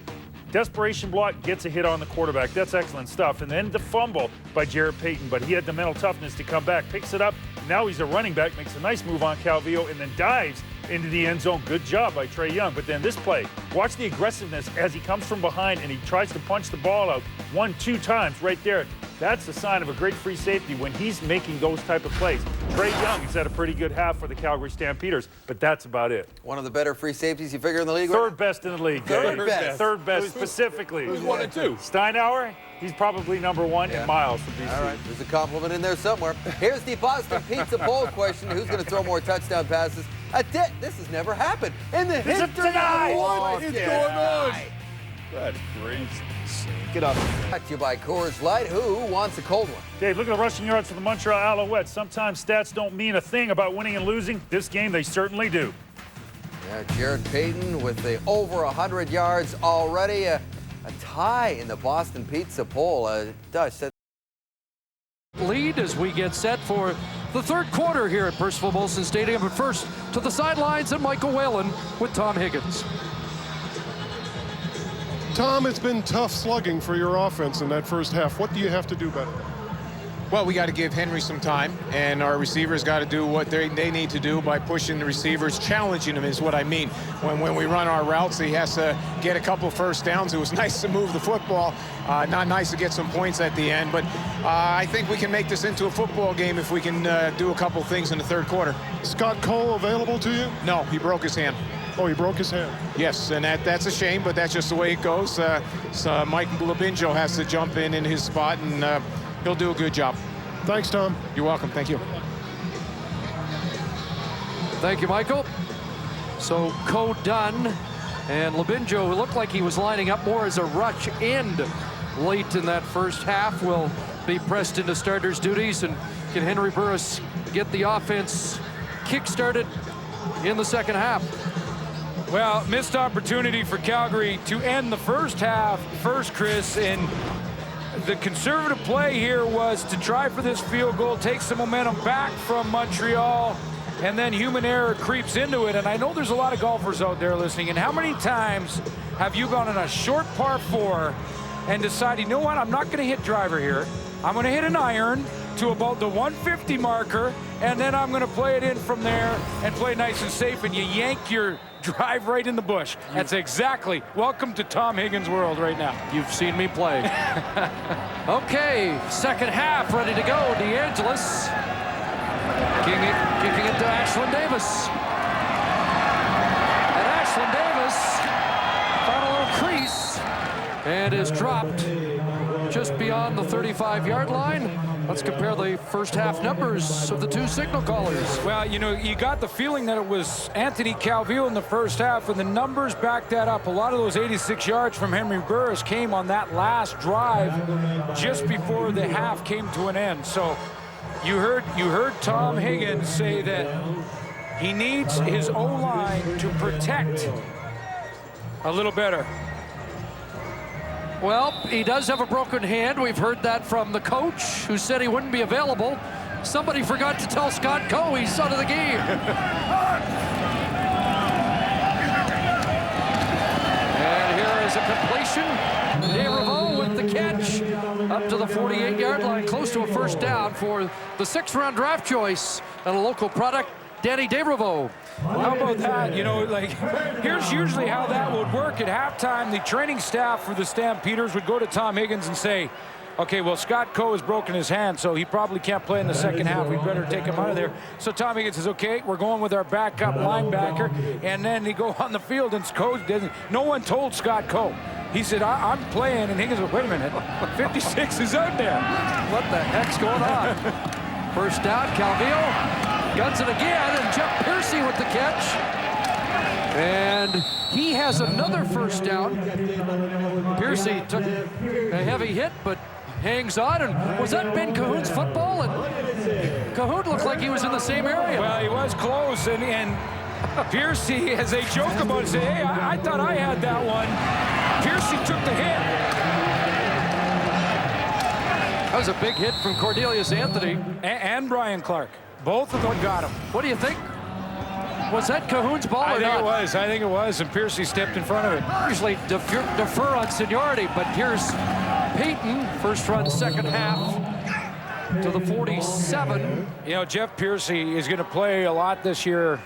Desperation block, gets a hit on the quarterback. That's excellent stuff. And then the fumble by Jarrett Payton, but he had the mental toughness to come back, picks it up. Now he's a running back, makes a nice move on Calvillo, and then dives into the end zone. Good job by Trey Young. But then this play, watch the aggressiveness as he comes from behind and he tries to punch the ball out 1-2 times right there. That's the sign of a great free safety when he's making those type of plays. Trey Young has had a pretty good half for the Calgary Stampeders, but that's about it. One of the better free safeties you figure in the league? Third best in the league, Dave. Third best specifically. Who's 1 and 2? Steinauer, he's probably number 1, and Miles from BC. All right, there's a compliment in there somewhere. Here's the Boston Pizza Bowl question. Who's going to throw more touchdown passes? This has never happened in the history of what is going on. That's crazy. Get up. Brought to you by Coors Light. Who wants a cold one? Dave, look at the rushing yards for the Montreal Alouettes. Sometimes stats don't mean a thing about winning and losing. This game, they certainly do. Yeah, Jarrett Payton with the over 100 yards already. A tie in the Boston Pizza Bowl. Lead as we get set for the third quarter here at Percival Molson Stadium. But first, to the sidelines and Michael Whalen with Tom Higgins. Tom, it's been tough slugging for your offense in that first half. What do you have to do better? Well, we got to give Henry some time, and our receivers got to do what they need to do by pushing the receivers, challenging them is what I mean. When we run our routes, he has to get a couple first downs. It was nice to move the football, not nice to get some points at the end, but I think we can make this into a football game if we can do a couple things in the third quarter. Scott Cole available to you? No, he broke his hand. Oh, he broke his hand. Yes, and that's a shame, but that's just the way it goes. So Mike Labinjo has to jump in his spot, and he'll do a good job. Thanks, Tom. You're welcome. Thank you. Thank you, Michael. So Dunn and Labinjo, who looked like he was lining up more as a rush end late in that first half, will be pressed into starters' duties. And can Henry Burris get the offense kick-started in the second half? Well, missed opportunity for Calgary to end the first half first, Chris, and the conservative play here was to try for this field goal, take some momentum back from Montreal, and then human error creeps into it. And I know there's a lot of golfers out there listening, and how many times have you gone on a short par 4 and decided, you know what, I'm not going to hit driver here. I'm going to hit an iron to about the 150 marker, and then I'm going to play it in from there and play nice and safe, and you yank your drive right in the bush. That's exactly. Welcome to Tom Higgins' world right now. You've seen me play. Okay, second half ready to go. DeAngelis kicking it to Ashland Davis. And Ashland Davis found a little crease and is dropped just beyond the 35-yard line. Let's compare the first half numbers of the two signal callers. Well, you know, you got the feeling that it was Anthony Calvillo in the first half, and the numbers back that up. A lot of those 86 yards from Henry Burris came on that last drive just before the half came to an end. So you heard Tom Higgins say that he needs his O-line to protect a little better. Well, he does have a broken hand. We've heard that from the coach, who said he wouldn't be available. Somebody forgot to tell Scott Coe he's out of the game. And here is a completion. DeRiveau with the catch up to the 48-yard line, close to a first down for the sixth-round draft choice and a local product, Danny DeRiveau. How about that? You know, like, here's usually how that would work. At halftime, the training staff for the Stampeders would go to Tom Higgins and say, okay, well, Scott Coe has broken his hand, so he probably can't play in the second half. We better take him out of there. So Tom Higgins says, okay, we're going with our backup linebacker. And then they go on the field, and Coe doesn't. No one told Scott Coe. He said, I'm playing, and Higgins said, wait a minute, 56 is out there. What the heck's going on? First down, Calvillo guns it again, and Jeff Piercy with the catch. And he has another first down. Piercy took a heavy hit, but hangs on. And was that Ben Cahoon's football? And Cahoon looked like he was in the same area. Well, he was close, and Piercy, as they joke about it, say, hey, I thought I had that one. Piercy took the hit. That was a big hit from Cordelius Anthony. And Brian Clark. Both of them got him. What do you think? Was that Cahoon's ball or not? I think it was, and Piercy stepped in front of it. Usually defer on seniority, but here's Peyton, first run, second half, to the 47. You know, Jeff Piercy is going to play a lot this year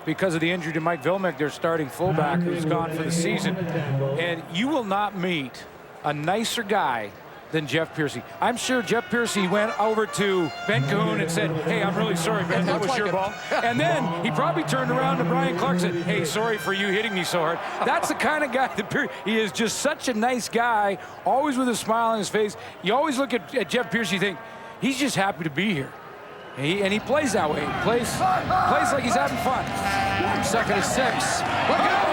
because of the injury to Mike Vilmick, their starting fullback, who's gone for the season. And you will not meet a nicer guy than Jeff Piercy. I'm sure Jeff Piercy went over to Ben Cahoon and said, hey, I'm really sorry, Ben, that was your ball. And then he probably turned around to Brian Clark and said, hey, sorry for you hitting me so hard. That's the kind of guy that he is, just such a nice guy, always with a smile on his face. You always look at Jeff Piercy and think, he's just happy to be here. And he plays that way. He plays like he's having fun. Second and 6. Look out!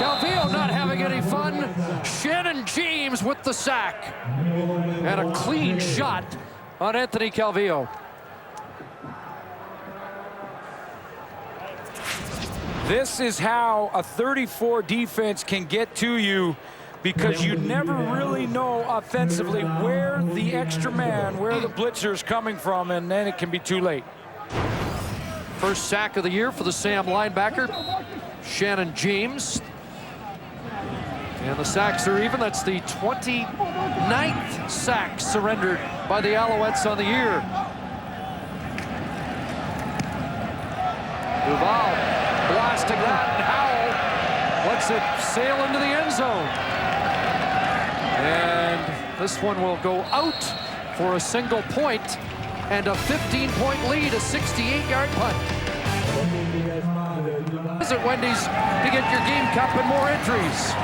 Calvillo not having any fun. Shannon James with the sack. And a clean shot on Anthony Calvillo. This is how a 34 defense can get to you, because you never really know offensively where the extra man, where the blitzer is coming from, and then it can be too late. First sack of the year for the Sam linebacker, Shannon James. And the sacks are even. That's the 29th sack surrendered by the Alouettes on the year. Duval blasting that, and Howell lets it sail into the end zone. And this one will go out for a single point and a 15-point lead, a 68-yard punt. Visit Wendy's to get your game cup and more entries.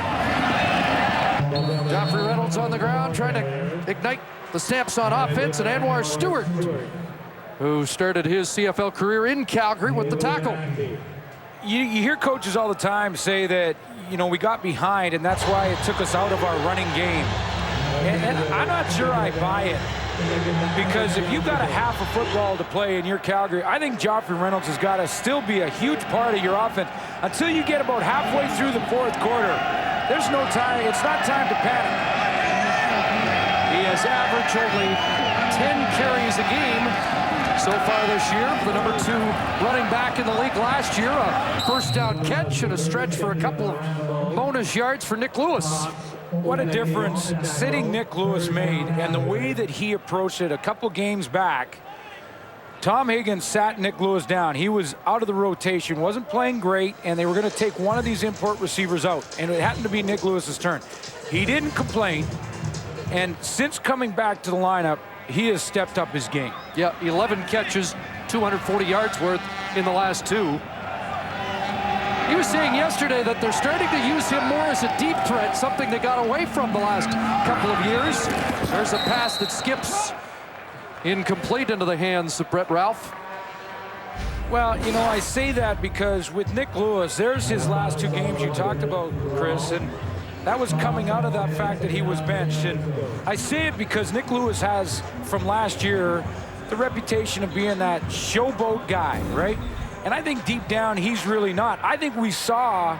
Joffrey Reynolds on the ground trying to ignite the Stamps on offense, and Anwar Stewart, who started his CFL career in Calgary, with the tackle. You hear coaches all the time say that, you know, we got behind and that's why it took us out of our running game. And I'm not sure I buy it, because if you've got a half of football to play in your Calgary, I think Joffrey Reynolds has got to still be a huge part of your offense until you get about halfway through the fourth quarter. There's no time. It's not time to panic. He has averaged only 10 carries a game so far this year. The number 2 running back in the league last year. A first down catch and a stretch for a couple of bonus yards for Nick Lewis. what a difference sitting Nick Lewis made, and the way that he approached it a couple games back. Tom Higgins sat Nick Lewis down. He was out of the rotation, wasn't playing great, and they were going to take one of these import receivers out, and it happened to be Nick Lewis's turn. He didn't complain, and since coming back to the lineup, he has stepped up his game. Yeah, 11 catches, 240 yards worth in the last 2. He was saying yesterday that they're starting to use him more as a deep threat, something they got away from the last couple of years. There's a pass that skips incomplete into the hands of Brett Ralph. Well, you know, I say that because with Nick Lewis, there's his last 2 games you talked about, Chris, and that was coming out of that fact that he was benched. And I say it because Nick Lewis has, from last year, the reputation of being that showboat guy, right? And I think deep down, he's really not. I think we saw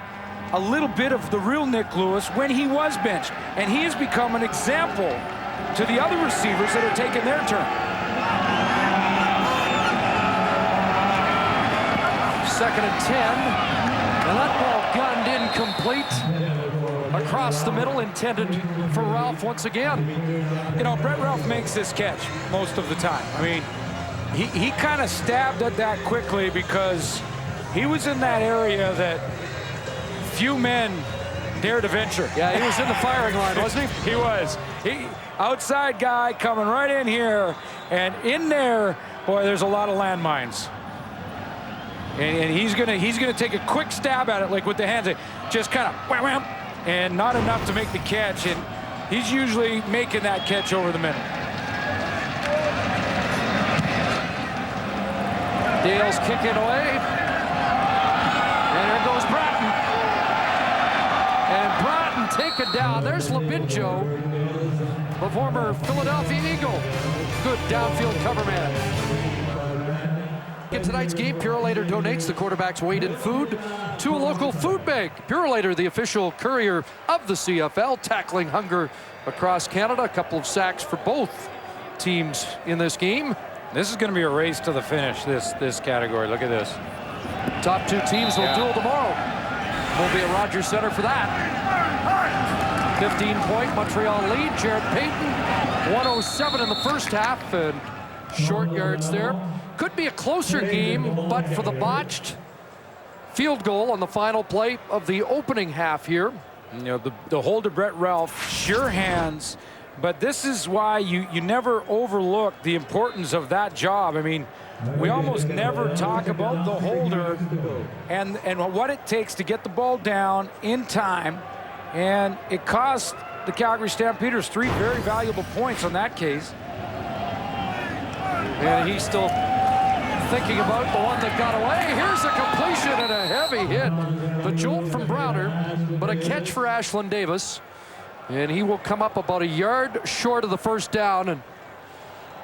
a little bit of the real Nick Lewis when he was benched. And he has become an example to the other receivers that are taking their turn. 2nd and 10. And that ball gunned incomplete. Across the middle, intended for Ralph once again. You know, Brett Ralph makes this catch most of the time. I mean, he kind of stabbed at that quickly because he was in that area that few men dare to venture. Yeah, he was in the firing line, wasn't he? He was. Outside guy coming right in here, and in there, boy, there's a lot of landmines. And he's gonna take a quick stab at it, like with the hands, just kind of wham, wham, and not enough to make the catch. And he's usually making that catch over the middle. Dale's kicking away. And there goes Bratton. And Bratton taken down. There's Labinjo, the former Philadelphia Eagle. Good downfield cover man. In tonight's game, Purolator donates the quarterback's weight in food to a local food bank. Purolator, the official courier of the CFL, tackling hunger across Canada. A couple of sacks for both teams in this game. This is going to be a race to the finish, this category. Look at this. Top 2 teams will duel tomorrow. We'll be at Rogers Center for that. 15-point Montreal lead. Jared Payton, 107 in the first half, and short yards there. Could be a closer game, but for the botched field goal on the final play of the opening half here. You know, the holder, Brett Ralph, sure hands, but this is why you never overlook the importance of that job. I mean, we almost never talk about the holder and what it takes to get the ball down in time, and it cost the Calgary Stampeders 3 very valuable points on that case. And he's still thinking about the one that got away. Here's a completion and a heavy hit. The jolt from Browner, but a catch for Ashland Davis. And he will come up about a yard short of the first down. And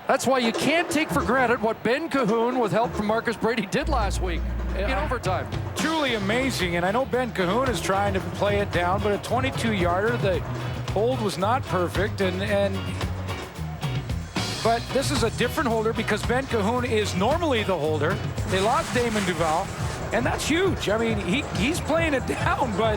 that's why you can't take for granted what Ben Cahoon, with help from Marcus Brady, did last week in overtime. Truly amazing. And I know Ben Cahoon is trying to play it down, but a 22-yarder, the hold was not perfect. But this is a different holder because Ben Cahoon is normally the holder. They lost Damon Duval, and that's huge. I mean, he's playing it down, but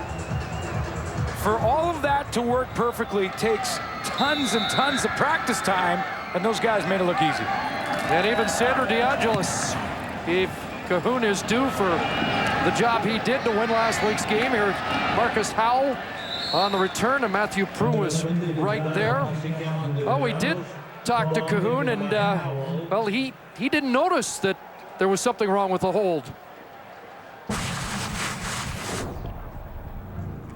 for all of that to work perfectly takes tons and tons of practice time, and those guys made it look easy. And even Sandro DeAngelis, if Cahoon is due for the job he did to win last week's game. Here, Marcus Howell on the return, and Matthew Prue was right there. Oh, we did talk to Cahoon, and well, he didn't notice that there was something wrong with the hold.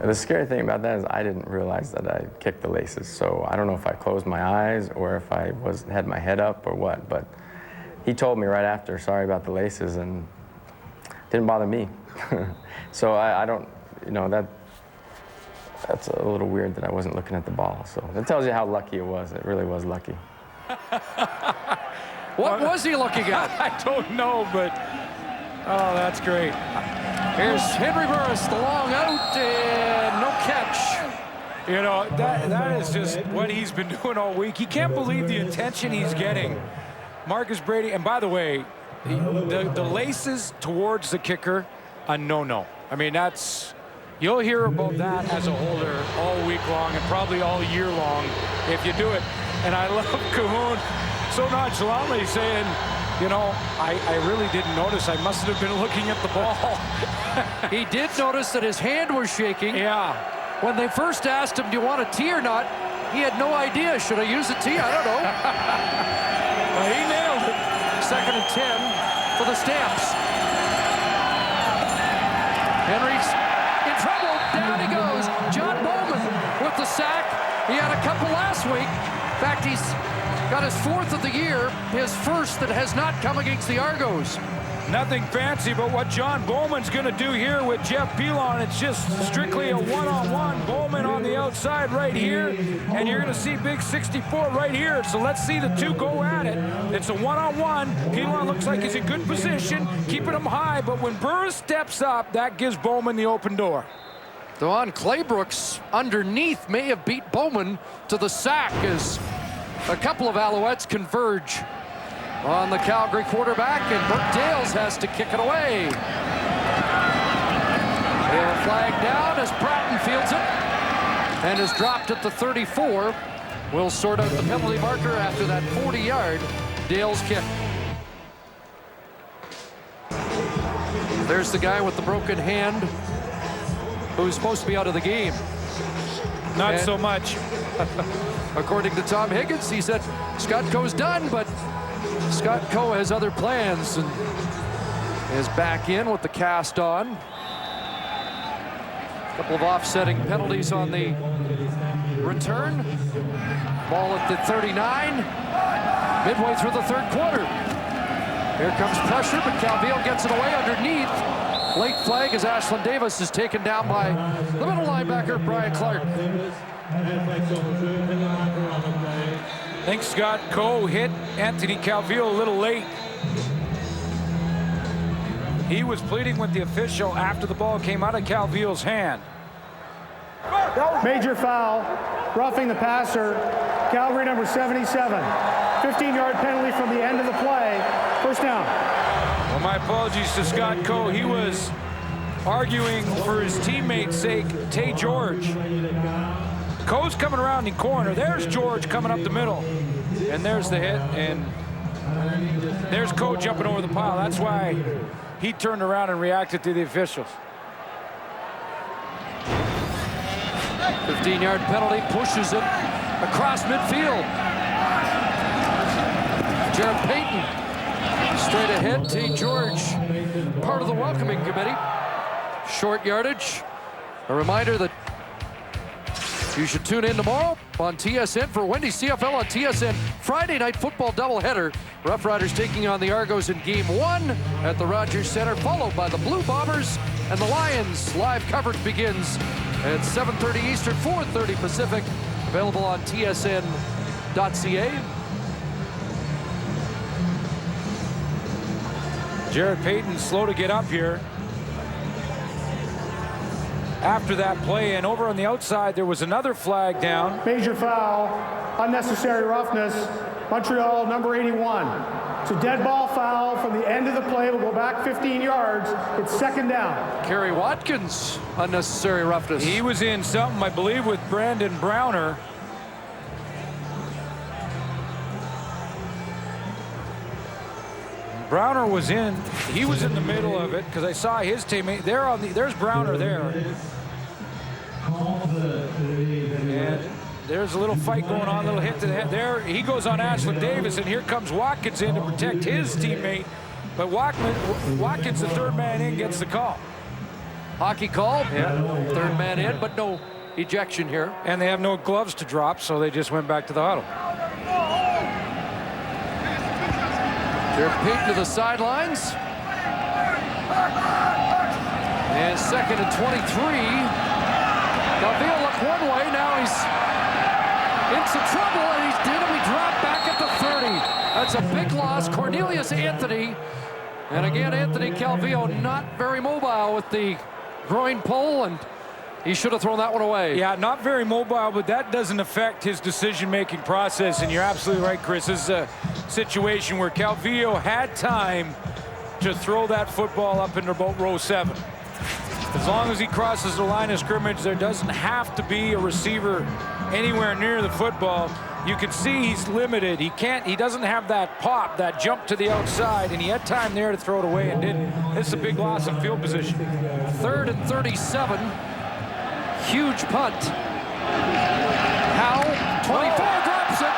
The scary thing about that is I didn't realize that I kicked the laces, so I don't know if I closed my eyes or if I had my head up or what, but he told me right after, sorry about the laces, and it didn't bother me. So I don't, you know, that's a little weird that I wasn't looking at the ball. So that tells you how lucky it was. It really was lucky. What was he looking at? I don't know, but oh, that's great. Here's Henry Burris, the long out, and no catch. You know, that is just what he's been doing all week. He can't believe the attention he's getting. Marcus Brady, and by the way, the laces towards the kicker, a no-no. I mean, that's You'll hear about that as a holder all week long and probably all year long if you do it. And I love Cahoon so nonchalantly saying, you know, I really didn't notice. I must have been looking at the ball. He did notice that his hand was shaking. Yeah. When they first asked him, do you want a tee or not? He had no idea. Should I use a tee? I don't know. Well, he nailed it. 2nd and 10 for the Stamps. Henry's in trouble. Down he goes. John Bowman with the sack. He had a couple last week. In fact, he's got his 4th of the year, his first that has not come against the Argos. Nothing fancy, but what John Bowman's going to do here with Jeff Pilon, it's just strictly a one-on-one. Bowman on the outside right here, and you're going to see big 64 right here. So let's see the two go at it. It's a one-on-one. Pilon looks like he's in good position, keeping him high, but when Burris steps up, that gives Bowman the open door. Don Claybrooks underneath may have beat Bowman to the sack as a couple of Alouettes converge on the Calgary quarterback, and Burke Dales has to kick it away. They'll flag down as Bratton fields it and is dropped at the 34. We'll sort out the penalty marker after that 40-yard Dales kick. There's the guy with the broken hand who's supposed to be out of the game. Not so much. According to Tom Higgins, he said Scott Coe's done, but Scott Coe has other plans and is back in with the cast on. A couple of offsetting penalties on the return. Ball at the 39, midway through the 3rd quarter. Here comes pressure, but Calvillo gets it away underneath. Late flag as Ashlyn Davis is taken down by the middle linebacker, Brian Clark. I think Scott Coe hit Anthony Calvillo a little late. He was pleading with the official after the ball came out of Calvillo's hand. Major foul, roughing the passer, Calgary number 77. 15-yard penalty from the end of the play. First down. Well, my apologies to Scott Coe. He was arguing for his teammate's sake, Tay George. Coe's coming around the corner. There's George coming up the middle. And there's the hit. And there's Coe jumping over the pile. That's why he turned around and reacted to the officials. 15-yard penalty pushes it across midfield. Jared Payton straight ahead. Tay George, part of the welcoming committee. Short yardage. A reminder that you should tune in tomorrow on TSN for Wendy's CFL on TSN. Friday night football doubleheader. Rough Riders taking on the Argos in Game 1 at the Rogers Center, followed by the Blue Bombers and the Lions. Live coverage begins at 7:30 Eastern, 4:30 Pacific. Available on tsn.ca. Jared Payton slow to get up here after that play, and over on the outside there was another flag down. Major foul, unnecessary roughness, Montreal number 81. It's a dead ball foul from the end of the play. We'll go back 15 yards. It's 2nd down. Kerry Watkins, unnecessary roughness. He was in something, I believe, with Brandon Browner. Browner was in. He was in the middle of it because I saw his teammate there on the. There's Browner there. And there's a little fight going on, a little hit to the head. There he goes on Ashlyn Davis, and here comes Watkins in to protect his teammate. But Watkins, the 3rd man in, gets the call. Hockey call. Yeah. 3rd man in, but no ejection here. And they have no gloves to drop, so they just went back to the huddle. Jared Payton to the sidelines. And 2nd and 23. Calvillo looked one way, now he's in some trouble, and he dropped back at the 30. That's a big loss. Cornelius Anthony. And again, Anthony Calvillo not very mobile with the groin pull, and he should have thrown that one away. Yeah, not very mobile, but that doesn't affect his decision-making process. And you're absolutely right, Chris. This is a situation where Calvillo had time to throw that football up into about row 7. As long as he crosses the line of scrimmage, there doesn't have to be a receiver anywhere near the football. You can see he's limited. He doesn't have that pop, that jump to the outside, and he had time there to throw it away and didn't. It's a big loss of field position. 3rd and 37. Huge punt. Howe, 24, drops it,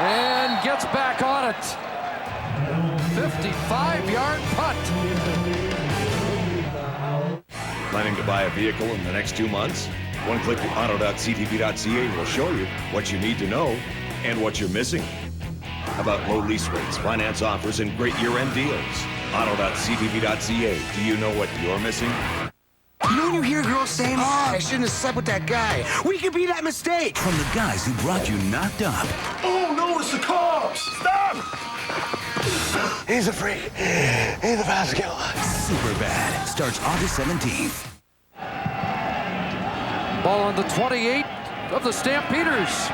and gets back on it. 55-yard punt. Planning to buy a vehicle in the next 2 months? One click to auto.ctv.ca will show you what you need to know and what you're missing. How about low lease rates, finance offers, and great year-end deals? Auto.ctv.ca. Do you know what you're missing? You know when you hear girls saying, "Oh, I shouldn't have slept with that guy." We could be that mistake. From the guys who brought you Knocked Up. Oh, no, it's the cops. Stop! He's a freak. He's a fast killer. Superbad starts August 17th. Ball on the 28 of the Stampeders.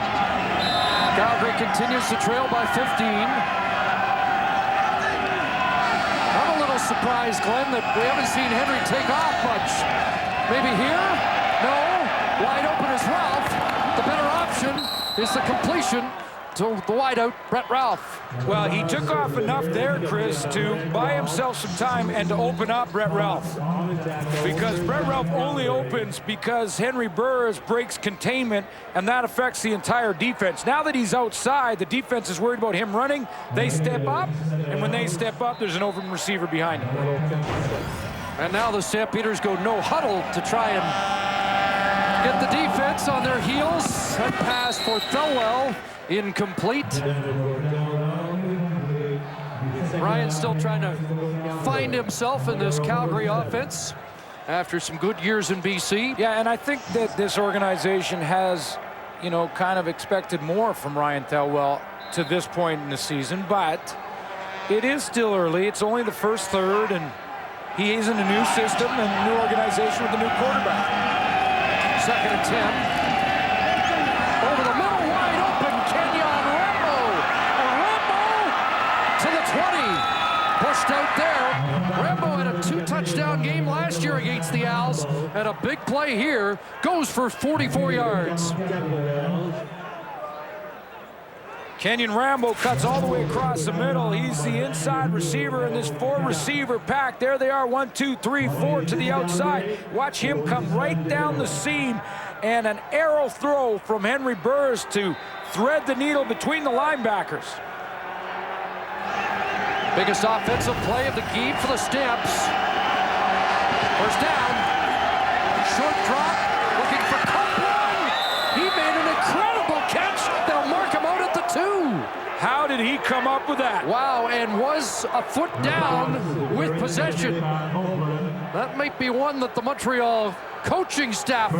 Calgary continues to trail by 15. I'm a little surprised, Glenn, that we haven't seen Henry take off much. Maybe here? No. Wide open is Ralph. The better option is the completion to the wideout, Brett Ralph. Well, he took off enough there, Chris, to buy himself some time and to open up Brett Ralph. Because Brett Ralph only opens because Henry Burris breaks containment, and that affects the entire defense. Now that he's outside, the defense is worried about him running. They step up, and when they step up, there's an open receiver behind him. And now the Stampeders go no huddle to try and get the defense on their heels. That pass for Thelwell. Incomplete. Ryan still trying to find himself in this Calgary offense after some good years in BC. Yeah, and I think that this organization has, you know, kind of expected more from Ryan Thelwell to this point in the season, but it is still early. It's only the first third, and he is in a new system and a new organization with a new quarterback. 2nd and 10. Over the middle, wide open, Kenyon Rambo. And Rambo to the 20. Pushed out there. Rambo had a 2-touchdown game last year against the Owls. And a big play here. Goes for 44 yards. Kenyon Rambo cuts all the way across the middle. He's the inside receiver in this 4-receiver pack. There they are, 1, 2, 3, 4 to the outside. Watch him come right down the seam, and an arrow throw from Henry Burris to thread the needle between the linebackers. Biggest offensive play of the game for the Stamps. First down. Short drop. Looking for Copeland. He made an incredible catch. They'll mark him out at the 2. How did he come up with that? Wow, and was a foot down with possession. That might be one that the Montreal coaching staff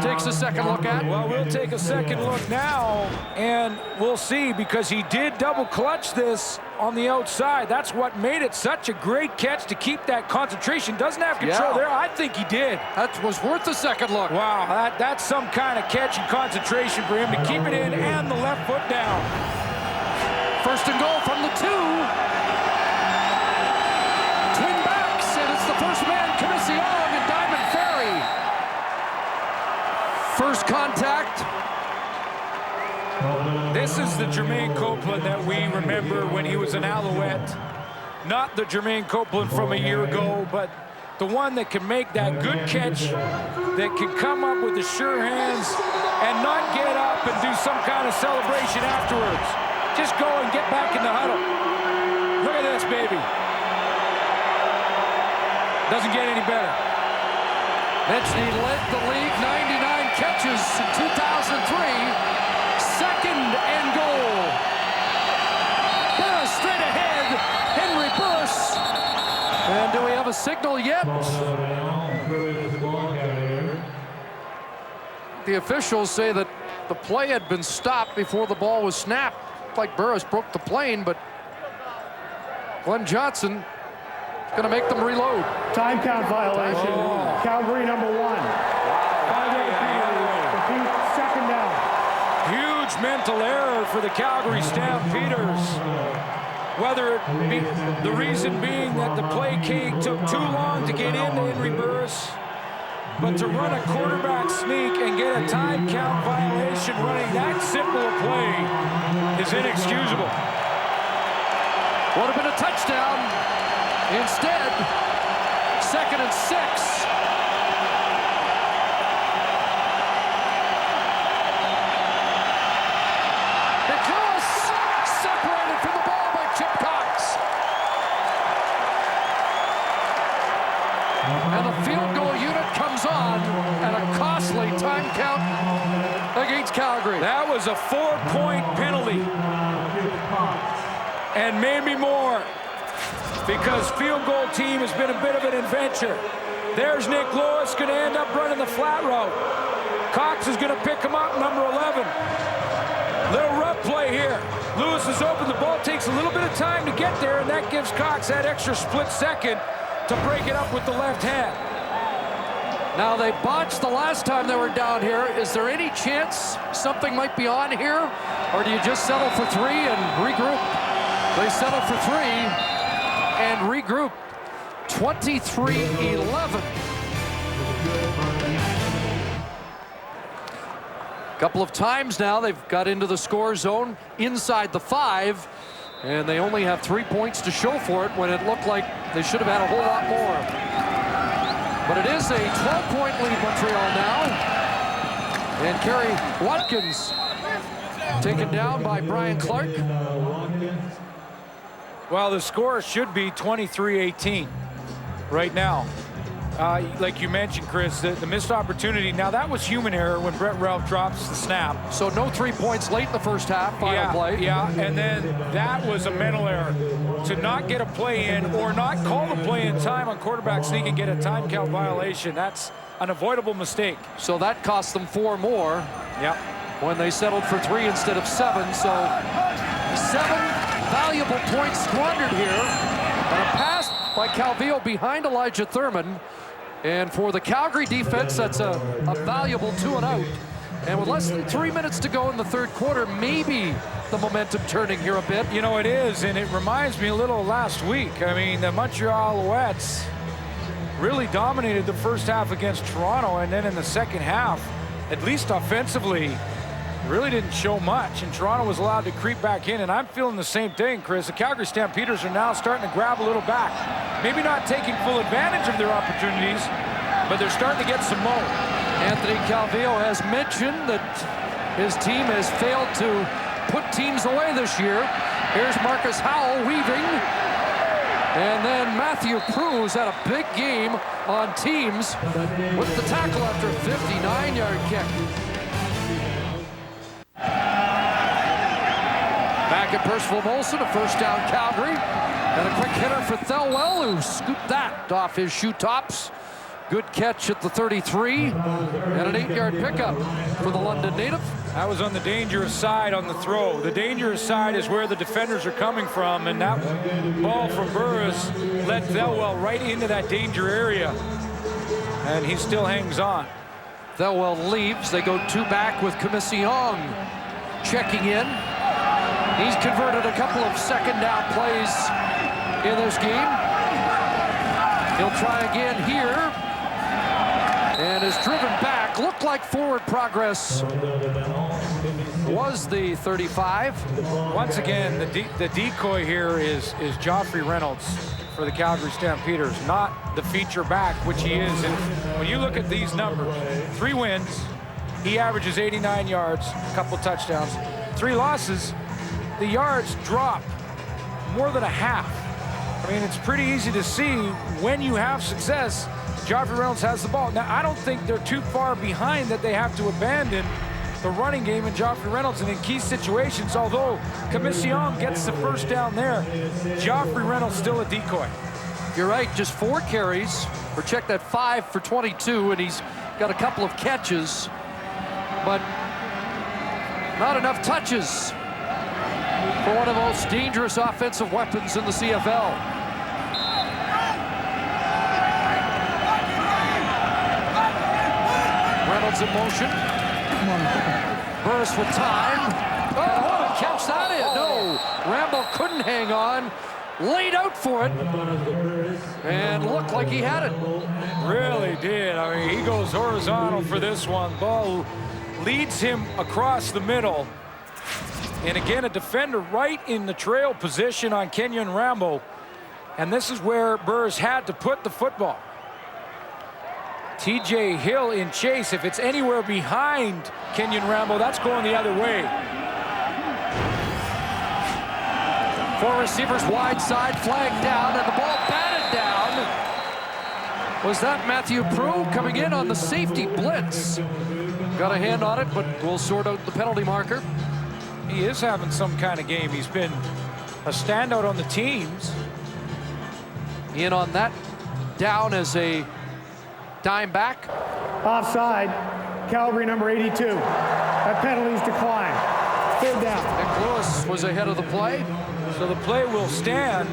takes a second look at. Well, we'll take a second look now, and we'll see, because he did double clutch this on the outside. That's what made it such a great catch, to keep that concentration. Doesn't have control there. I think he did. That was worth a second look. Wow, that's some kind of catch and concentration for him to keep it in and the left foot down. First and goal from the 2. Twin backs, and it's the first man, Commission and Diamond Ferry. First contact. This is the Jermaine Copeland that we remember when he was an Alouette. Not the Jermaine Copeland from a year ago, but the one that can make that good catch, that can come up with the sure hands and not get up and do some kind of celebration afterwards. Just go and get back in the huddle. Look at this, baby. Doesn't get any better. Mitchell led the league, 99 catches in 2003. Second and goal. Burris straight ahead. Henry Burris. And do we have a signal yet? The officials say that the play had been stopped before the ball was snapped. Like Burris broke the plane, but Glenn Johnson is going to make them reload. Time count violation. Calgary number 1. 5-yard penalty. Second down. Huge mental error for the Calgary Stampeders. whether it be the reason being that the play took too long to get into Henry Burris, but to run a quarterback sneak and get a time count violation running that simple a play is inexcusable. Would have been a touchdown. Instead, 2nd and 6. Separated from the ball by Chip Cox. And the field goal unit comes on, and a costly time count against Calgary. That was a 4-point penalty. And maybe more, because field goal team has been a bit of an adventure. There's Nick Lewis going to end up running the flat route. Cox is going to pick him up, number 11. Little rough play here. Lewis is open. The ball takes a little bit of time to get there, and that gives Cox that extra split second to break it up with the left hand. Now, they botched the last time they were down here. Is there any chance something might be on here? Or do you just settle for 3 and regroup? They settle for 3 and regroup. 23-11. Couple of times now they've got into the score zone inside the 5, and they only have 3 points to show for it when it looked like they should have had a whole lot more. But it is a 12-point lead, Montreal now. And Kerry Watkins taken down by Brian Clark. Well, the score should be 23-18 right now. Like you mentioned, Chris, the missed opportunity. Now, that was human error when Brett Ralph drops the snap. So no 3 points late in the first half, final play. Yeah, and then that was a mental error. To not get a play in or not call the play in time on quarterback sneak and get a time count violation, that's an avoidable mistake. So that cost them 4 more. Yep. When they settled for 3 instead of 7. So 7 valuable points squandered here. And a pass by Calvillo behind Elijah Thurman. And for the Calgary defense, that's a valuable 2 and out. And with less than 3 minutes to go in the third quarter, maybe the momentum turning here a bit. You know, it is, and it reminds me a little of last week. I mean, the Montreal Alouettes really dominated the first half against Toronto, and then in the second half, at least offensively, really didn't show much, and Toronto was allowed to creep back in, and I'm feeling the same thing, Chris. The Calgary Stampeders are now starting to grab a little back. Maybe not taking full advantage of their opportunities, but they're starting to get some more. Anthony Calvillo has mentioned that his team has failed to put teams away this year. Here's Marcus Howell weaving. And then Matthew Cruz had a big game on teams with the tackle after a 59-yard kick. Back at Percival Molson, a first down Calgary. And a quick hitter for Thelwell, who scooped that off his shoe tops. Good catch at the 33. And an 8-yard pickup for the London native. That was on the dangerous side on the throw. The dangerous side is where the defenders are coming from, and that ball from Burris led Thelwell right into that danger area. And he still hangs on. Thelwell leaves. They go 2 back with Commission checking in. He's converted a couple of second down plays in this game. He'll try again here. And is driven back. Looked like forward progress was the 35. Once again, the decoy here is Joffrey Reynolds for the Calgary Stampeders, not the feature back, which he is. And when you look at these numbers, 3 wins, he averages 89 yards, a couple touchdowns. 3 losses, the yards drop more than a half. I mean, it's pretty easy to see when you have success, Joffrey Reynolds has the ball. Now, I don't think they're too far behind that they have to abandon the running game in Joffrey Reynolds. And in key situations, although Commission gets the first down there, Joffrey Reynolds still a decoy. You're right, just 4 carries. Or check that, 5 for 22, and he's got a couple of catches, but not enough touches for one of the most dangerous offensive weapons in the CFL. Reynolds in motion. Burris with time. Oh, catch that in? No, Rambo couldn't hang on. Laid out for it and looked like he had it. Really did. I mean, he goes horizontal for this one. Ball leads him across the middle. And again, a defender right in the trail position on Kenyon Rambo. And this is where Burris had to put the football. TJ Hill in chase. If it's anywhere behind Kenyon Rambo, that's going the other way. 4 receivers wide side, flag down, and the ball batted down. Was that Matthew Prue coming in on the safety blitz? Got a hand on it, but we'll sort out the penalty marker. He is having some kind of game. He's been a standout on the teams. In on that down as a dime back. Offside, Calgary number 82. That penalty's declined. 3rd down. Nick Lewis was ahead of the play. So the play will stand.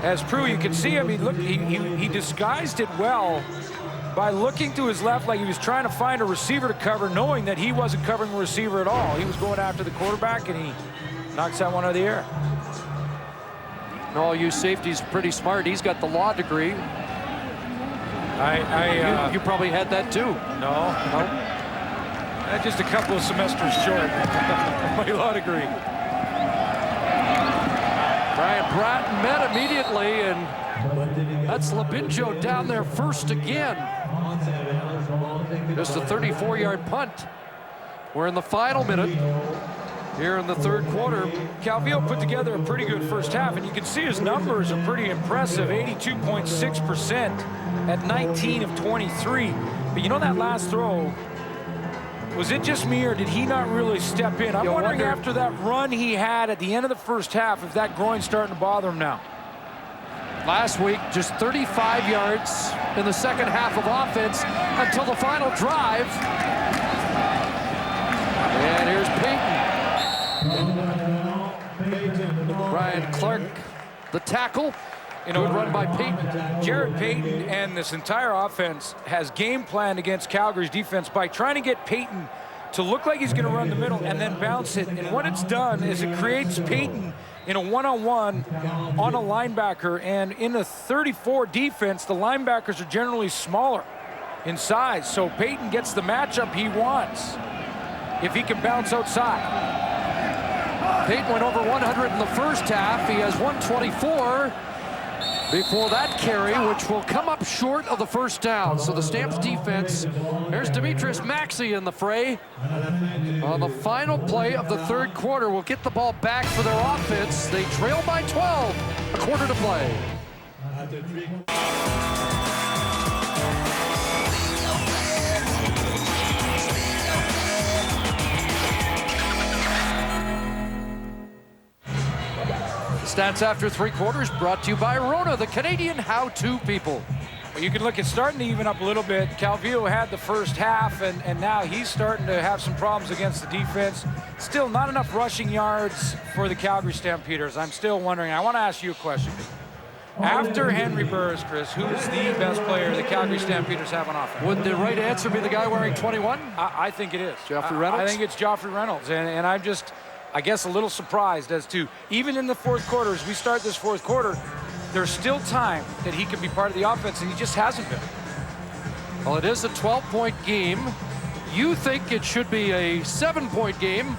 As Prue, you can see him, he disguised it well by looking to his left like he was trying to find a receiver to cover, knowing that he wasn't covering a receiver at all. He was going after the quarterback, and he knocks that one out of the air. No, you safety's pretty smart. He's got the law degree. You probably had that too. No. Just a couple of semesters short. My law degree. Brian Bratton met immediately, and that's Labinjo down there first again. Just a 34-yard punt. We're in the final minute here in the 3rd quarter. Calvillo put together a pretty good first half, and you can see his numbers are pretty impressive. 82.6% at 19 of 23. But you know that last throw, was it just me, or did he not really step in? I'm wondering after that run he had at the end of the first half, if that groin's starting to bother him now. Last week, just 35 yards in the second half of offense until the final drive. And here's Payton. Brian Clark, the tackle. Good run by Payton. Jared Payton and this entire offense has game planned against Calgary's defense by trying to get Payton to look like he's going to run the middle and then bounce it. And what it's done is it creates Payton in a one-on-one on a linebacker. And in the 34 defense, the linebackers are generally smaller in size. So Payton gets the matchup he wants if he can bounce outside. Payton went over 100 in the first half. He has 124 before that carry, which will come up short of the first down. So the Stamps defense, there's Demetrius Maxey in the fray. On the final play of the 3rd quarter, will get the ball back for their offense. They trail by 12, a quarter to play. Stats after 3 quarters brought to you by Rona, the Canadian how-to people. Well, you can look, it's starting to even up a little bit. Calvillo had the first half, and now he's starting to have some problems against the defense. Still not enough rushing yards for the Calgary Stampeders. I'm still wondering, I want to ask you a question. After Henry Burris, Chris, who is the best player the Calgary Stampeders have on offense? Would the right answer be the guy wearing 21? I think it is. Joffrey Reynolds? I think it's Joffrey Reynolds, and I'm just, I guess, a little surprised as to, even in the 4th quarter, as we start this 4th quarter, there's still time that he can be part of the offense, and he just hasn't been. Well, it is a 12-point game. You think it should be a 7-point game.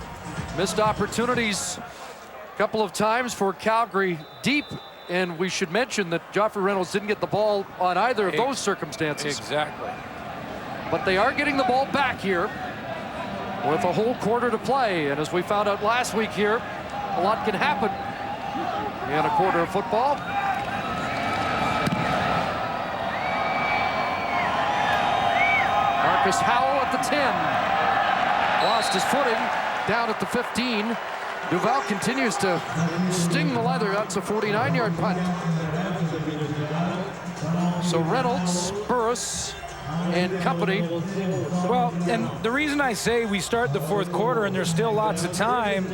Missed opportunities a couple of times for Calgary deep, and we should mention that Joffrey Reynolds didn't get the ball on either of those circumstances. Exactly. But they are getting the ball back here with a whole quarter to play, and as we found out last week here, a lot can happen in a quarter of football. Marcus Howell at the 10. Lost his footing down at the 15. Duval continues to sting the leather. That's a 49-yard punt. So Reynolds, Burris, and company. Well, and the reason I say we start the 4th quarter and there's still lots of time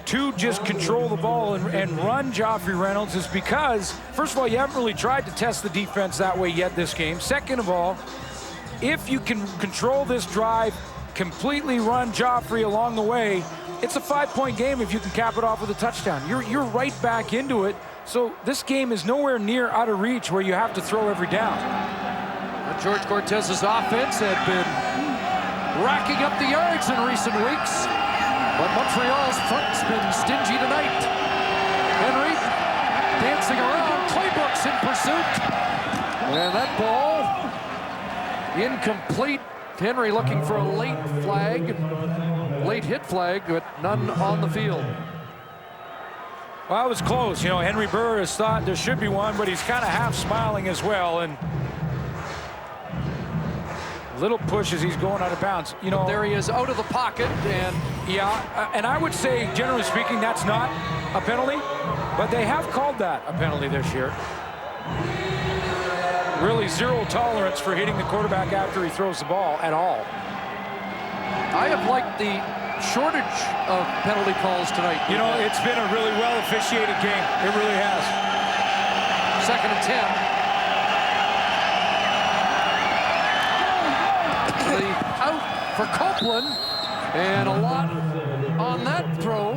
to just control the ball and run Joffrey Reynolds is because, first of all, you haven't really tried to test the defense that way yet this game. Second of all, if you can control this drive, completely run Joffrey along the way, it's a 5-point game if you can cap it off with a touchdown. You're right back into it. So this game is nowhere near out of reach where you have to throw every down. George Cortez's offense had been racking up the yards in recent weeks, but Montreal's front's been stingy tonight. Henry dancing around. Claybrooks in pursuit. And that ball incomplete. Henry looking for a late hit flag, but none on the field. Well, it was close. You know, Henry Burris thought there should be one, but he's kind of half smiling as well. And little push as he's going out of bounds. You know, there he is out of the pocket, and yeah, and I would say, generally speaking, that's not a penalty, but they have called that a penalty this year. Really zero tolerance for hitting the quarterback after he throws the ball at all. I have liked the shortage of penalty calls tonight. You know, it's been a really well officiated game. It really has. 2nd and 10. The out for Copeland, and a lot on that throw,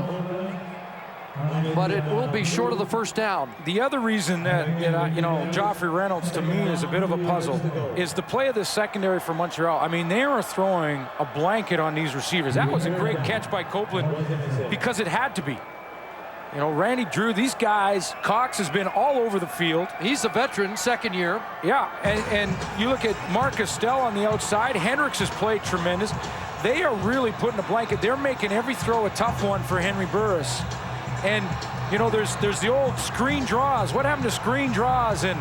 but it will be short of the first down. The other reason that, you know, Joffrey Reynolds to me is a bit of a puzzle is the play of the secondary for Montreal. I mean, they were throwing a blanket on these receivers. That was a great catch by Copeland because it had to be. You know, Randy Drew, these guys, Cox has been all over the field. He's a veteran, 2nd year. Yeah, and you look at Mark Estelle on the outside. Hendricks has played tremendous. They are really putting a blanket. They're making every throw a tough one for Henry Burris. And, you know, there's the old screen draws. What happened to screen draws and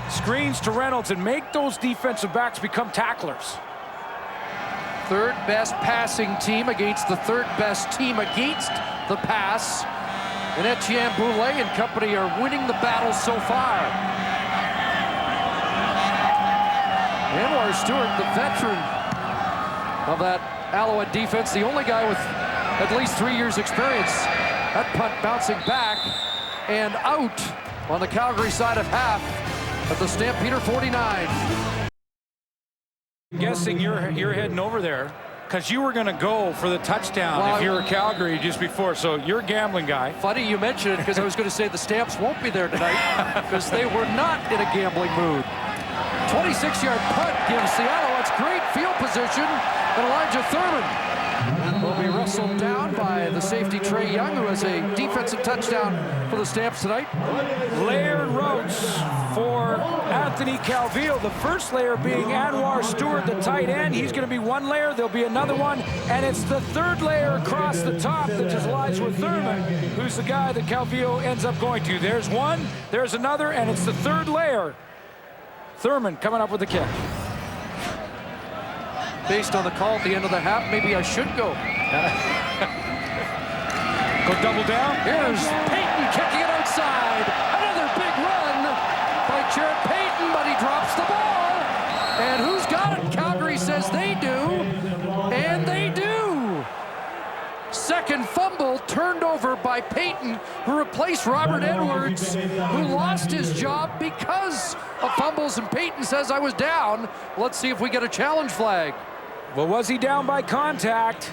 screens to Reynolds and make those defensive backs become tacklers? 3rd best passing team against the 3rd best team against the pass. And Etienne Boulay and company are winning the battle so far. Anwar Stewart, the veteran of that Alouette defense, the only guy with at least 3 years experience. That punt bouncing back and out on the Calgary side of half at the Stampeder 49. I'm guessing you're heading over there because you were going to go for the touchdown if you were Calgary just before, so you're a gambling guy. Funny you mentioned it because I was going to say the Stamps won't be there tonight because they were not in a gambling mood. 26-yard punt gives the Alouettes great field position, and Elijah Thurman will be wrestled down by the safety Trey Young, who has a defensive touchdown for the Stamps tonight. Layered routes for Anthony Calvillo. The first layer being Anwar Stewart, the tight end. He's going to be one layer. There'll be another one. And it's the 3rd layer across the top that just lies with Thurman, who's the guy that Calvillo ends up going to. There's one, there's another, and it's the 3rd layer. Thurman coming up with the catch. Based on the call at the end of the half, maybe I should go. Go double down. Here's Payton kicking it outside. Another big run by Jarrett Payton, but he drops the ball. And who's got it? Calgary says they do, and they do. 2nd fumble turned over by Payton, who replaced Robert Edwards, who lost his job because of fumbles, and Payton says, I was down. Let's see if we get a challenge flag. Well, was he down by contact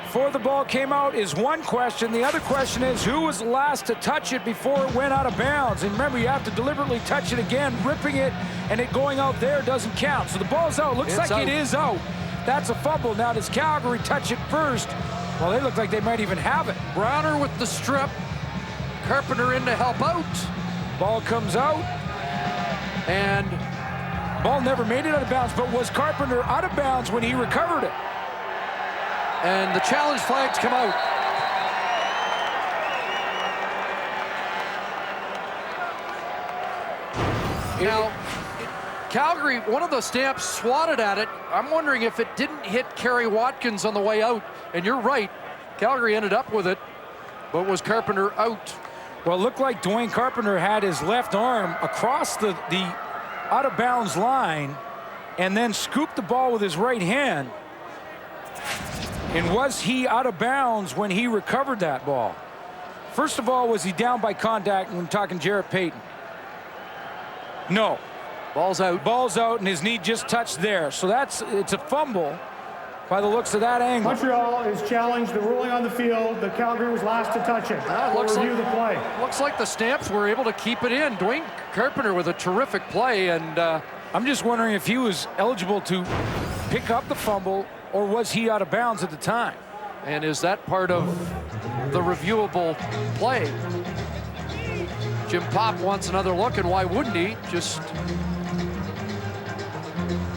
before the ball came out is one question. The other question is who was last to touch it before it went out of bounds. And remember, you have to deliberately touch it again. Ripping it and it going out there doesn't count. So the ball's out. Looks like it is out. That's a fumble. Now does Calgary touch it first? Well, they look like they might even have it. Browner with the strip. Carpenter in to help out. Ball comes out. And ball never made it out of bounds, but was Carpenter out of bounds when he recovered it? And the challenge flags come out. Now, Calgary, one of the Stamps swatted at it. I'm wondering if it didn't hit Kerry Watkins on the way out. And you're right, Calgary ended up with it, but was Carpenter out? Well, it looked like Dwayne Carpenter had his left arm across the out-of-bounds line and then scooped the ball with his right hand. And was he out of bounds when he recovered that ball? First of all, was he down by contact when talking Jarrett Payton? No. Ball's out. Ball's out, and his knee just touched there. So it's a fumble. by the looks of that angle. Montreal is challenged the ruling on the field that Calgary was last to touch it. We'll review the play. Looks like the Stamps were able to keep it in. Dwayne Carpenter with a terrific play, and I'm just wondering if he was eligible to pick up the fumble, or was he out of bounds at the time? And is that part of the reviewable play? Jim Popp wants another look, and why wouldn't he? Just,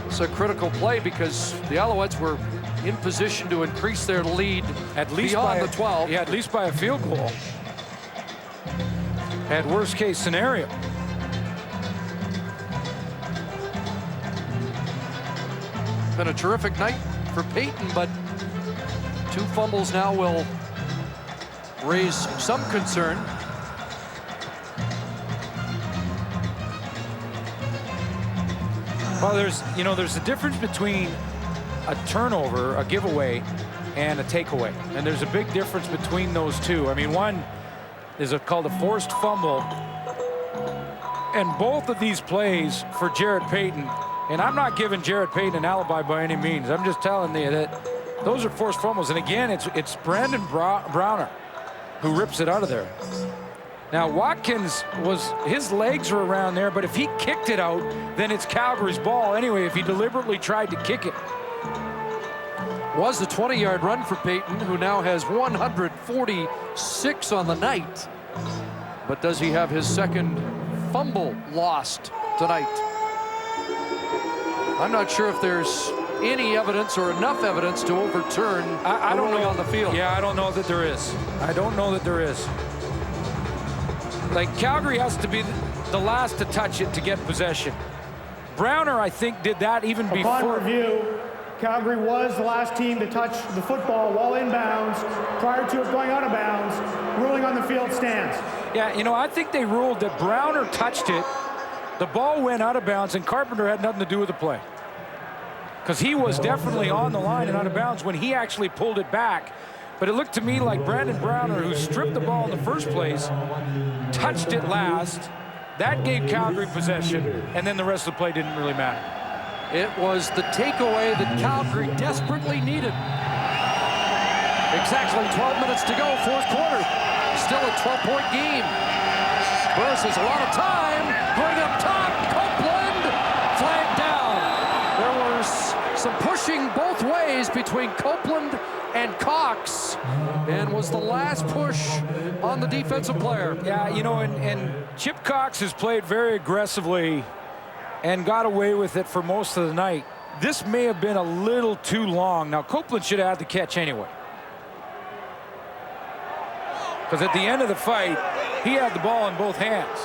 it's a critical play because the Alouettes were in position to increase their lead at least beyond the 12. Yeah, at least by a field goal. At worst case scenario. Been a terrific night for Peyton, but 2 fumbles now will raise some concern. Well, there's a difference between a turnover, a giveaway, and a takeaway. And there's a big difference between those two. I mean, one is called a forced fumble. And both of these plays for Jarrett Payton, and I'm not giving Jarrett Payton an alibi by any means. I'm just telling you that those are forced fumbles. And again, it's Brandon Browner who rips it out of there. Now, Watkins his legs were around there, but if he kicked it out, then it's Calgary's ball anyway, if he deliberately tried to kick it. Was a 20-yard run for Peyton, who now has 146 on the night. But does he have his second fumble lost tonight? I'm not sure if there's any evidence or enough evidence to overturn I don't know on the field. Yeah, I don't know that there is. I don't know that there is. Like, Calgary has to be the last to touch it to get possession. Browner, I think, did that even before. Upon review, Calgary was the last team to touch the football while in bounds prior to it going out of bounds. Ruling on the field stands. Yeah, I think they ruled that Browner touched it, the ball went out of bounds, and Carpenter had nothing to do with the play. Because he was definitely on the line and out of bounds when he actually pulled it back. But it looked to me like Brandon Browner, who stripped the ball in the first place, touched it last. That gave Calgary possession, and then the rest of the play didn't really matter. It was the takeaway that Calgary desperately needed. Exactly 12 minutes to go, fourth quarter. Still a 12-point game. Burris has a lot of time. Going up top, Copeland flagged down. There was some pushing both ways between Copeland and Cox, and was the last push on the defensive player. Yeah, and Chip Cox has played very aggressively and got away with it for most of the night. This may have been a little too long. Now, Copeland should have had the catch anyway. Because at the end of the fight, he had the ball in both hands.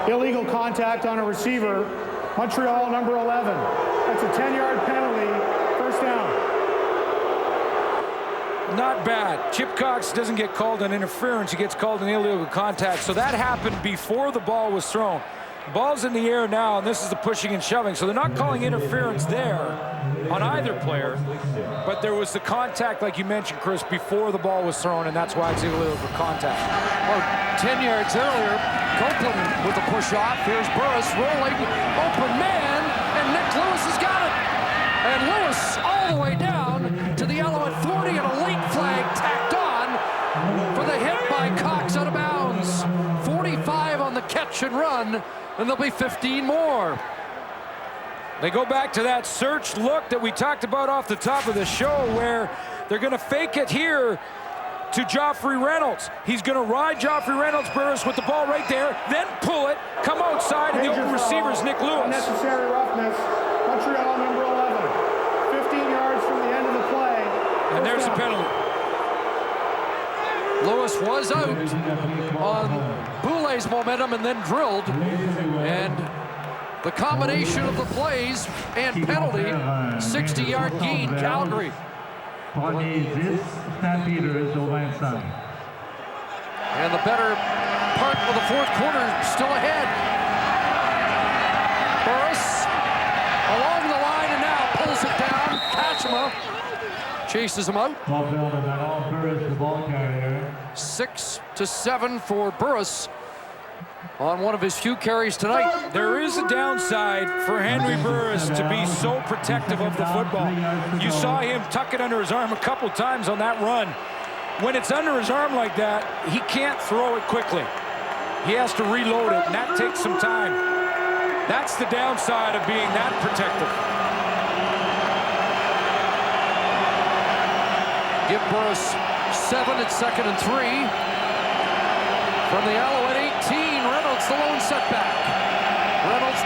Illegal contact on a receiver. Montreal, number 11. That's a 10-yard penalty. First down. Not bad. Chip Cox doesn't get called an interference. He gets called an illegal contact. So that happened before the ball was thrown. Ball's in the air now, and this is the pushing and shoving. So they're not calling interference there on either player. But there was the contact, like you mentioned, Chris, before the ball was thrown, and that's why it's illegal contact. Well, 10 yards earlier, Copeland with the push off. Here's Burris rolling, open man, and Nick Lewis has got it. And Lewis all the way down to the Alouette 40, and a late flag tacked on for the hit by Cox out of bounds. 45 on the catch and run, and there'll be 15 more. They go back to that search look that we talked about off the top of the show, where they're going to fake it here to Joffrey Reynolds. He's going to ride Joffrey Reynolds, Burris with the ball right there, then pull it, come outside, and the open receiver's Nick Lewis. Unnecessary roughness. Montreal, number 11. 15 yards from the end of the play. And there's the penalty. Lewis was out on Boulet's momentum and then drilled. And the combination of the plays and penalty, 60-yard gain, Calgary. Stampeders au 25. And the better part of the fourth quarter still ahead. Burris along the line and now pulls it down. Kachema chases him out. 6-7 for Burris. on one of his few carries tonight. There is a downside for Henry Burris to be so protective of the football. You saw him tuck it under his arm a couple times on that run. When it's under his arm like that, he can't throw it quickly. He has to reload it, and that takes some time. That's the downside of being that protective. Give Burris 7 at 2nd and 3. From the Alouette 18, Reynolds the lone setback. Reynolds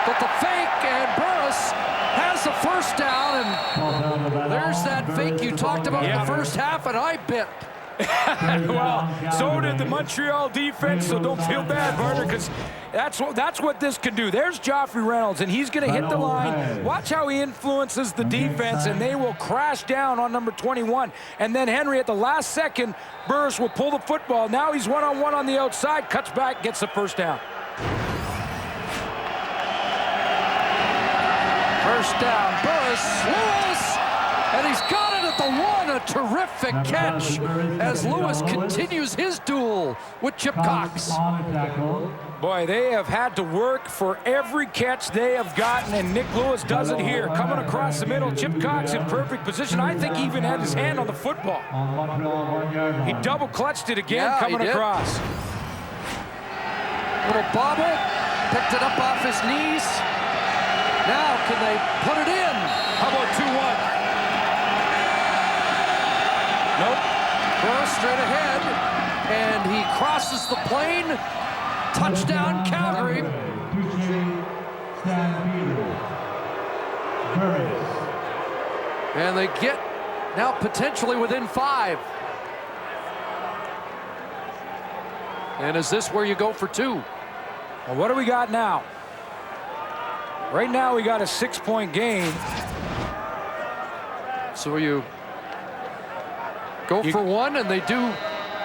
with the fake, and Burris has the first down, and there's that fake you talked about in the first half, and I bit. Well, so did the Montreal defense, so don't feel bad, Barter, because that's what this can do. There's Joffrey Reynolds, and he's going to hit the line. Watch how he influences the defense, and they will crash down on number 21. And then Henry at the last second, Burris will pull the football. Now he's one-on-one on the outside, cuts back, gets the first down. First down, Burris, Lewis, and he's got it at the 1. A terrific catch as Lewis continues his duel with Chip Cox. Boy, they have had to work for every catch they have gotten, and Nick Lewis does it here. Coming across the middle, Chip Cox in perfect position. I think he even had his hand on the football. He double clutched it again, coming across. Little bobble, picked it up off his knees. Now can they put it in? How about 2-1? Nope. Burris straight ahead, and he crosses the plane. Touchdown, Calgary. And they get now potentially within 5. And is this where you go for 2? Well, what do we got now? Right now, we got a 6-point game. So you go for 1, and they do.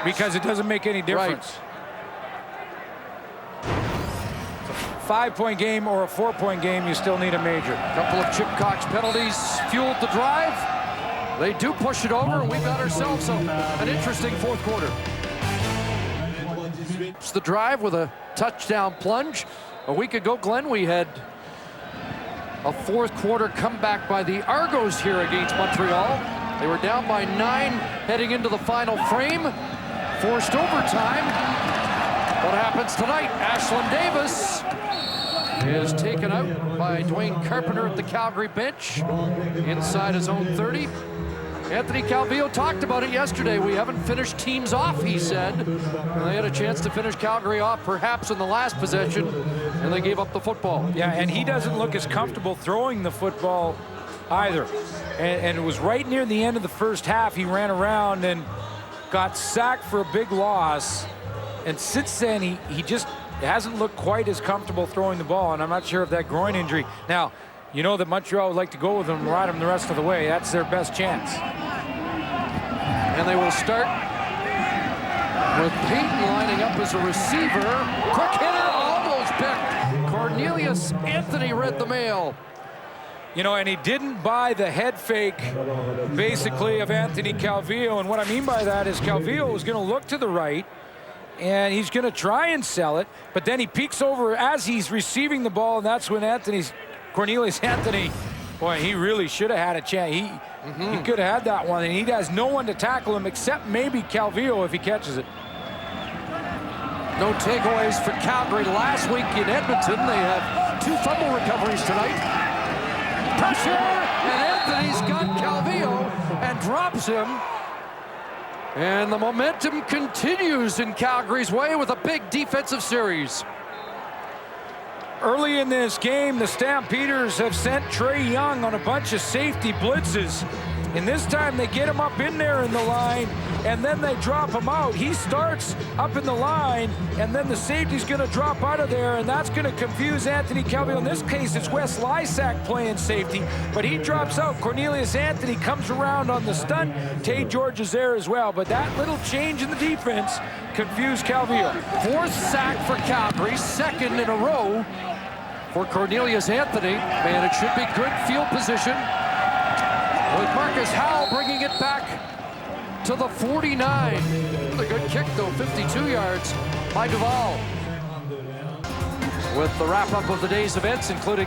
Because it doesn't make any difference. It's a 5-point game or a 4-point game, you still need a major. A couple of Chip Cox penalties fueled the drive. They do push it over, and we've got ourselves an interesting fourth quarter. It's the drive with a touchdown plunge. A week ago, Glenn, we had a fourth quarter comeback by the Argos here against Montreal. They were down by 9 heading into the final frame. Forced overtime. What happens tonight? Ashlyn Davis is taken out by Dwayne Carpenter at the Calgary bench inside his own 30. Anthony Calvillo talked about it yesterday. We haven't finished teams off, he said. And they had a chance to finish Calgary off perhaps in the last possession, and they gave up the football. Yeah, and he doesn't look as comfortable throwing the football either. And it was right near the end of the first half. He ran around and got sacked for a big loss. And since then, he just hasn't looked quite as comfortable throwing the ball. And I'm not sure if that groin injury. Now, you know that Montreal would like to go with him and ride him the rest of the way. That's their best chance. And they will start with Peyton lining up as a receiver. Quick hitter, almost picked. Cornelius Anthony read the mail. You know, and he didn't buy the head fake, basically, of Anthony Calvillo. And what I mean by that is Calvillo is going to look to the right, and he's going to try and sell it. But then he peeks over as he's receiving the ball, and that's when Cornelius Anthony, boy, he really should have had a chance. He could have had that one, and he has no one to tackle him except maybe Calvillo if he catches it. No takeaways for Calgary last week in Edmonton. They have 2 fumble recoveries tonight. Pressure, and Anthony's got Calvillo and drops him. And the momentum continues in Calgary's way with a big defensive series. Early in this game, the Stampeders have sent Trey Young on a bunch of safety blitzes. And this time they get him up in there in the line, and then they drop him out. He starts up in the line, and then the safety's going to drop out of there, and that's going to confuse Anthony Calvillo. In this case, it's Wes Lysak playing safety, but he drops out. Cornelius Anthony comes around on the stunt. Tay George is there as well, but that little change in the defense confused Calvillo. 4th sack for Calgary, 2nd in a row for Cornelius Anthony, and it should be good field position, with Marcus Howell bringing it back to the 49. A good kick, though, 52 yards by Duval. with the wrap-up of the day's events, including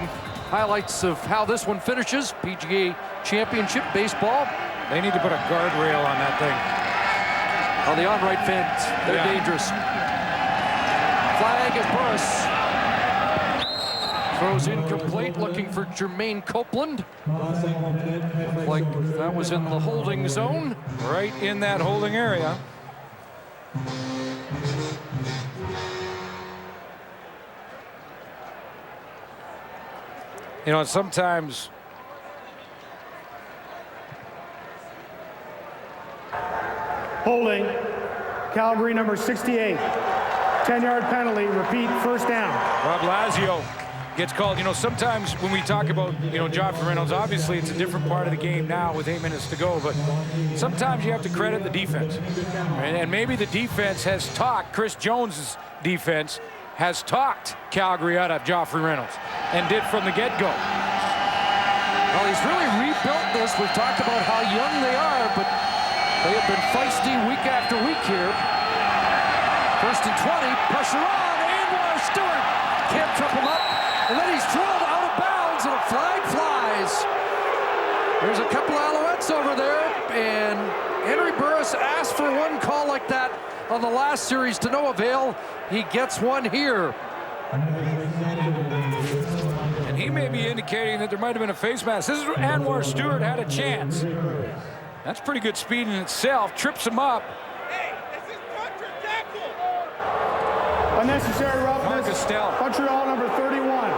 highlights of how this one finishes. PGA Championship Baseball. They need to put a guardrail on that thing. On the on-right fence. They're dangerous. Flag at Burris. Throws incomplete, looking for Jermaine Copeland. Looked like that was in the holding zone. Right in that holding area. You know, sometimes holding, Calgary number 68. 10-yard penalty, repeat, first down. Rob Lazio gets called. You know, sometimes when we talk about, you know, Joffrey Reynolds, obviously it's a different part of the game now with 8 minutes to go, but sometimes you have to credit the defense. And maybe the defense has talked, Chris Jones' defense has talked Calgary out of Joffrey Reynolds and did from the get-go. Well, he's really rebuilt this. We've talked about how young they are, but they have been feisty week after week here. First and 20, pressure on, Anwar Stewart can't trip him up, and then he's drilled out of bounds, and a flag flies. There's a couple Alouettes over there, and Henry Burris asked for one call like that on the last series to no avail. He gets one here. And he may be indicating that there might have been a face mask. This is where Anwar Stewart had a chance. That's pretty good speed in itself. Trips him up. Unnecessary roughness. Montreal number 31.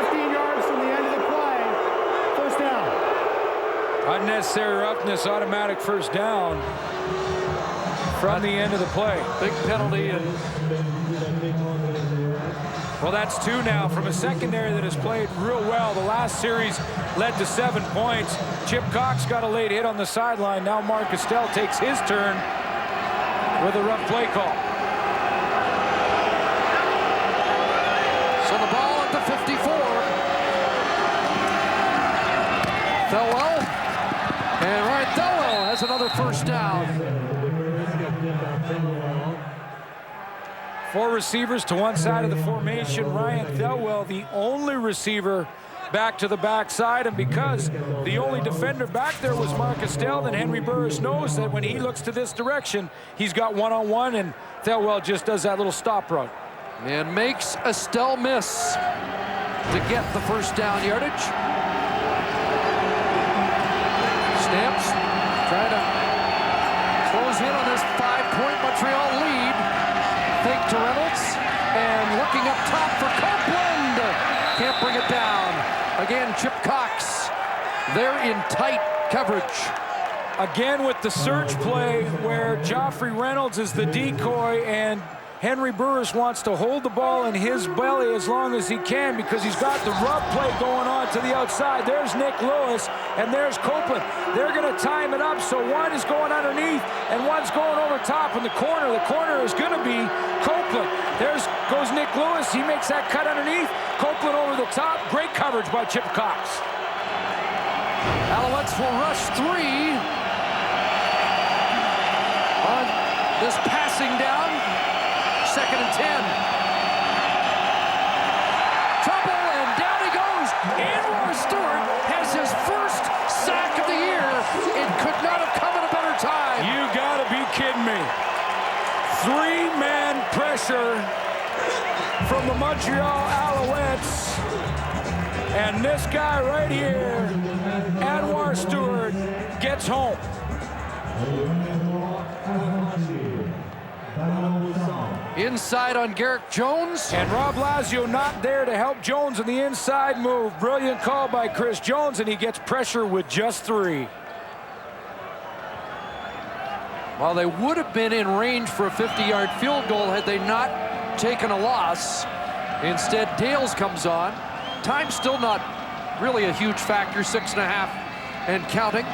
15 yards from the end of the play. First down. Unnecessary roughness, automatic first down from the end of the play. Big penalty. And well, that's 2 now from a secondary that has played real well. The last series led to 7 points. Chip Cox got a late hit on the sideline. Now Mark Castell takes his turn with a rough play call. So the ball at the 54. Thelwell. And Ryan Thelwell has another first down. 4 receivers to one side of the formation. Ryan Thelwell, the only receiver back to the backside, and because the only defender back there was Mark Castell, then Henry Burris knows that when he looks to this direction, he's got one-on-one, and Thelwell just does that little stop run. And makes Estelle miss to get the first down yardage. Stamps trying to close in on this 5-point Montreal lead. Fake to Reynolds, and looking up top for Copeland. Can't bring it down. Again, Chip Cox. They're in tight coverage. Again with the search play where Joffrey Reynolds is the decoy, and Henry Burris wants to hold the ball in his belly as long as he can because he's got the rub play going on to the outside. There's Nick Lewis, and there's Copeland. They're going to time it up, so one is going underneath, and one's going over top in the corner. The corner is going to be Copeland. There goes Nick Lewis. He makes that cut underneath. Copeland over the top. Great coverage by Chip Cox. Alouettes will rush 3 on this passing down. 2nd and 10. Trouble, and down he goes. Anwar Stewart has his first sack of the year. It could not have come at a better time. You gotta be kidding me. 3-man pressure from the Montreal Alouettes. And this guy right here, Anwar Stewart, gets home. Inside on Garrick Jones. And Rob Lazio not there to help Jones in the inside move. Brilliant call by Chris Jones, and he gets pressure with just 3. Well, they would have been in range for a 50-yard field goal had they not taken a loss. Instead, Dales comes on. Time still not really a huge factor, 6.5 and counting.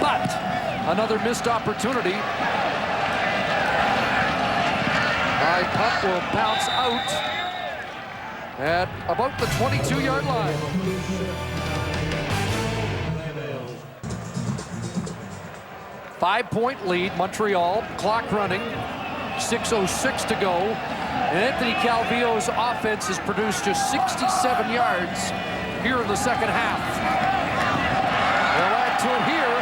But another missed opportunity. High punt will bounce out at about the 22-yard line. Five-point lead, Montreal, clock running. 6:06 to go. And Anthony Calvillo's offense has produced just 67 yards here in the second half. They'll add to it here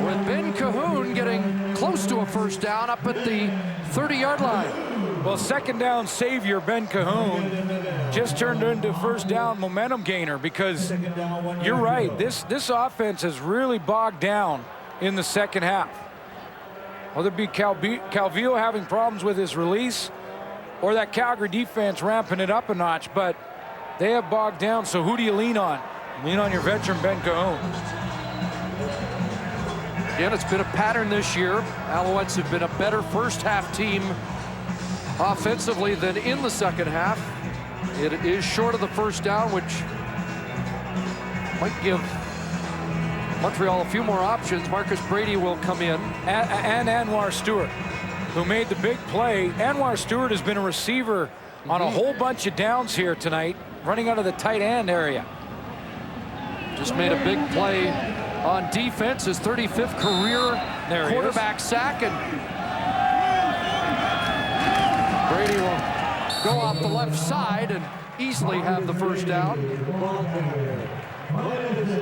with Ben Cahoon getting close to a first down up at the 30-yard line. Well, second down savior Ben Cahoon just turned into first down momentum gainer, because you're right, this offense has really bogged down in the second half. Whether it be Calvillo having problems with his release or that Calgary defense ramping it up a notch, but they have bogged down. So who do you lean on? Lean on your veteran Ben Cahoon. Again, it's been a pattern this year. Alouettes have been a better first half team offensively than in the second half. It is short of the first down, which might give Montreal a few more options. Marcus Brady will come in. And Anwar Stewart, who made the big play. Anwar Stewart has been a receiver on a whole bunch of downs here tonight, running out of the tight end area. Just made a big play on defense, his 35th career quarterback sack, and Brady will go off the left side and easily have the first down.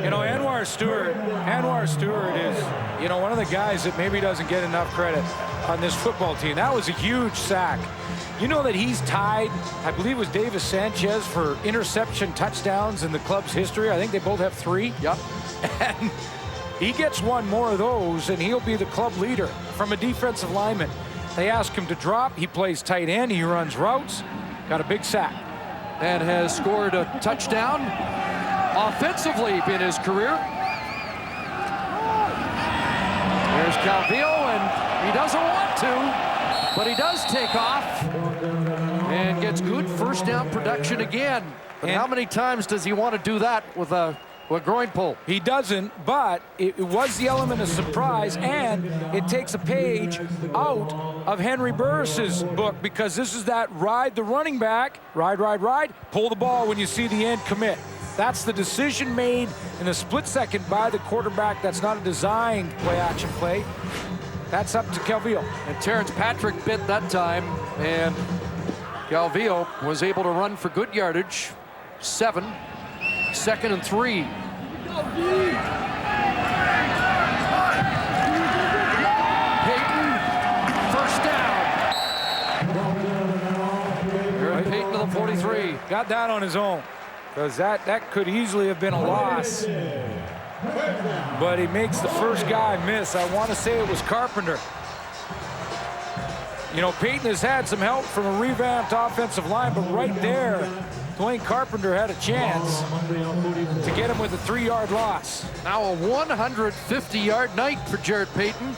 You know, Anwar Stewart is, you know, one of the guys that maybe doesn't get enough credit on this football team. That was a huge sack. You know that he's tied, I believe it was Davis Sanchez, for interception touchdowns in the club's history. I think they both have 3. Yep. And he gets one more of those, and he'll be the club leader from a defensive lineman. They ask him to drop. He plays tight end. He runs routes. Got a big sack. And has scored a touchdown offensively in his career. There's Calvillo, and he doesn't want to, but he does take off and gets good first down production again. But how many times does he want to do that with a groin pull? He doesn't, but it was the element of surprise, and it takes a page out of Henry Burris's book, because this is that ride the running back, ride, pull the ball when you see the end commit. That's the decision made in a split second by the quarterback. That's not a designed play-action play. That's up to Calvillo. And Terrence Patrick bit that time, and Calvillo was able to run for good yardage. 7, 2nd and 3. Payton, first down. Aaron Payton to the 43. Got that on his own, because that could easily have been a loss. But he makes the first guy miss. I want to say it was Carpenter. You know, Payton has had some help from a revamped offensive line, but right there, Dwayne Carpenter had a chance to get him with a 3-yard loss. Now a 150-yard night for Jared Payton.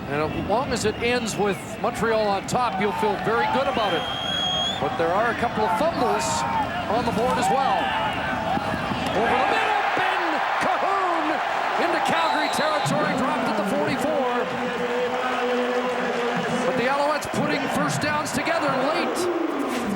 And as long as it ends with Montreal on top, you'll feel very good about it. But there are a couple of fumbles on the board as well. Over the middle, Ben Cahoon into Calgary territory, dropped at the 44. But the Alouettes putting first downs together late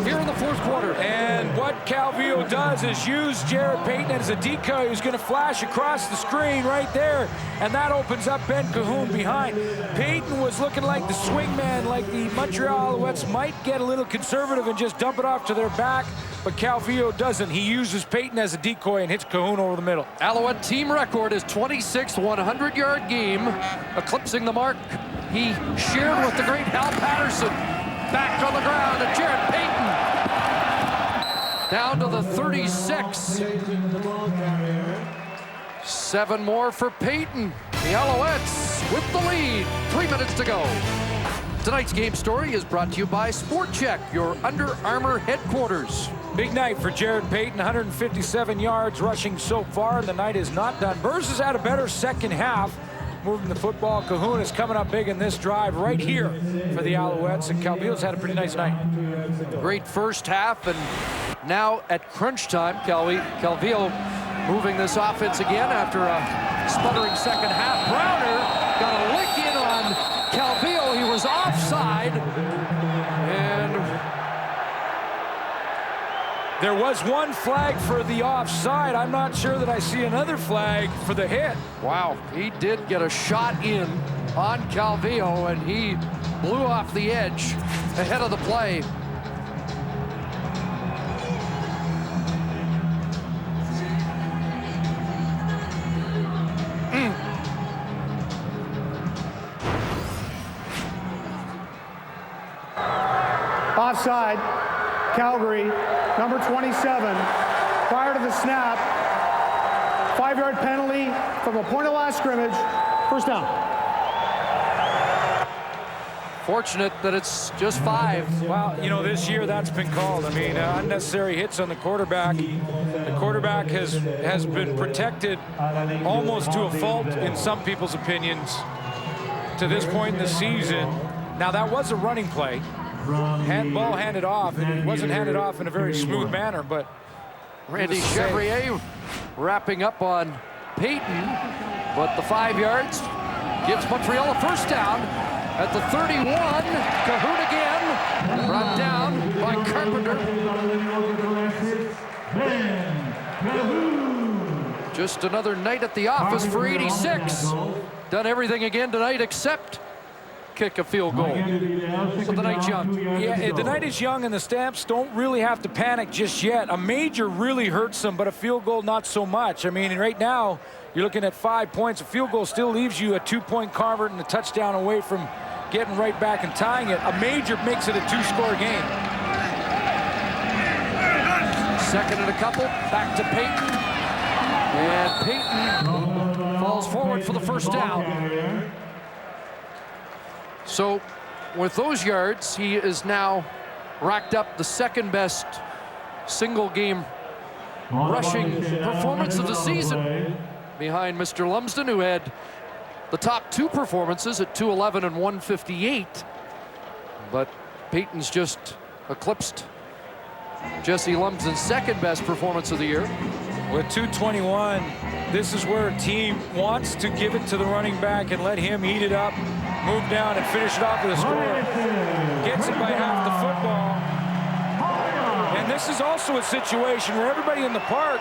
here in the fourth quarter. And what Calvillo does is use Jared Payton as a decoy who's going to flash across the screen right there. And that opens up Ben Cahoon behind. Payton was looking like the swing man, like the Montreal Alouettes might get a little conservative and just dump it off to their back. But Calvillo doesn't. He uses Payton as a decoy and hits Cahoon over the middle. Alouette team record is 26th 100-yard game, eclipsing the mark he shared with the great Hal Patterson. Back on the ground, and Jared Payton down to the 36. 7 more for Payton. The Alouettes with the lead. 3 minutes to go. Tonight's game story is brought to you by Sport Check, your Under Armour headquarters. Big night for Jared Payton, 157 yards rushing so far, and the night is not done. Burrs has had a better second half, moving the football. Cahoon is coming up big in this drive right here for the Alouettes, and Calvillo's had a pretty nice night. Great first half, and now at crunch time, Calvillo moving this offense again after a sputtering second half. Browner got a lick in on Calvillo. He was offside, and there was one flag for the offside. I'm not sure that I see another flag for the hit. Wow, he did get a shot in. on Calvillo, and he blew off the edge ahead of the play. Offside, Calgary, number 27. Prior to the snap, 5-yard penalty from the point of last scrimmage, first down. Fortunate that it's just 5. Well, you know, this year that's been called. I mean, unnecessary hits on the quarterback. The quarterback has been protected almost to a fault in some people's opinions to this point in the season. Now, that was a running play. Ball handed off, and it wasn't handed off in a very smooth manner, but Randy Chevrier wrapping up on Payton, but the 5 yards gives Montreal a first down at the 31. Cahoon again, brought down by Carpenter. Just another night at the office for 86. Done everything again tonight except kick a field goal. So the night's young. Yeah, the night is young, and the Stamps don't really have to panic just yet. A major really hurts them, but a field goal not so much. I mean, right now, you're looking at 5 points. A field goal still leaves you a 2-point convert and a touchdown away from getting right back and tying it. A major makes it a 2-score game. Second and a couple, back to Payton. And Payton falls forward for the first down. So with those yards, he is now racked up the second best single game rushing performance of the season, behind Mr. Lumsden, who had the top 2 performances at 211 and 158. But Payton's just eclipsed Jesse Lumsden's second best performance of the year. With 221, this is where a team wants to give it to the running back and let him eat it up, move down and finish it off with a score. Gets it by half the football. And this is also a situation where everybody in the park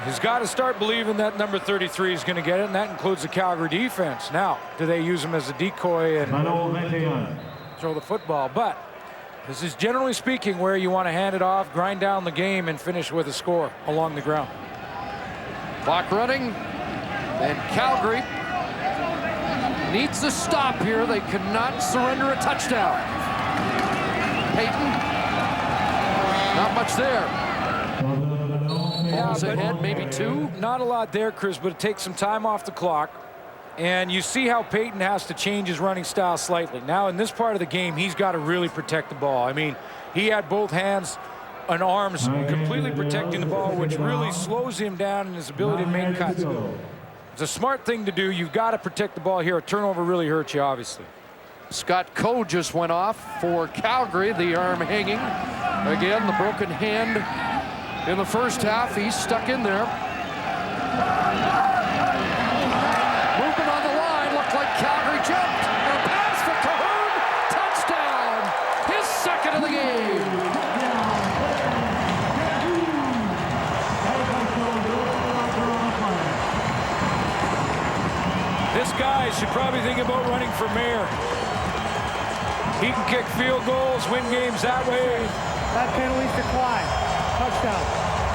has got to start believing that number 33 is going to get it, and that includes the Calgary defense. Now, do they use him as a decoy and throw the football? But this is generally speaking where you want to hand it off, grind down the game, and finish with a score along the ground. Clock running, and Calgary needs to stop here. They cannot surrender a touchdown. Payton, not much there. Falls ahead, maybe 2. Not a lot there, Chris, but it takes some time off the clock. And you see how Payton has to change his running style slightly. Now, in this part of the game, he's got to really protect the ball. I mean, he had both hands and arms completely protecting the ball, which really slows him down in his ability to make cuts. It's a smart thing to do. You've got to protect the ball here. A turnover really hurts you, obviously. Scott Coe just went off for Calgary, the arm hanging. Again, the broken hand in the first half. He's stuck in there. Movement on the line. Looked like Calgary jumped. And a pass for Cahoon. Touchdown. His second of the game. This guy should probably think about running for mayor. He can kick field goals, win games that way. That penalty's declined. Touchdown.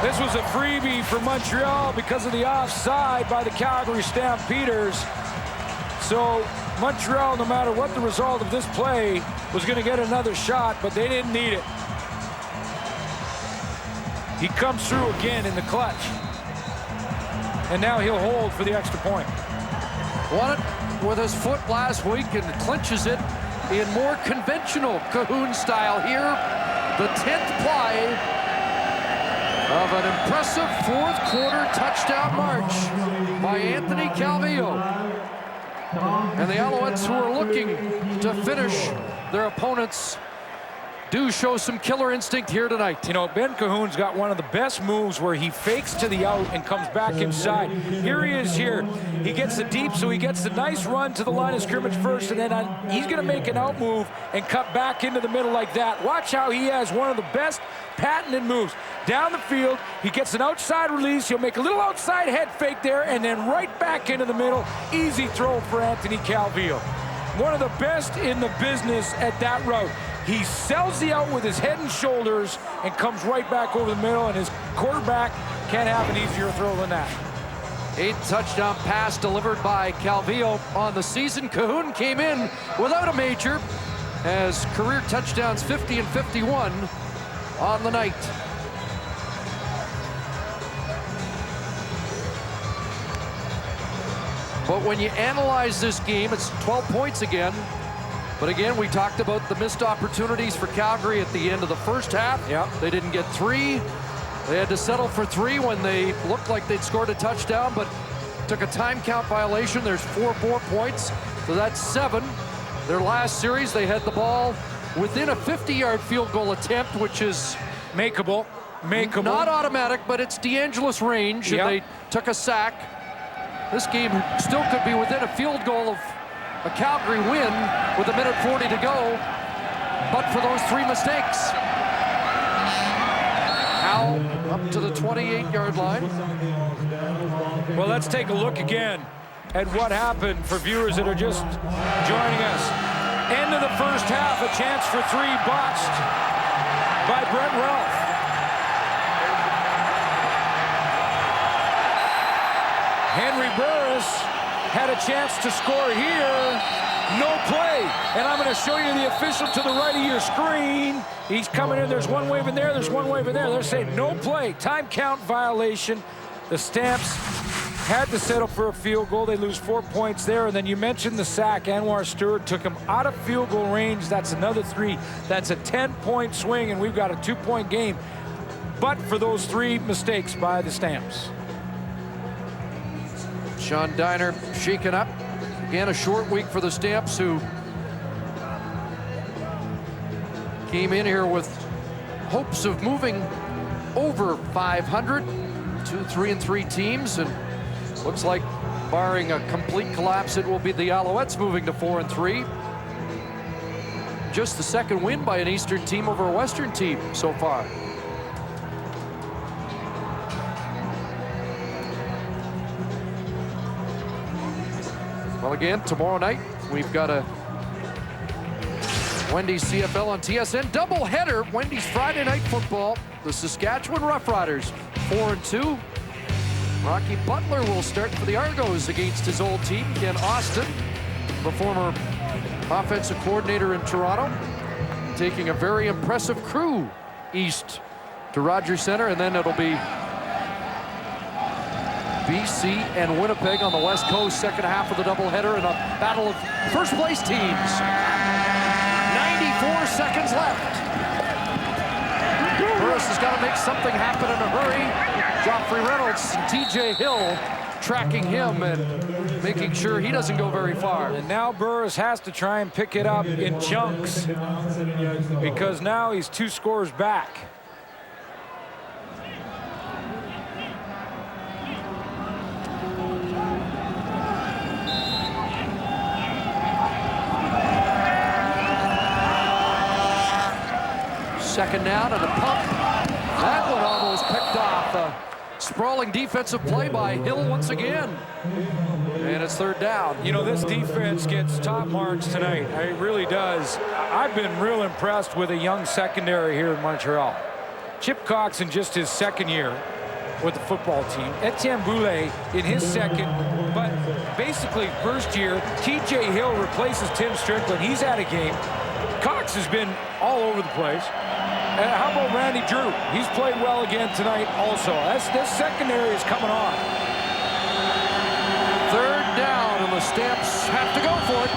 This was a freebie for Montreal because of the offside by the Calgary Stampeders. So Montreal, no matter what the result of this play, was going to get another shot, but they didn't need it. He comes through again in the clutch. And now he'll hold for the extra point. Won it with his foot last week and clinches it in more conventional Cahoon style here. The 10th play of an impressive fourth-quarter touchdown march by Anthony Calvillo. And the Alouettes, who are looking to finish their opponent's do show some killer instinct here tonight. You know, Ben Cahoon's got one of the best moves where he fakes to the out and comes back inside. Here he is here. He gets the deep, so he gets the nice run to the line of scrimmage first, and then he's going to make an out move and cut back into the middle like that. Watch how he has one of the best patented moves. Down the field, he gets an outside release. He'll make a little outside head fake there, and then right back into the middle. Easy throw for Anthony Calvillo. One of the best in the business at that route. He sells the out with his head and shoulders and comes right back over the middle, and his quarterback can't have an easier throw than that. 8th touchdown pass delivered by Calvillo on the season. Cahoon came in without a major, as career touchdowns 50 and 51 on the night. But when you analyze this game, it's 12 points again. But again, we talked about the missed opportunities for Calgary at the end of the first half. Yep. They didn't get 3. They had to settle for 3 when they looked like they'd scored a touchdown, but took a time count violation. There's 4 points, so that's 7. Their last series, they had the ball within a 50-yard field goal attempt, which is makeable. Not automatic, but it's DeAngelis range, Yep. and they took a sack. This game still could be within a field goal of a Calgary win with 1:40 to go, but for those 3 mistakes. Howell up to the 28-yard line. Well, let's take a look again at what happened for viewers that are just joining us. End of the first half, a chance for 3 botched by Brent Ralph. Henry Burris had a chance to score here. No play. And I'm going to show you the official to the right of your screen. He's coming in. There's one waving there. There's one waving there. They're saying no play. Time count violation. The Stamps had to settle for a field goal. They lose 4 points there. And then you mentioned the sack. Anwar Stewart took him out of field goal range. That's another 3. That's a 10-point swing, and we've got a 2-point game. But for those 3 mistakes by the Stamps. Sean Diner shaken up. Again, a short week for the Stamps, who came in here with hopes of moving over 500. 2, 3-3 teams, and looks like, barring a complete collapse, it will be the Alouettes moving to 4-3. Just the 2nd win by an Eastern team over a Western team so far. Well, again, tomorrow night, we've got a Wendy's CFL on TSN doubleheader. Wendy's Friday Night Football. The Saskatchewan Roughriders, 4-2. Rocky Butler will start for the Argos against his old team, Ken Austin, the former offensive coordinator in Toronto, taking a very impressive crew east to Rogers Centre, and then it'll be BC and Winnipeg on the West Coast, second half of the doubleheader in a battle of first place teams. 94 seconds left. Burris has got to make something happen in a hurry. Joffrey Reynolds and TJ Hill tracking him and making sure he doesn't go very far. And now Burris has to try and pick it up in chunks, because now he's 2 scores back. Second down and a pump. That one almost picked off. A sprawling defensive play by Hill once again. And it's 3rd down. You know, this defense gets top marks tonight. It really does. I've been real impressed with a young secondary here in Montreal. Chip Cox in just his 2nd year with the football team. Etienne Boulay in his 2nd, but basically 1st year. TJ Hill replaces Tim Strickland. He's out of game. Cox has been all over the place. How about Randy Drew? He's played well again tonight also. This secondary is coming on. 3rd down, and the Stamps have to go for it.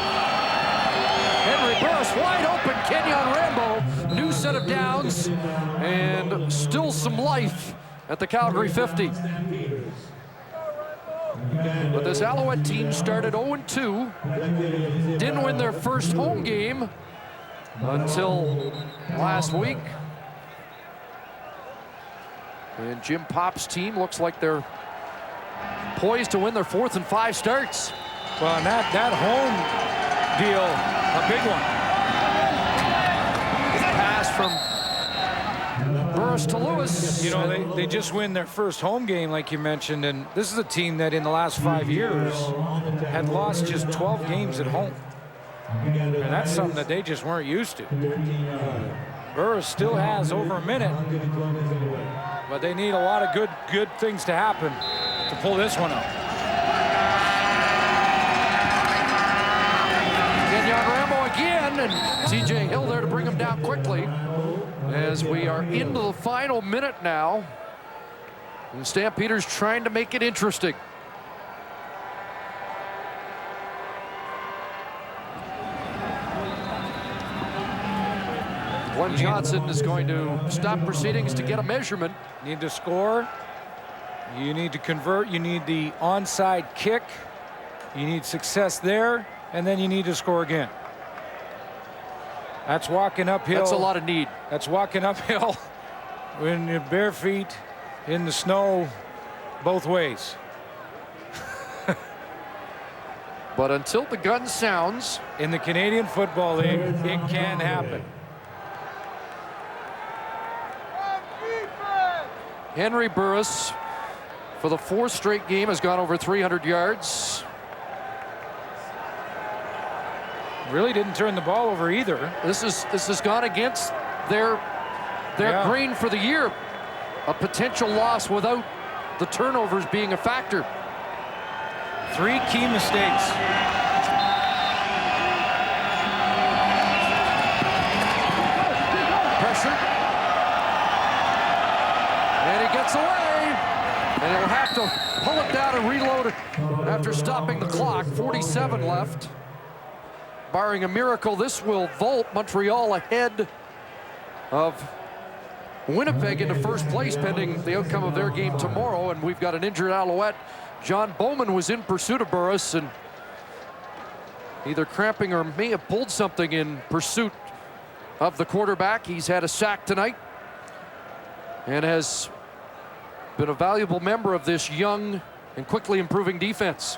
Henry Burris wide open. Kenyon Rambo, new set of downs, and still some life at the Calgary 50. But this Alouette team started 0-2. Didn't win their first home game until last week. And Jim Pop's team looks like they're poised to win their 4th and 5 starts. Well, and that home deal, a big one. Pass from Burris to Lewis. You know, they just win their first home game, like you mentioned, and this is a team that in the last 5 years had lost just 12 games at home. And that's something that they just weren't used to. Burris still has over a minute, but they need a lot of good things to happen to pull this one out. Kenyon Rambo again, and TJ Hill there to bring him down quickly as we are into the final minute now. And Stampeders trying to make it interesting. Glenn Johnson is going to stop proceedings to get a measurement. Need to score. You need to convert. You need the onside kick. You need success there, and then you need to score again. That's walking uphill. That's a lot of need. That's walking uphill when you're bare feet in the snow both ways. But until the gun sounds in the Canadian Football League, it can happen. Henry Burris, for the 4th straight game, has gone over 300 yards. Really didn't turn the ball over either. This has gone against their grain for the year. A potential loss without the turnovers being a factor. 3 key mistakes. Pressure. And he gets away. And he'll have to pull it down and reload it after stopping the clock. 47 left. Barring a miracle, this will vault Montreal ahead of Winnipeg into first place pending the outcome of their game tomorrow. And we've got an injured Alouette. John Bowman was in pursuit of Burris and either cramping or may have pulled something in pursuit of the quarterback. He's had a sack tonight and has been a valuable member of this young and quickly improving defense.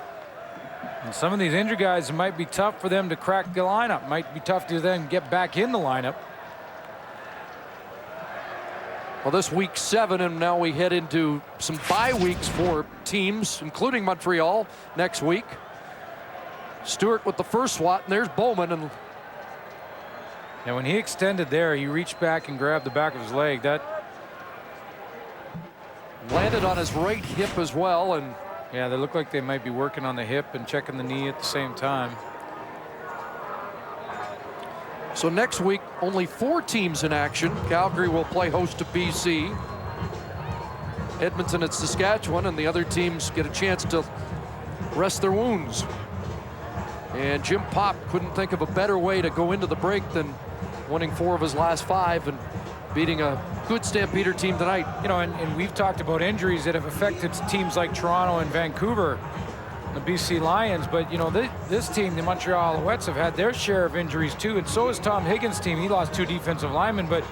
And some of these injured guys, it might be tough for them to crack the lineup. Might be tough to then get back in the lineup. Well, this week 7, and now we head into some bye weeks for teams, including Montreal next week. Stewart with the first swat, and there's Bowman. And now when he extended there, he reached back and grabbed the back of his leg. That landed on his right hip as well. And yeah, they look like they might be working on the hip and checking the knee at the same time. So next week, only 4 teams in action. Calgary will play host to BC. Edmonton at Saskatchewan, and the other teams get a chance to rest their wounds. And Jim Pop couldn't think of a better way to go into the break than winning 4 of his last 5 and beating a good Stampeder team tonight. You know, and we've talked about injuries that have affected teams like Toronto and Vancouver, the BC Lions, but you know, this team, the Montreal Alouettes, have had their share of injuries too, and so has Tom Higgins' team. He lost 2 defensive linemen, but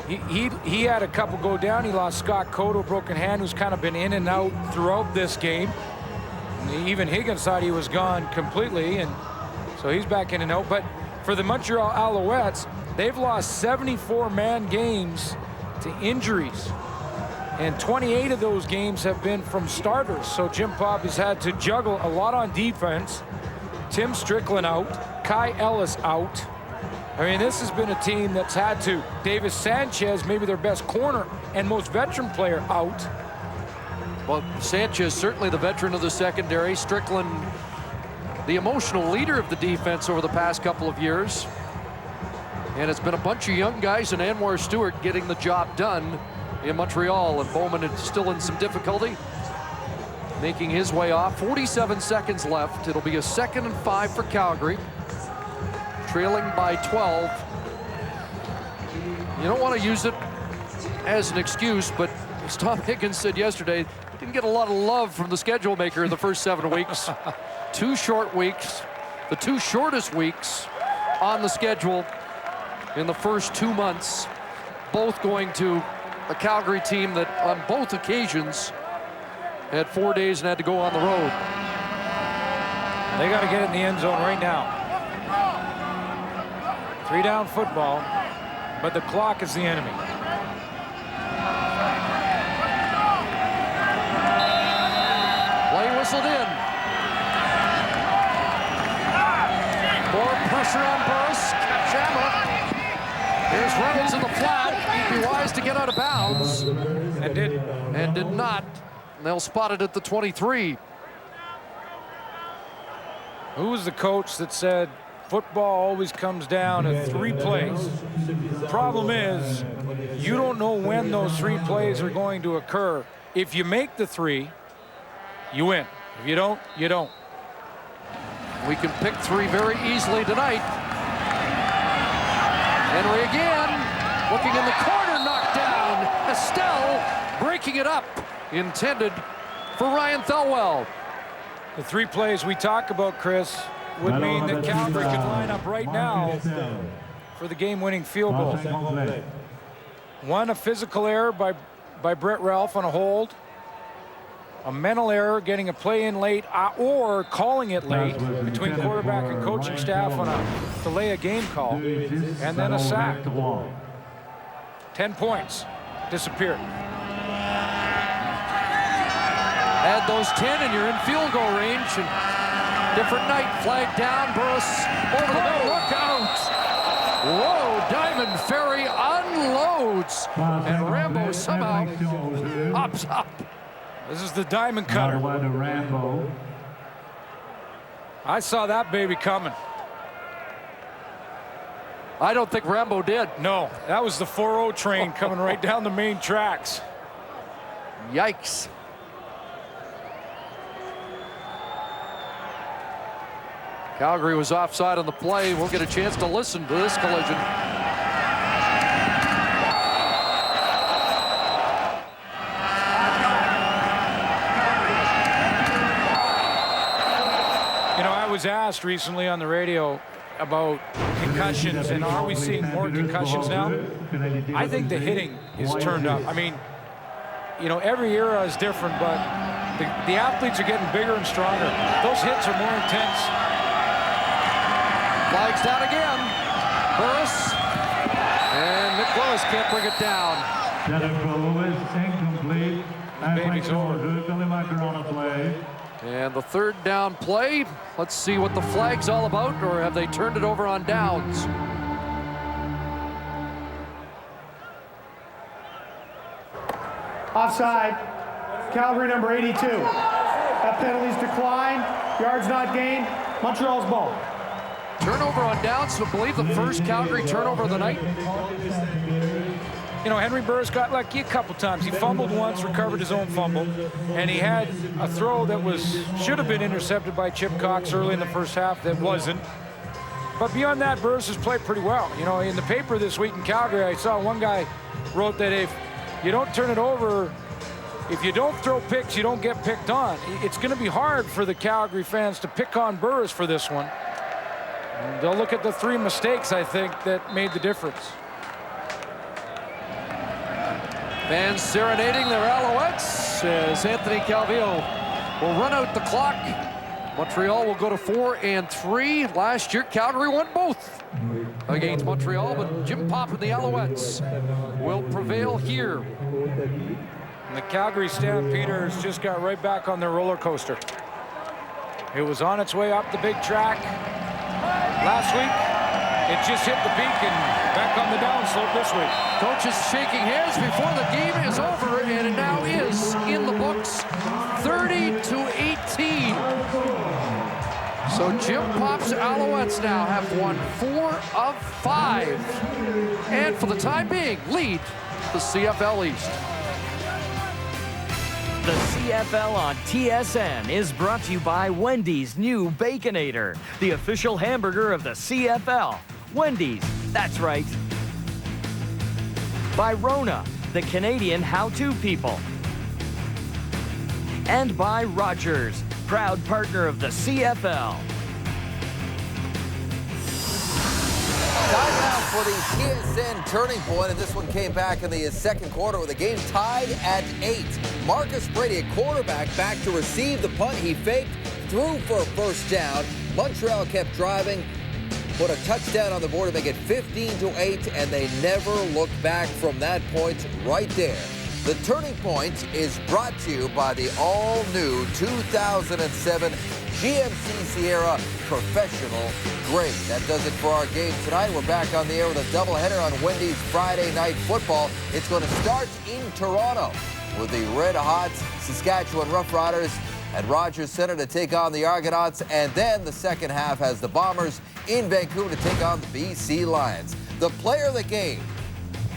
he had a couple go down. He lost Scott Cotto, broken hand, who's kind of been in and out throughout this game. And even Higgins thought he was gone completely, and so he's back in and out. But for the Montreal Alouettes, they've lost 74 man games to injuries. And 28 of those games have been from starters. So Jim Pop has had to juggle a lot on defense. Tim Strickland out, Kai Ellis out. I mean, this has been a team that's had to. Davis Sanchez, maybe their best corner and most veteran player, out. Well, Sanchez, certainly the veteran of the secondary. Strickland, the emotional leader of the defense over the past couple of years. And it's been a bunch of young guys and Anwar Stewart getting the job done in Montreal, and Bowman is still in some difficulty, making his way off. 47 seconds left. It'll be a 2nd and 5 for Calgary, trailing by 12. You don't want to use it as an excuse, but as Tom Higgins said yesterday, didn't get a lot of love from the schedule maker in the first 7 weeks. 2 short weeks, the 2 shortest weeks on the schedule in the first 2 months, both going to a Calgary team that on both occasions had 4 days and had to go on the road. They got to get it in the end zone right now. 3-down football, but the clock is the enemy. Play whistled in. More pressure on Burris. Kachama. Here's Reynolds in the flat. He'd be wise to get out of bounds. And did not. And they'll spot it at the 23. Who was the coach that said football always comes down to 3 plays? The problem is you don't know when those 3 plays are going to occur. If you make the 3, you win. If you don't, you don't. We can pick 3 very easily tonight. Henry again, looking in the corner, knocked down. Estelle breaking it up, intended for Ryan Thelwell. The 3 plays we talk about, Chris, would mean that Calgary could line up right now for the game-winning field goal. One, a physical error by Brett Ralph on a hold. A mental error getting a play in late or calling it late between quarterback and coaching staff on a delay a game call. And then a sack. 10 points disappeared. Add those 10 and you're in field goal range. And different night. Flag down. Burris over the middle. Look out. Whoa. Diamond Ferry unloads. And Rambo somehow hops up. This is the diamond cutter. I saw that baby coming. I don't think Rambo did. No, that was the 4-0 train coming right down the main tracks. Yikes. Calgary was offside on the play. We'll get a chance to listen to this collision. You know, I was asked recently on the radio about concussions and are we seeing more concussions now? I think the hitting is turned up. I mean, you know, every era is different, but the athletes are getting bigger and stronger. Those hits are more intense. Flags down again. Burris. And Nick Willis can't bring it down. Jennifer Lewis, incomplete. Baby's over. And the 3rd down play. Let's see what the flag's all about, or have they turned it over on downs? Offside. Calgary number 82. That penalty's declined. Yards not gained. Montreal's ball. Turnover on downs, so I believe the first Calgary turnover of the night. You know, Henry Burris got lucky a couple times. He fumbled once, recovered his own fumble, and he had a throw that should have been intercepted by Chip Cox early in the first half that wasn't. But beyond that, Burris has played pretty well. You know, in the paper this week in Calgary, I saw one guy wrote that if you don't turn it over, if you don't throw picks, you don't get picked on. It's going to be hard for the Calgary fans to pick on Burris for this one. And they'll look at the 3 mistakes, I think, that made the difference. Fans serenading their Alouettes as Anthony Calvillo will run out the clock. Montreal will go to 4-3. Last year, Calgary won both against Montreal, but Jim Pop and the Alouettes will prevail here. And the Calgary Stampeders just got right back on their roller coaster. It was on its way up the big track last week. It just hit the peak and back on the downslope this week. Coaches shaking hands before the game is over, and it now is in the books, 30-18. So Jim Pop's Alouettes now have won 4 of 5, and for the time being, lead the CFL East. The CFL on TSN is brought to you by Wendy's new Baconator, the official hamburger of the CFL. Wendy's, that's right. By Rona, the Canadian how-to people. And by Rogers, proud partner of the CFL. Timeout for the TSN turning point, and this one came back in the second quarter with the game tied at 8. Marcus Brady, a quarterback, back to receive the punt. He faked, threw for a first down. Montreal kept driving, put a touchdown on the board to make it 15-8, and they never looked back from that point right there. The Turning Point is brought to you by the all-new 2007 GMC Sierra Professional Grade. That does it for our game tonight. We're back on the air with a doubleheader on Wendy's Friday Night Football. It's going to start in Toronto with the red-hot Saskatchewan Roughriders at Rogers Centre to take on the Argonauts, and then the second half has the Bombers in Vancouver to take on the BC Lions. The player of the game,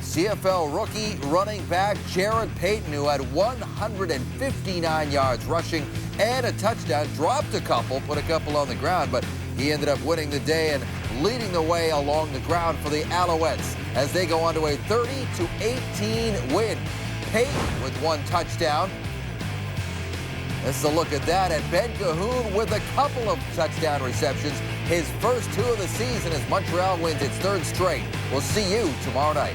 CFL rookie running back Jared Payton, who had 159 yards rushing and a touchdown, dropped a couple, put a couple on the ground, but he ended up winning the day and leading the way along the ground for the Alouettes as they go on to a 30-18 win. Payton with one touchdown. This is a look at that. And Ben Cahoon with a couple of touchdown receptions. His first 2 of the season as Montreal wins its 3rd straight. We'll see you tomorrow night.